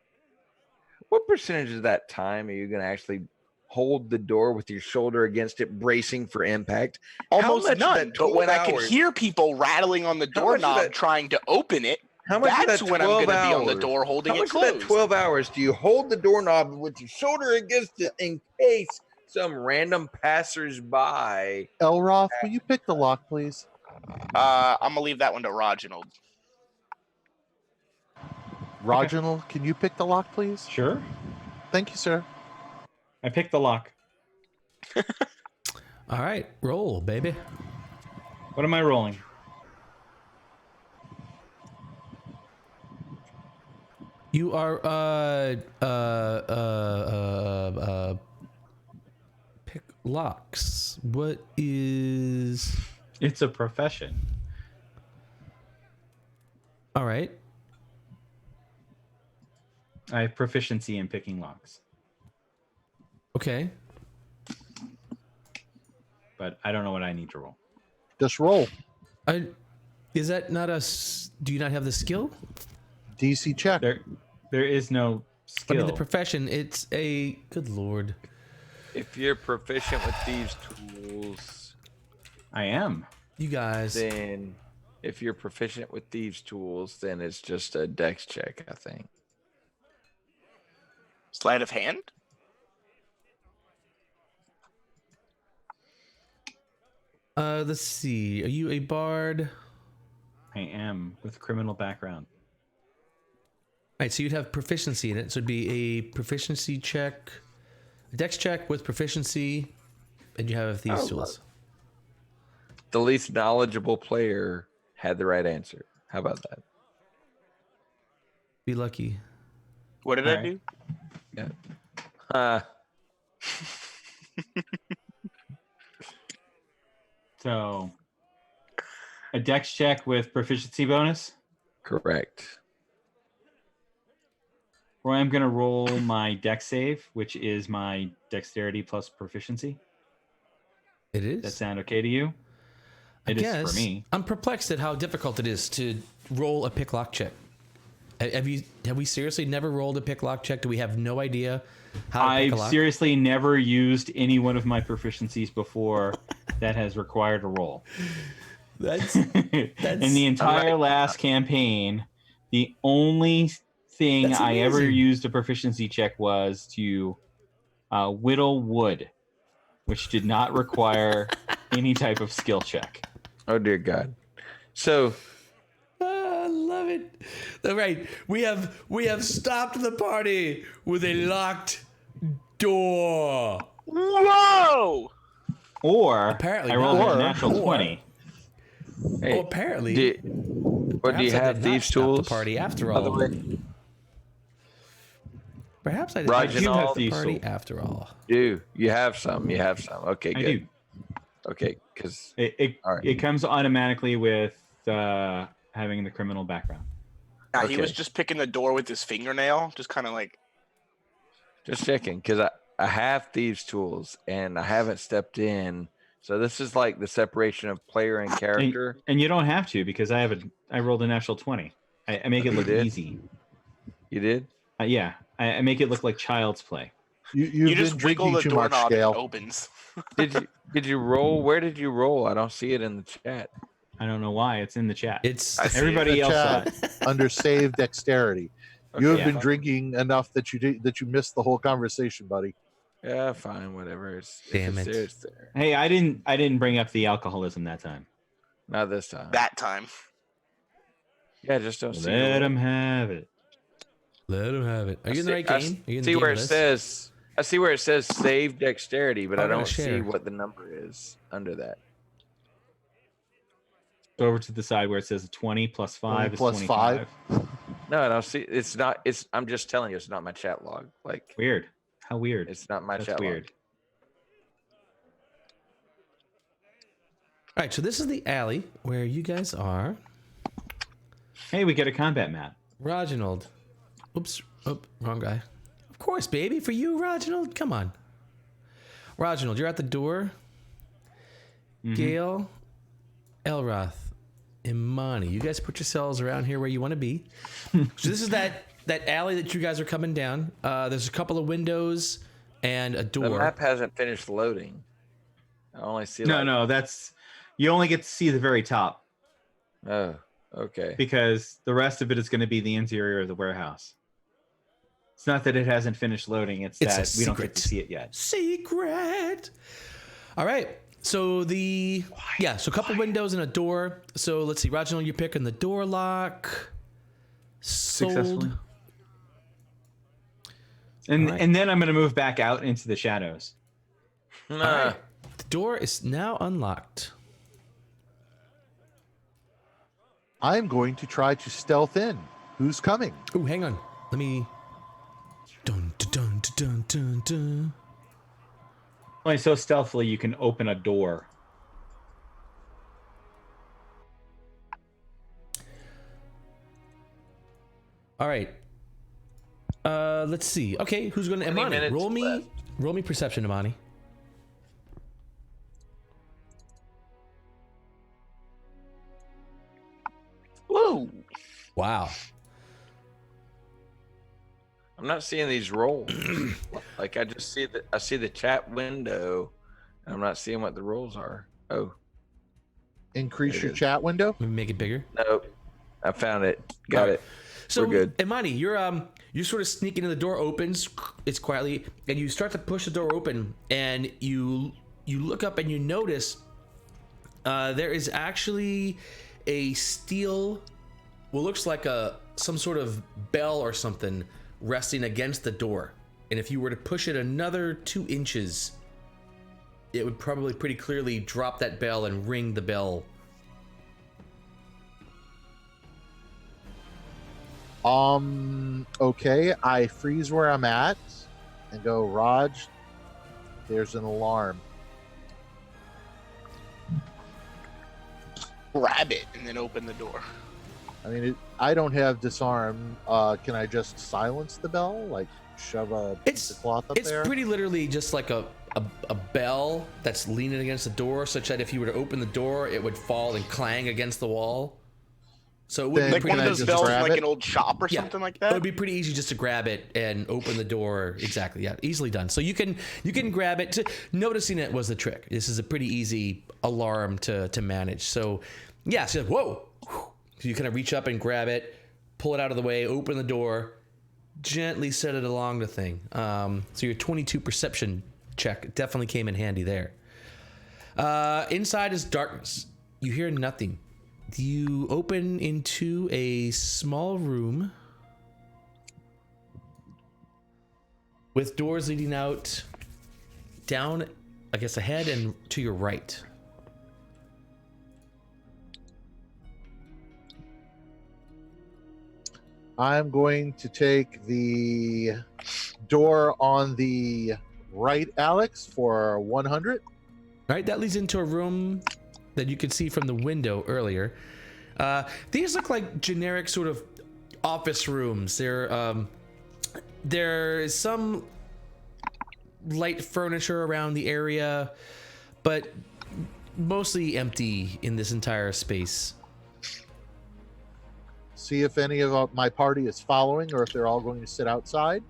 S3: What percentage of that time are you going to actually hold the door with your shoulder against it, bracing for impact?
S4: Almost
S3: much of
S4: none.
S3: that
S4: But when
S3: 12
S4: I could
S3: hours-
S4: hear people rattling on the
S3: How much of
S4: doorknob
S3: that-
S4: trying to open it,
S3: How much
S4: that's
S3: of that
S4: when I'm
S3: 12
S4: going to be on the
S3: hours-
S4: door holding
S3: How
S4: it
S3: much of
S4: closed.
S3: that 12 hours do you hold the doorknob with your shoulder against it in case some random passersby?
S1: Elroth, will you pick the lock, please?
S4: I'm going to leave that one to Reginald.
S1: Reginald, can you pick the lock, please?
S5: Sure.
S1: Thank you, sir.
S5: I picked the lock.
S2: All right, roll, baby.
S5: What am I rolling?
S2: You are pick locks. What is?
S5: It's a profession.
S2: All right.
S5: I have proficiency in picking locks,
S2: Okay.
S5: but I don't know what I need to roll.
S1: Just roll.
S2: Is that not a? Do you not have the skill?
S1: DC check.
S5: There is no skill.
S2: I mean, the profession. It's a. Good lord.
S3: If you're proficient with these tools,
S5: I am.
S2: You guys.
S3: then if you're proficient with thieves' tools, then it's just a dex check, I think.
S4: Sleight of hand?
S2: Let's see. Are you a bard?
S5: I am with criminal background.
S2: All right, so you'd have proficiency in it. So it'd be a proficiency check, a dex check with proficiency, and you have these tools.
S3: The least knowledgeable player had the right answer. How about that?
S2: Be lucky.
S4: What did
S5: All
S4: I
S5: right.
S4: do?
S3: Yeah.
S5: So, a dex check with proficiency bonus.
S3: Correct.
S5: Or I'm going to roll my dex save, which is my dexterity plus proficiency.
S2: It is.
S5: Does that sound okay to you? It is for me.
S2: I'm perplexed at how difficult it is to roll a pick lock check. Have we seriously never rolled a pick lock check? Do we have no idea how to pick a
S5: I've
S2: lock?
S5: seriously never used any one of my proficiencies before that has required a roll.
S2: That's
S5: In the entire last campaign, the only thing
S2: That's
S5: I ever
S2: amazing.
S5: used a proficiency check was to whittle wood, which did not require any type of skill check.
S3: Oh dear God. So
S2: I love it. All right, we have stopped the party with a locked door.
S4: Whoa!
S5: Or
S2: Apparently
S5: I rolled
S2: not.
S5: a natural
S2: Or-
S5: 20.
S3: hey,
S2: Oh, apparently.
S3: do you
S2: perhaps I
S3: have
S2: did not
S3: thieves'
S2: stop
S3: tools?
S2: The party after
S3: By the
S2: all.
S3: way,
S2: Perhaps I did
S3: Roger,
S2: not
S5: I do
S2: stop
S5: have
S2: the
S5: thieves'
S2: party
S5: tools.
S2: after all.
S3: you have some. You have some. Okay,
S5: I
S3: good.
S5: do.
S3: Okay, because
S5: It
S3: All right.
S5: it comes automatically with having the criminal background.
S4: Nah, he was
S3: Okay.
S4: just picking the door with his fingernail, just kind of like.
S3: just checking because I have thieves' tools and I haven't stepped in. So this is like the separation of player and character.
S5: And you don't have to because I rolled a natural 20. I make it
S3: You
S5: look
S3: did?
S5: easy.
S3: You did?
S5: Yeah, I make it look like child's play.
S1: You've
S4: You
S1: been
S4: just wiggle
S1: drinking
S4: the
S1: too much,
S4: doorknob and it
S1: Scale.
S4: opens.
S3: Did you roll? Where did you roll? I don't see it in the chat.
S5: I don't know why it's in the chat.
S2: It's
S4: I see
S5: Everybody
S1: In the
S5: else saw
S1: chat,
S5: it.
S1: under save dexterity. You have
S3: Okay,
S1: been drinking enough that you missed the whole conversation, buddy.
S3: Yeah, fine, whatever.
S2: Damn
S3: if it's
S2: it.
S3: there, it's there.
S5: Hey, I didn't bring up the alcoholism that time.
S3: Not this time.
S4: That time.
S3: Yeah, just don't see.
S5: Let
S3: the-
S5: him have it.
S2: let him have it. Are you in the right
S3: I
S2: game? Are you in
S3: see
S2: the
S3: where
S2: game
S3: it
S2: list?
S3: says. I see where it says save dexterity, but
S2: I
S3: I
S2: gotta
S3: don't see
S2: share.
S3: what the number is under that.
S5: Go over to the side where it says 20 plus 5 is
S1: plus
S5: 25.
S3: No, I don't see. It's not. It's. I'm just telling you, it's not my chat log. Like
S5: Weird. How weird.
S3: it's not my
S5: That's
S3: chat
S5: weird.
S3: log.
S2: All right, so this is the alley where you guys are.
S5: Hey, we get a combat map.
S2: Reginald. Oops. Oh, wrong guy. Of course, baby. For you, Reginald. Come on. Reginald, you're at the door. Gale, Elroth, Imani. You guys put yourselves around here where you want to be. So this is that that alley that you guys are coming down. There's a couple of windows and a
S3: The
S2: door.
S3: map hasn't finished loading. I only see.
S5: No, that's you only get to see the very top
S3: Oh, okay.
S5: because the rest of it is going to be the interior of the warehouse. It's not that it hasn't finished loading; it's
S2: It's
S5: that
S2: a
S5: we don't get
S2: secret.
S5: to see it yet.
S2: Secret. All right. So so a couple windows and a door. So let's see, Reginald, you're picking the door lock. Sold.
S5: Successfully. And
S2: Right.
S5: and then I'm going to move back out into the shadows.
S2: All right. The door is now unlocked.
S1: I'm going to try to stealth in. Who's coming?
S2: Oh, hang on. Let me. Dun, dun, dun, dun, dun, dun.
S5: Only so stealthily you can open a door.
S2: All right. Let's see. Okay, who's going to
S3: 20
S2: Imani?
S3: minutes left.
S2: Roll me perception, Imani.
S4: Whoa.
S2: Wow.
S3: I'm not seeing these rolls. Like I just see the chat window. And I'm not seeing what the rolls are. Oh,
S1: Increase
S3: There it
S1: your
S3: is.
S1: chat window.
S2: Let me make it bigger.
S3: nope. I found it. Got
S2: All right.
S3: it.
S2: So,
S3: We're good.
S2: Imani, you're sort of sneaking in. The door opens. It's quietly, and you start to push the door open, and you look up and you notice there is actually a steel, what looks like some sort of bell or something resting against the door. And if you were to push it another 2 inches, it would probably pretty clearly drop that bell and ring the bell.
S1: Okay. I freeze where I'm at and go, Raj, there's an alarm.
S4: Grab it and then open the door.
S1: I mean, I don't have disarm. Can I just silence the bell? Like shove a piece of cloth up
S2: It's
S1: there?
S2: pretty literally just like a bell that's leaning against the door, such that if you were to open the door, it would fall and clang against the wall. So it would
S1: Then
S2: be
S4: Like
S2: pretty
S4: one of
S1: I
S4: those
S1: just
S4: bells in
S1: grab
S4: like
S1: it?
S4: an old shop or
S2: Yeah.
S4: something like
S2: It
S4: that.
S2: would be pretty easy just to grab it and open the door. Exactly. Yeah, easily done. So you can grab it. Noticing it was the trick. This is a pretty easy alarm to manage. So yeah, so whoa. So you kind of reach up and grab it, pull it out of the way, open the door, gently set it along the thing. So your 22 perception check definitely came in handy there. Inside is darkness. You hear nothing. You open into a small room with doors leading out down, I guess, ahead and to your right.
S1: I'm going to take the door on the right, Alex, for 100.
S2: Right, that leads into a room that you could see from the window earlier. These look like generic sort of office rooms. There is some light furniture around the area, but mostly empty in this entire space.
S1: See if any of my party is following or if they're all going to sit outside.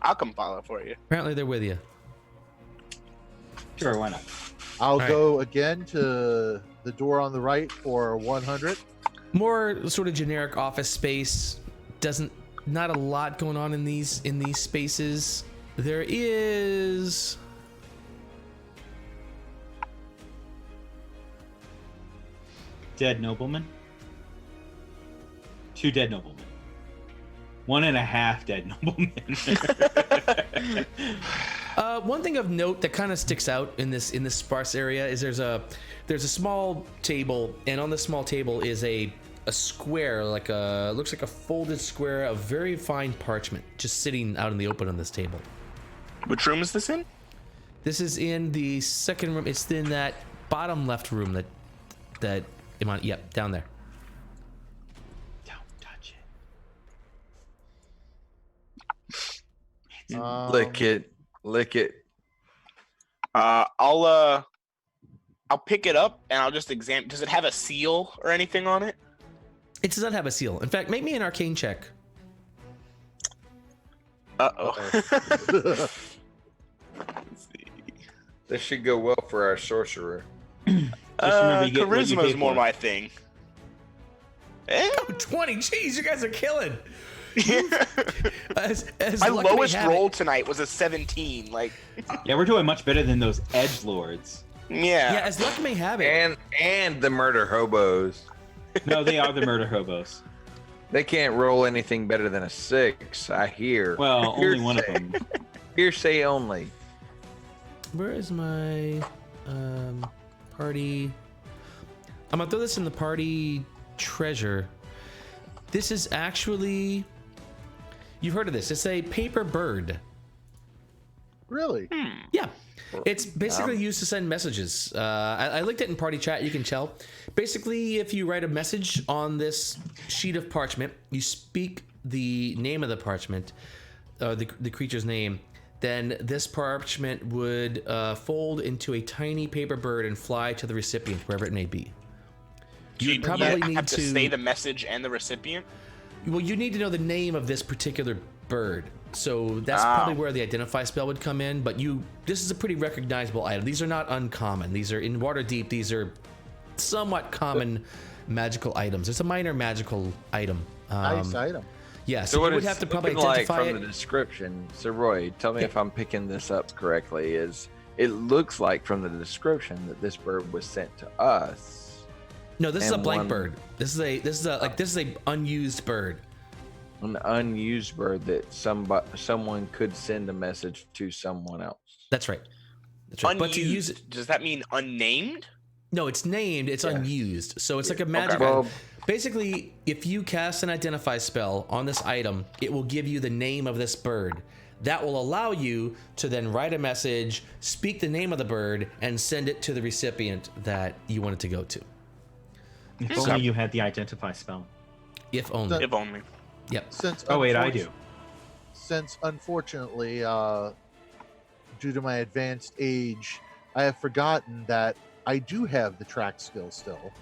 S4: I'll come follow for you.
S2: Apparently they're with you.
S5: Sure, why not?
S1: I'll
S2: right.
S1: go again to the door on the right for 100.
S2: More sort of generic office space. Not a lot going on in these spaces. There is
S5: Dead nobleman. 2 dead noblemen. 1.5 dead noblemen.
S2: one thing of note that kind of sticks out in this sparse area is there's a small table, and on this small table is a square, looks like a folded square of very fine parchment, just sitting out in the open on this table.
S4: Which room is this in?
S2: This is in the second room. It's in that bottom left room that yep, down there.
S5: Don't touch it.
S3: Lick it.
S4: I'll pick it up and I'll just examine. Does it have a seal or anything on it?
S2: It does not have a seal. In fact, make me an arcane check.
S4: Uh-oh.
S3: This should go well for our sorcerer.
S5: remember you get what you
S4: Charisma's
S5: pay
S4: more
S5: for.
S4: my thing. Eh?
S2: Oh, 20. Jeez, you guys are killing. As
S4: My
S2: luck may
S4: lowest
S2: have
S4: roll
S2: it-
S4: tonight was a 17. Like,
S5: Yeah, we're doing much better than those edge lords.
S2: Yeah, as luck may have it.
S3: And the murder hobos.
S5: No, they are the murder hobos.
S3: They can't roll anything better than a 6, I hear.
S5: Well, only one of them.
S3: Hearsay only.
S2: Where is my party? I'm gonna throw this in the party treasure. This is actually, you've heard of this. It's a paper bird.
S1: Really?
S2: Yeah. It's basically used to send messages. I linked it in party chat, you can tell. Basically, if you write a message on this sheet of parchment, you speak the name of the parchment, the creature's name, then this parchment would fold into a tiny paper bird and fly to the recipient, wherever it may be. You would probably
S4: have
S2: need
S4: to say the message and the recipient.
S2: Well, you need to know the name of this particular bird. So that's probably where the identify spell would come in. But this is a pretty recognizable item. These are not uncommon. These are in Waterdeep. These are somewhat common magical items. It's a minor magical item.
S1: Nice item.
S2: Yeah,
S3: So
S2: so
S3: what
S2: you would
S3: it's
S2: have to probably
S3: looking like
S2: identify
S3: from
S2: it.
S3: the description. So Roy, tell me if I'm picking this up correctly. It looks like from the description that this bird was sent to us.
S2: No, this is a
S3: and
S2: blank
S3: one-
S2: bird. This is a unused bird.
S3: An unused bird that someone could send a message to someone else.
S2: That's right. That's right. But to
S4: Unused.
S2: use it,
S4: Does that mean unnamed?
S2: no, it's named. It's unused. So it's like a magic.
S3: Well,
S2: Basically, if you cast an identify spell on this item, it will give you the name of this bird. That will allow you to then write a message, speak the name of the bird, and send it to the recipient that you want it to go to.
S5: If only you had the identify spell.
S2: If only.
S4: If only.
S2: Yep.
S5: Oh wait, I do.
S1: Since unfortunately, due to my advanced age, I have forgotten that I do have the track skill still.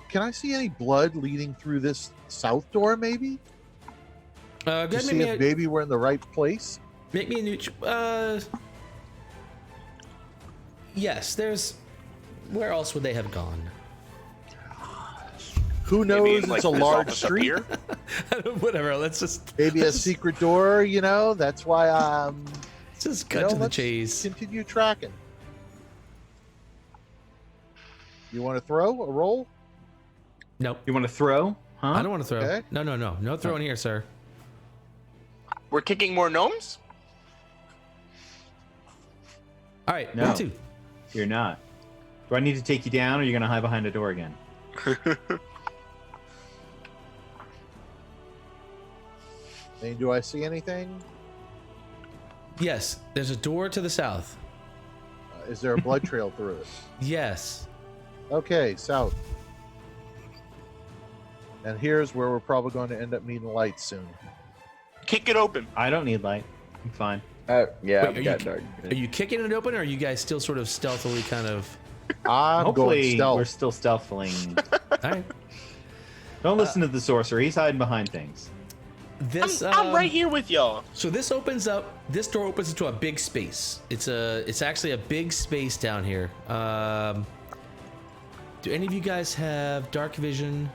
S1: Can I see any blood leading through this south door, maybe?
S2: Go
S1: To
S2: ahead,
S1: see
S2: make,
S1: if
S2: me
S1: maybe we're in the right place?
S2: make me a new. Yes, there's. Where else would they have gone?
S1: Who knows?
S4: Maybe in,
S1: It's
S4: like,
S1: a
S4: this
S1: large
S4: office up
S1: street.
S4: here?
S2: Whatever. Let's just.
S1: Maybe a secret door, you know? That's why
S2: Let's just cut to the
S1: let's
S2: chase.
S1: continue tracking. You want to throw a roll?
S2: Nope.
S5: You want to throw? Huh?
S2: I don't want to throw.
S1: Okay.
S2: No. No throwing here, sir.
S4: We're kicking more gnomes?
S2: All right.
S5: No.
S2: Where to?
S5: You're not. Do I need to take you down, or are you gonna hide behind a door again?
S1: And do I see anything?
S2: Yes. There's a door to the south.
S1: Is there a blood trail through it?
S2: Yes.
S1: Okay, south. And here's where we're probably going to end up needing lights soon.
S4: Kick it open.
S5: I don't need light. I'm fine.
S3: yeah,
S2: Wait,
S3: I've
S2: are
S3: got
S2: you-
S3: dark.
S2: Are you kicking it open, or are you guys still sort of stealthily kind of?
S1: I'm
S5: Hopefully,
S1: going stealth.
S5: we're still stealthing.
S2: All right.
S5: Don't listen to the sorcerer. He's hiding behind things.
S2: This.
S4: I'm right here with y'all.
S2: So this opens up. This door opens into a big space. It's actually a big space down here. Do any of you guys have dark vision?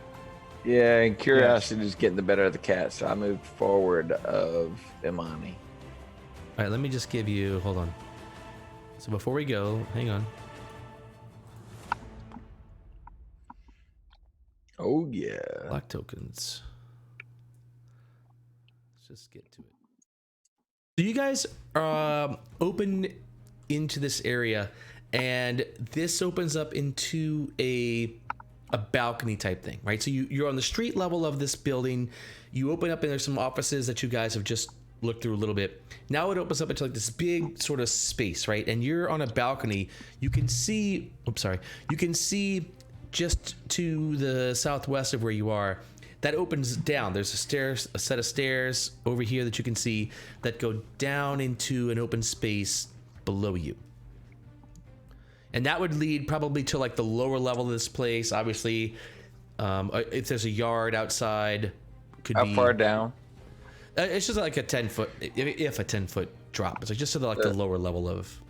S3: Yeah, and curiosity is getting the better of the cat, so I moved forward of Imani.
S2: All right. Let me just give you. Hold on. So before we go, hang on.
S3: Oh yeah.
S2: Black tokens. Let's just get to it. So you guys open into this area, and this opens up into a balcony type thing, right? So you're on the street level of this building. You open up, and there's some offices that you guys have just looked through a little bit. Now it opens up into like this big sort of space, right? And you're on a balcony. You can see. Oops, sorry. You can see just to the southwest of where you are. That opens down. There's a set of stairs over here that you can see that go down into an open space below you. And that would lead probably to like the lower level of this place. Obviously, If there's a yard outside, could
S3: How
S2: be.
S3: far down?
S2: It's just like a 10-foot, if a 10-foot drop. It's like just to the, like the lower level of.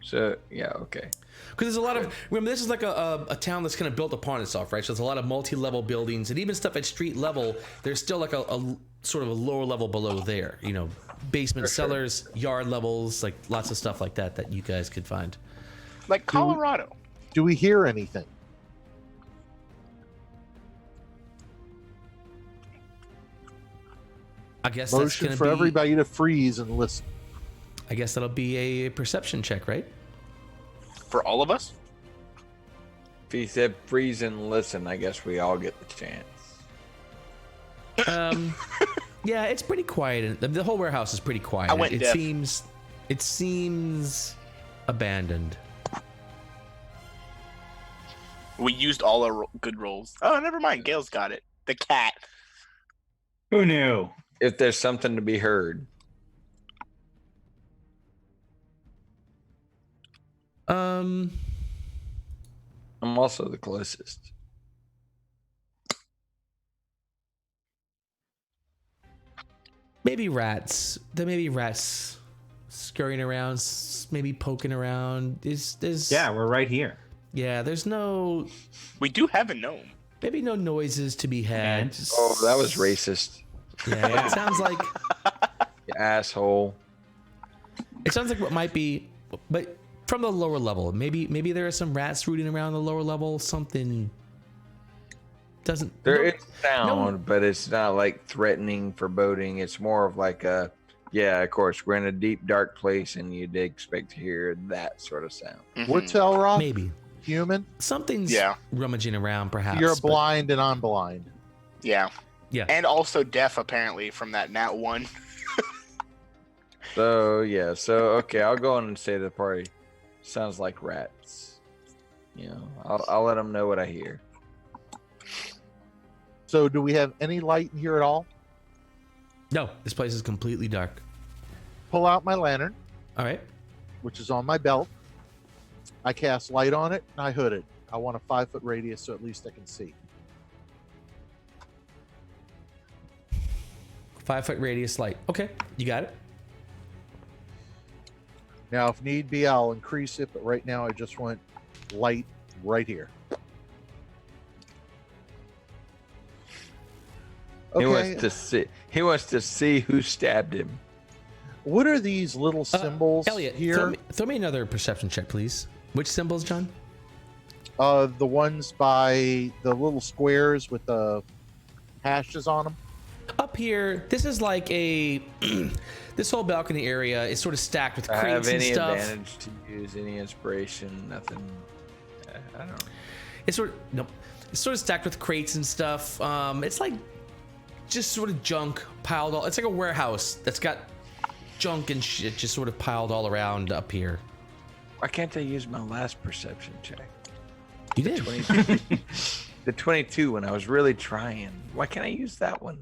S3: So yeah, okay.
S2: Because there's a lot of, remember, this is like a town that's kind of built upon itself, right? So there's a lot of multi-level buildings, and even stuff at street level, there's still like a sort of a lower level below there. You know, basement cellars, yard levels, like lots of stuff like that you guys could find.
S4: Like Colorado.
S1: Do we hear anything?
S2: I guess that's
S1: Motion
S2: going to
S1: for
S2: be,
S1: everybody to freeze and listen.
S2: I guess that'll be a perception check, right?
S4: For all of us?
S3: If he said freeze and listen, I guess we all get the chance.
S2: Yeah, it's pretty quiet. The whole warehouse is pretty quiet.
S4: I went deaf.
S2: It seems abandoned.
S4: We used all our good rolls. Oh, never mind. Gail's got it. The cat.
S5: Who knew?
S3: If there's something to be heard. I'm also the closest.
S2: Maybe rats. There may be rats scurrying around, maybe poking around. There's
S5: Yeah, we're right here.
S2: Yeah, there's no,
S4: We do have a gnome.
S2: maybe no noises to be had.
S5: And-
S2: Just-
S3: Oh, that was racist.
S2: Yeah, it sounds like
S3: You asshole.
S2: what might be, but from the lower level. Maybe there are some rats rooting around the lower level. Something doesn't.
S3: There
S2: no-
S3: is sound, but it's not like threatening, foreboding. It's more of like a, yeah, of course, we're in a deep, dark place, and you'd expect to hear that sort of sound.
S1: What's Elrond?
S2: maybe
S1: Human?
S2: something's
S4: Yeah.
S2: rummaging around. Perhaps
S1: You're
S2: but-
S1: blind and I'm blind.
S4: Yeah.
S2: Yeah.
S4: And also deaf, apparently, from that Nat 1.
S3: So yeah, okay, I'll go on and say to the party. Sounds like rats. You know, I'll let them know what I hear.
S1: So do we have any light in here at all?
S2: No, this place is completely dark.
S1: Pull out my lantern,
S2: All right.
S1: which is on my belt. I cast light on it and I hood it. I want a 5-foot radius so at least I can see.
S2: 5-foot radius light. Okay, you got it.
S1: Now, if need be, I'll increase it, but right now I just want light right here.
S3: He
S1: Okay,
S3: wants to see. He wants to see who stabbed him.
S1: what are these little symbols
S2: Elliot,
S1: here?
S2: throw me another perception check, please. Which symbols, John?
S1: The ones by the little squares with the hashes on them.
S2: Up here, this is like a this whole balcony area is sort of stacked with
S3: I have
S2: crates and
S3: any
S2: stuff.
S3: advantage to use any inspiration? Nothing. I don't know.
S2: It's sort of stacked with crates and stuff. It's like just sort of junk piled all. It's like a warehouse that's got junk and shit just sort of piled all around up here.
S3: Why can't I use my last perception check?
S2: You did.
S3: 22. The 22 when I was really trying. Why can't I use that one?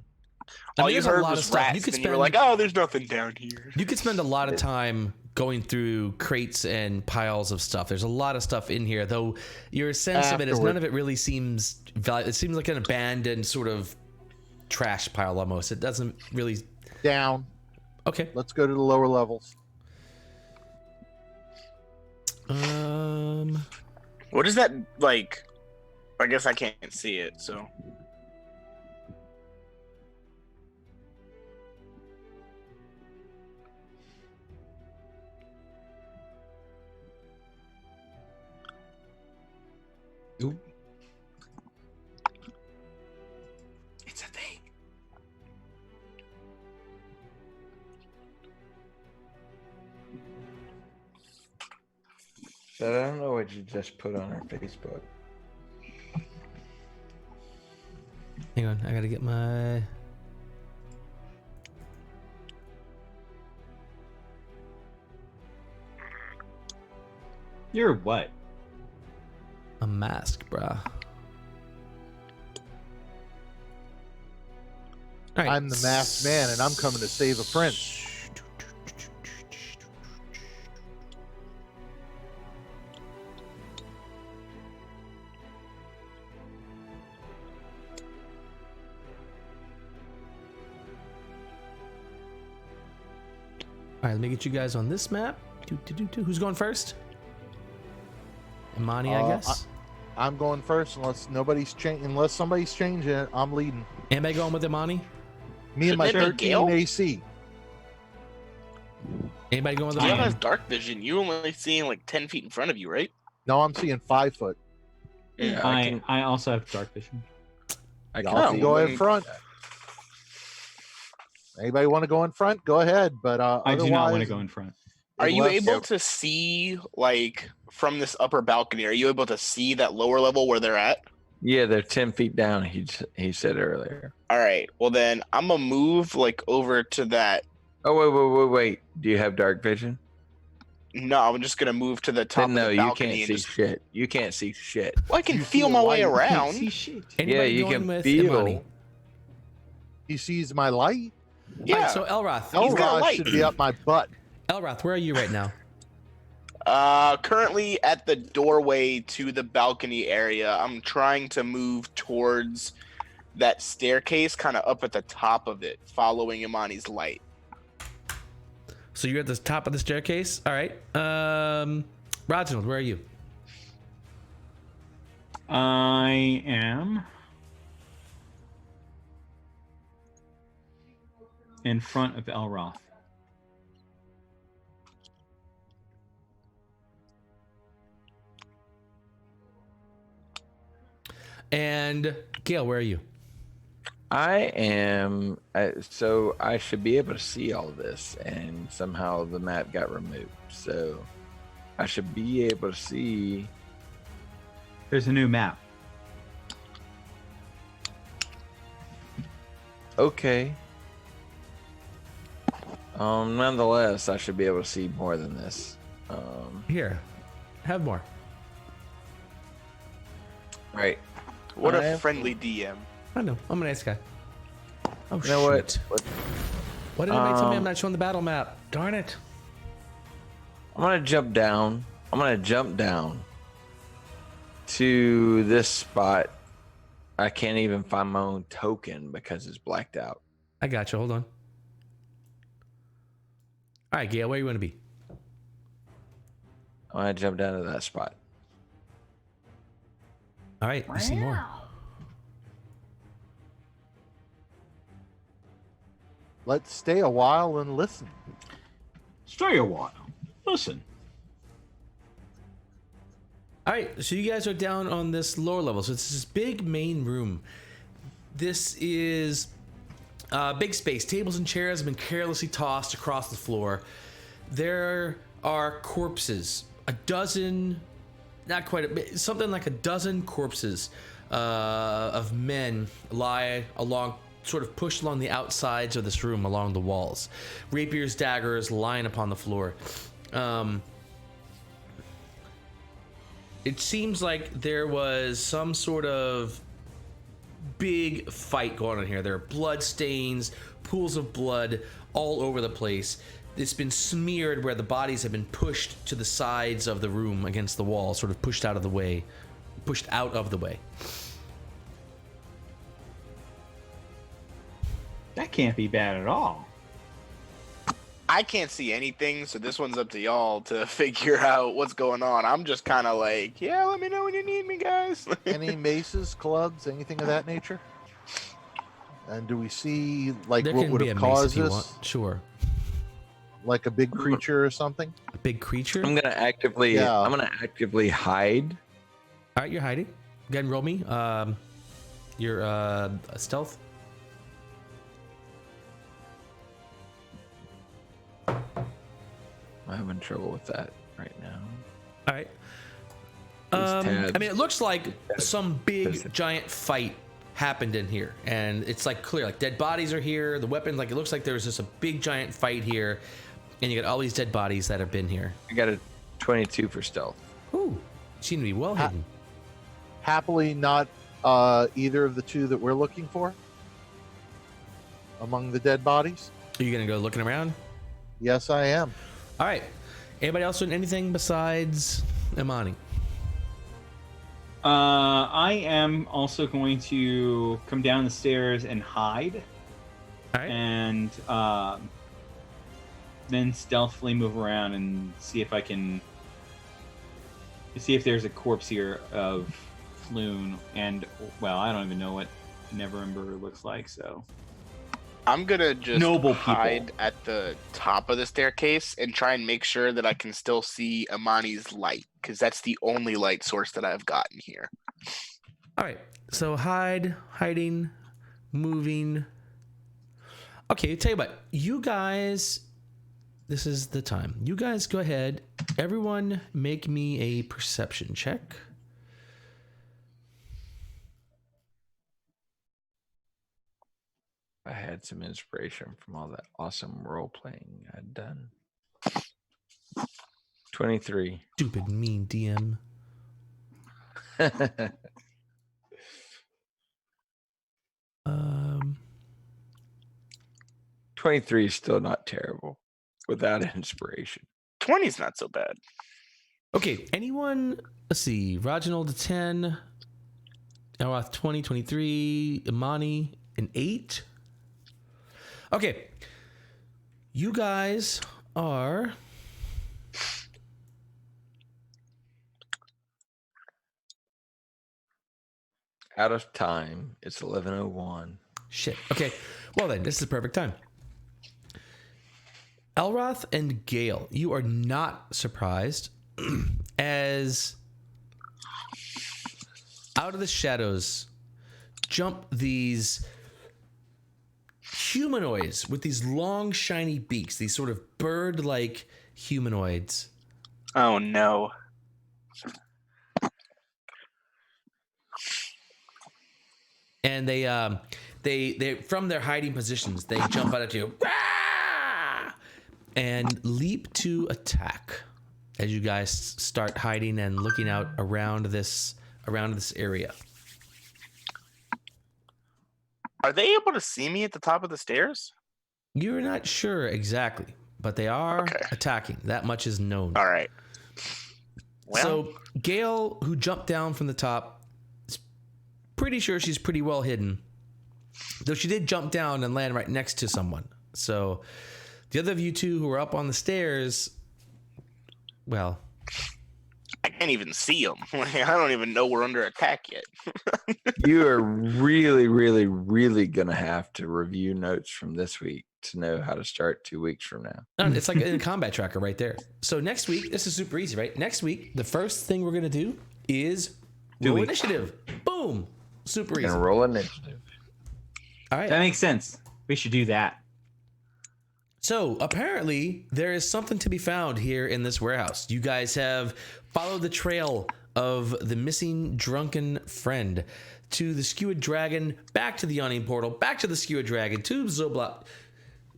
S2: I
S4: All
S2: mean,
S4: you
S2: there's a
S4: heard
S2: lot of
S4: was
S2: stuff.
S4: rats,
S2: You could
S4: and you were
S2: spend
S4: like, oh, there's nothing down here.
S2: You could spend a lot of time going through crates and piles of stuff. There's a lot of stuff in here, though your sense of it is none of it really seems valuable. It seems like an abandoned sort of trash pile almost. It doesn't really.
S1: Down.
S2: Okay.
S1: Let's go to the lower levels.
S4: What is that, like? I guess I can't see it, so. It's a thing.
S3: But I don't know what you just put on our Facebook.
S2: Hang on, I gotta get my.
S5: You're what?
S2: A mask, bruh. All right.
S1: I'm the masked man, and I'm coming to save a prince.
S2: right, let me get you guys on this map. Who's going first? Imani, I guess.
S1: I'm going first unless somebody's changing it. I'm leading.
S2: Anybody going with Imani?
S1: Me and my
S4: Shouldn't it be Gale?
S1: 13 AC.
S2: Anybody going with
S4: Gale
S2: Imani?
S4: has dark vision. You only seeing like 10 feet in front of you, right?
S1: No, I'm seeing 5 foot.
S3: Yeah,
S5: I also have dark vision.
S1: Y'all can go in front. Anybody want to go in front? Go ahead. But
S5: I do not want to
S1: otherwise,
S5: go in front.
S4: Are you
S1: unless-
S4: able to see, like, from this upper balcony, are you able to see that lower level where they're at?
S3: Yeah, they're 10 feet down. He said earlier.
S4: All right. Well, then I'm going to move, like, over to that.
S3: Oh, wait. Do you have dark vision?
S4: No, I'm just going to move to the top
S3: Then no,
S4: of the
S3: you
S4: balcony.
S3: can't
S4: and
S3: see
S4: just...
S3: shit. You can't see shit.
S4: Well, I can
S1: You
S4: feel
S1: see
S4: my
S1: a
S4: way
S1: light.
S5: Can't
S4: around.
S5: see shit.
S2: Anybody
S3: you
S2: going
S3: can
S2: with
S3: feel.
S2: Imani?
S1: He sees my light.
S4: Yeah.
S2: All right, so Elroth.
S4: He's got a
S1: Elrod
S4: light.
S1: should be up my butt.
S2: Elroth, where are you right now?
S4: Currently at the doorway to the balcony area. I'm trying to move towards that staircase, kind of up at the top of it, following Imani's light.
S2: So you're at the top of the staircase. All right. Reginald, where are you?
S5: I am in front of Elroth.
S2: And Gail, where are you?
S3: I am. So I should be able to see all this, and somehow the map got removed. So I should be able to see.
S5: There's a new map.
S3: Okay. Nonetheless, I should be able to see more than this.
S2: Here. Have more.
S3: Right.
S4: What
S3: I
S4: a
S3: am-
S4: friendly DM.
S2: I know. I'm a nice guy. Oh,
S3: You know
S2: shoot. Why did anybody tell me I'm not showing the battle map? Darn it.
S3: I'm gonna jump down. To this spot. I can't even find my own token because it's blacked out.
S2: I got you. Hold on. All right, Gail, where you want to be?
S3: I'm gonna jump down to that spot.
S2: All right, I see more.
S1: Let's stay a while and listen.
S5: Stay a while. Listen.
S2: All right, so you guys are down on this lower level. So it's this big main room. This is big space. Tables and chairs have been carelessly tossed across the floor. There are corpses. A dozen, not quite, something like a dozen corpses of men lie along, sort of pushed along the outsides of this room, along the walls. Rapiers, daggers lying upon the floor. It seems like there was some sort of big fight going on here. There are blood stains, pools of blood all over the place. It's been smeared where the bodies have been pushed to the sides of the room against the wall, sort of pushed out of the way.
S5: That can't be bad at all.
S4: I can't see anything, so this one's up to y'all to figure out what's going on. I'm just kind of like, yeah, let me know when you need me, guys.
S1: Any maces, clubs, anything of that nature? And do we see like
S2: There
S1: what
S2: can
S1: would
S2: be a
S1: have
S2: mace if
S1: caused
S2: you
S1: this?
S2: want. Sure.
S1: Like a big creature or something?
S2: A big creature?
S3: I'm gonna actively.
S1: Yeah.
S3: I'm gonna actively hide.
S2: All right, you're hiding. Go ahead and roll me. Your stealth.
S3: I'm having trouble with that right now.
S2: All right.
S3: These
S2: I mean, it looks like some big
S3: Tabs.
S2: giant fight happened in here, and it's like clear, like dead bodies are here. The weapons, like it looks like there's just a big giant fight here, and you got all these dead bodies that have been here.
S3: I got a 22 for stealth.
S2: Ooh, seem to be well hidden.
S1: Happily not either of the two that we're looking for among the dead bodies.
S2: Are you gonna go looking around?
S1: Yes, I am.
S2: All right. Anybody else doing anything besides Imani?
S5: I am also going to come down the stairs and hide.
S2: All right.
S5: And then stealthily move around and see if I can see if there's a corpse here of Floon, and well, I don't even know what Neverember looks like, so
S4: I'm gonna just
S5: Noble people.
S4: hide at the top of the staircase and try and make sure that I can still see Amani's light, because that's the only light source that I've gotten here.
S2: All right. So hiding, moving. Okay, tell you what. You guys, this is the time. You guys go ahead. Everyone make me a perception check.
S3: I had some inspiration from all that awesome role playing I'd done. 23.
S2: Stupid mean DM.
S3: 23 is still not terrible without inspiration.
S4: 20's not so bad.
S2: Okay, anyone, let's see, Reginald 10, Elroth 20, 23, Imani an 8. Okay, you guys are
S3: Out of time. It's 11:01.
S2: shit. Okay, well then, this is the perfect time. Elroth and Gale, you are not surprised as out of the shadows jump these humanoids with these long, shiny beaks, these sort of bird-like humanoids.
S4: Oh no.
S2: And they from their hiding positions, they jump out at you. Rah! And leap to attack as you guys start hiding and looking out around this area.
S4: Are they able to see me at the top of the stairs?
S2: You're not sure exactly, but they are attacking. That much is known.
S4: All right. Well,
S2: So Gale, who jumped down from the top, is pretty sure she's pretty well hidden, though she did jump down and land right next to someone. So the other of you two who are up on the stairs, well,
S4: I can't even see them. I don't even know we're under attack yet.
S3: You are really, really, really gonna have to review notes from this week to know how to start 2 weeks from now.
S2: it's like in a combat tracker right there. So next week, this is super easy, right? Next week, the first thing we're gonna do is roll initiative. Boom, super easy.
S3: Gonna roll initiative.
S2: All right.
S5: that makes sense. We should do that.
S2: So apparently there is something to be found here in this warehouse. You guys have followed the trail of the missing drunken friend to the skewered dragon, back to the yawning portal, back to the skewered dragon, to Zobla.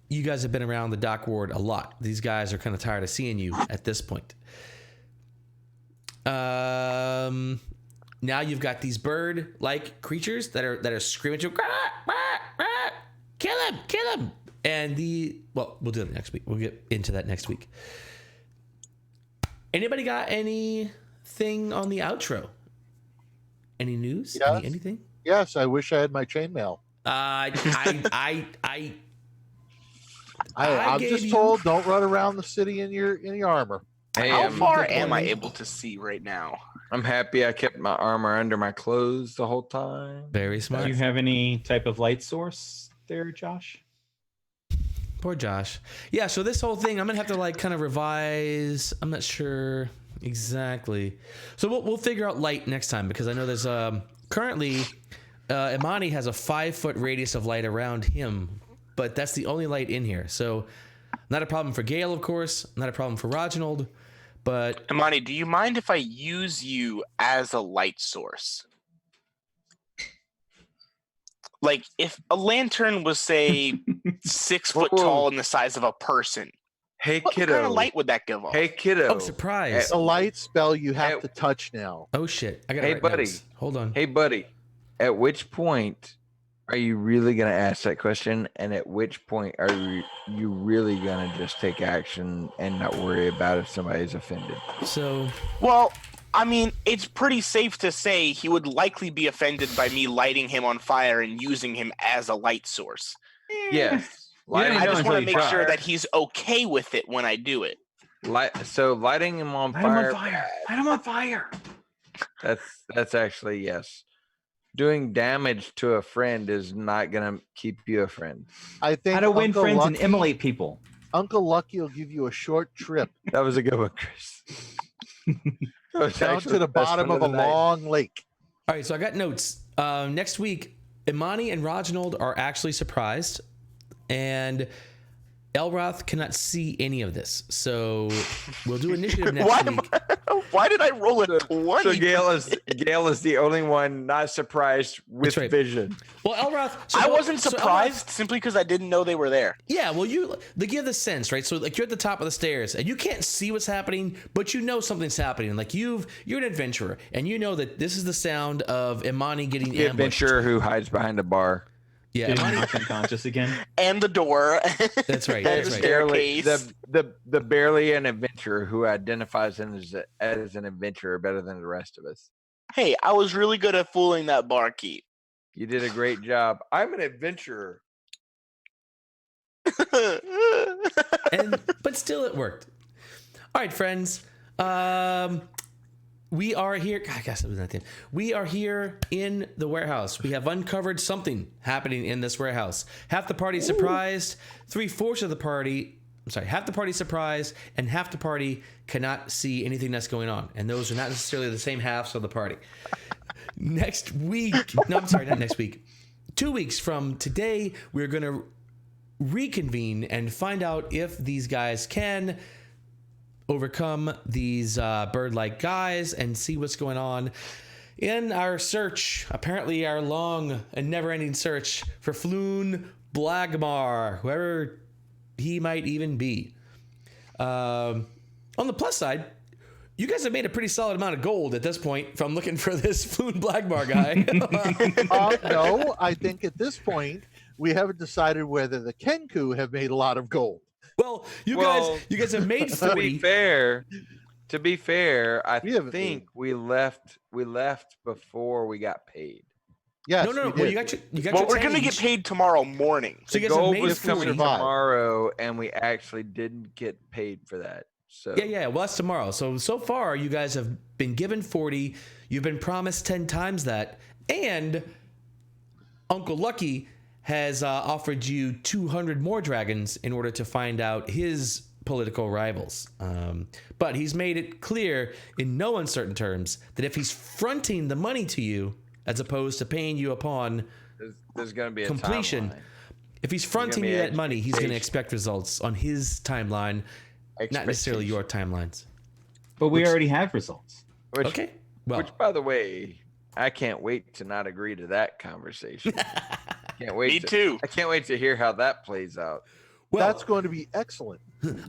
S2: You guys have been around the dock ward a lot. These guys are kind of tired of seeing you at this point. Now you've got these bird-like creatures that are screaming to you, kill him. And we'll do that next week. We'll get into that next week. Anybody got anything on the outro? Any news?
S1: Yes.
S2: Anything?
S1: Yes, I wish I had my chainmail.
S2: I'm
S1: I'm just told don't run around the city in your armor.
S3: Hey,
S4: How far
S2: good
S4: am I
S2: point.
S4: able to see right now?
S3: I'm happy I kept my armor under my clothes the whole time.
S2: very
S5: Do
S2: smart.
S5: you have any type of light source there, Josh?
S2: Poor Josh. Yeah, so this whole thing, I'm going to have to kind of revise. I'm not sure exactly. So we'll figure out light next time, because I know there's currently Imani has a 5-foot radius of light around him, but that's the only light in here. So not a problem for Gale, of course. Not a problem for Reginald, but
S4: Imani, do you mind if I use you as a light source? Like, if a lantern was, say, 6 foot
S3: Whoa.
S4: tall and the size of a person,
S3: Hey,
S4: what
S3: kiddo.
S4: kind of light would that give off?
S3: Hey, kiddo.
S2: oh, surprise.
S1: It's a light spell you have
S3: Hey.
S1: to touch now.
S2: Oh, shit. I got to
S3: Hey,
S2: write
S3: buddy.
S2: notes. Hold on.
S3: Hey, buddy. At which point are you really going to ask that question? And at which point are you really going to just take action and not worry about if somebody's offended?
S2: So
S4: Well, I mean, it's pretty safe to say he would likely be offended by me lighting him on fire and using him as a light source.
S3: Yes. Lighting,
S4: I just
S5: until
S4: want to
S5: you
S4: make
S5: try.
S4: sure that he's okay with it when I do it.
S3: lighting him on
S5: Light him
S3: fire.
S5: on fire. Light him on fire.
S3: That's actually yes. Doing damage to a friend is not gonna keep you a friend.
S1: I think
S5: How to win
S1: Uncle
S5: friends
S1: Lucky,
S5: and immolate people.
S1: Uncle Lucky will give you a short trip
S3: That was a good one, Chris. That was
S1: down
S3: actually
S1: to the
S3: best
S1: bottom
S3: one
S1: of a
S3: the night.
S1: long lake.
S2: All right, so I got notes. Next week, Imani and Reginald are actually surprised, and Elroth cannot see any of this. So we'll do initiative next week.
S4: Why did I roll a 20?
S3: So Gail is the only one not surprised with
S2: That's right.
S3: vision.
S2: Well, Elroth.
S4: I wasn't surprised simply because I didn't know they were there.
S2: Yeah, well, you have the sense, right? So like you're at the top of the stairs and you can't see what's happening, but you know something's happening. Like you're an adventurer and you know that this is the sound of Imani getting
S3: The
S2: ambushed.
S3: adventurer who hides behind a bar.
S2: Yeah,
S5: Getting
S2: Imani,
S5: knocked unconscious again.
S4: And the door.
S2: that's right.
S4: And
S2: That's
S4: the
S2: right.
S4: staircase.
S3: The barely an adventurer who identifies him as an adventurer better than the rest of us.
S4: Hey, I was really good at fooling that barkeep.
S3: You did a great job. I'm an adventurer.
S2: But still, it worked. All right, friends. We are here. I guess it was that thing. We are here in the warehouse. We have uncovered something happening in this warehouse. Half the party surprised. 3/4 of the party. I'm sorry. Half the party surprised, and half the party cannot see anything that's going on. And those are not necessarily the same halves of the party. Next week. No, I'm sorry, not next week. 2 weeks from today, we're going to reconvene and find out if these guys can overcome these bird-like guys and see what's going on in our search, apparently our long and never-ending search for Floon Blagmar, whoever he might even be. On the plus side, you guys have made a pretty solid amount of gold at this point from looking for this Floon Blagmar guy.
S1: No, I think at this point we haven't decided whether the Kenku have made a lot of gold.
S2: Well, you guys have made 40.
S3: To be fair, I
S1: We haven't
S3: think we left before we got paid.
S1: Yes,
S2: No.
S1: we
S2: Well,
S1: did.
S2: you got your
S4: Well, we're going to
S2: change.
S4: get paid tomorrow morning.
S2: So you
S3: The
S2: guys have
S3: gold
S2: made
S3: was
S2: 40.
S3: coming tomorrow, and we actually didn't get paid for that. So
S2: Yeah. Well, that's tomorrow. So far, you guys have been given 40. You've been promised 10 times that, and Uncle Lucky has offered you 200 more dragons in order to find out his political rivals. But he's made it clear in no uncertain terms that if he's fronting the money to you, as opposed to paying you upon
S3: there's going to be a
S2: completion,
S3: timeline.
S2: if he's fronting
S3: be
S2: you that money, he's going to
S3: expectation.
S2: expect results on his timeline, not necessarily your timelines.
S5: But we already have results.
S3: Which,
S2: Okay. Well,
S3: which, by the way, I can't wait to not agree to that conversation. Can't wait.
S4: Me too.
S3: I can't wait to hear how that plays out.
S2: well,
S1: That's going to be excellent.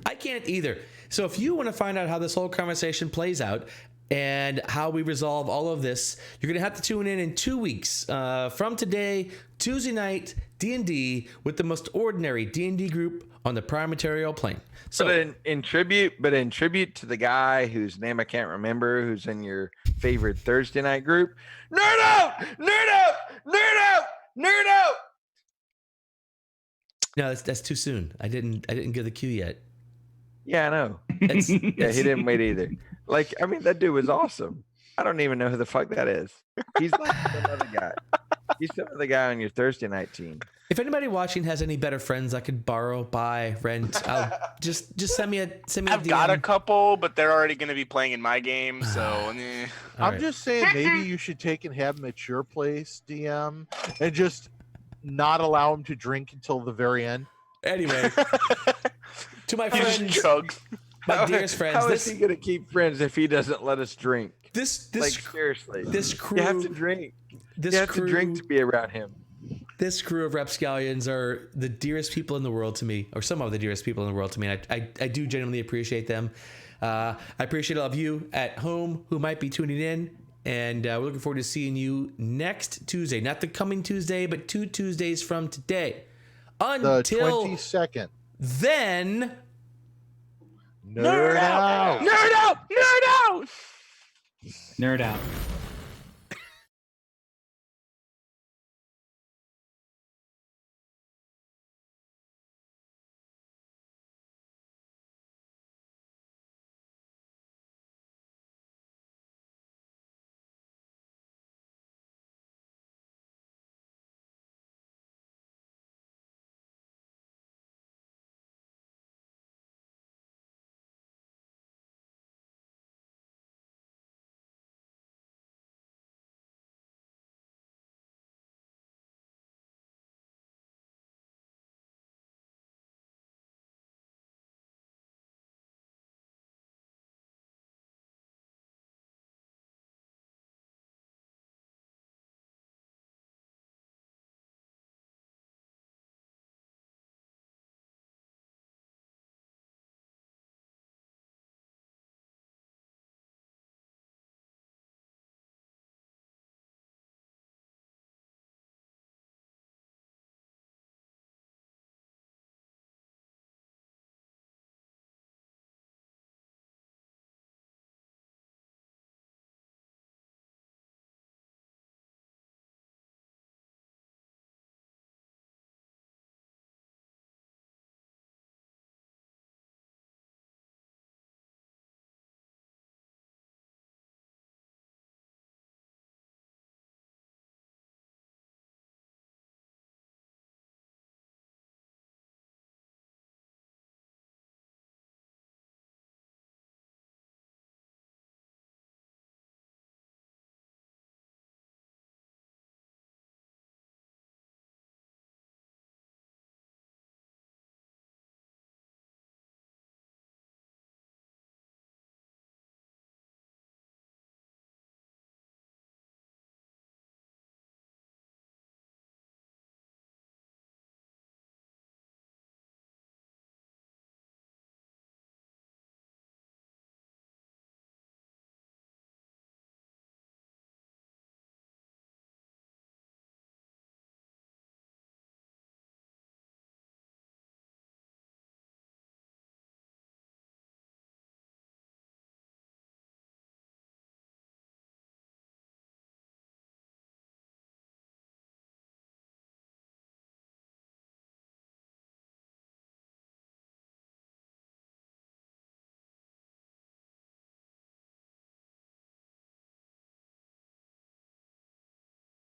S2: I can't either. So if you want to find out how this whole conversation plays out and how we resolve all of this, you're going to have to tune in 2 weeks from today, Tuesday night, D&D with the most ordinary D&D group on the Prime Material plane. So
S3: But in tribute to the guy whose name I can't remember, who's in your favorite Thursday night group, nerd out, nerd out, nerd out, nerd out.
S2: no, that's too soon. I didn't give the cue yet.
S3: Yeah, I know.
S2: That's,
S3: Yeah, he didn't wait either. Like, I mean, that dude was awesome. I don't even know who the fuck that is. He's like some other guy. He's some other guy on your Thursday night team.
S2: If anybody watching has any better friends I could borrow, buy, rent, I'll just send me a
S4: I've
S2: DM.
S4: got a couple, but they're already going to be playing in my game, so
S2: All
S1: I'm
S2: right.
S1: just saying maybe you should take and have him at your place, DM, and just not allow him to drink until the very end.
S2: Anyway, to my
S4: he just
S2: friends,
S4: chugs.
S2: my dearest friends,
S3: How is he gonna keep friends if he doesn't let us drink?
S2: this
S3: Like, seriously,
S2: this crew,
S3: you have to drink.
S2: this
S3: You have
S2: crew,
S3: to drink to be around him.
S2: this crew of rapscallions are the dearest people in the world to me, or some of the dearest people in the world to me. And I do genuinely appreciate them. I appreciate all of you at home who might be tuning in. And we're looking forward to seeing you next Tuesday. Not the coming Tuesday, but 2 Tuesdays from today.
S1: The
S2: Until
S1: 22nd.
S2: then,
S1: Nerd out.
S4: Nerd out! Nerd out!
S5: Nerd out.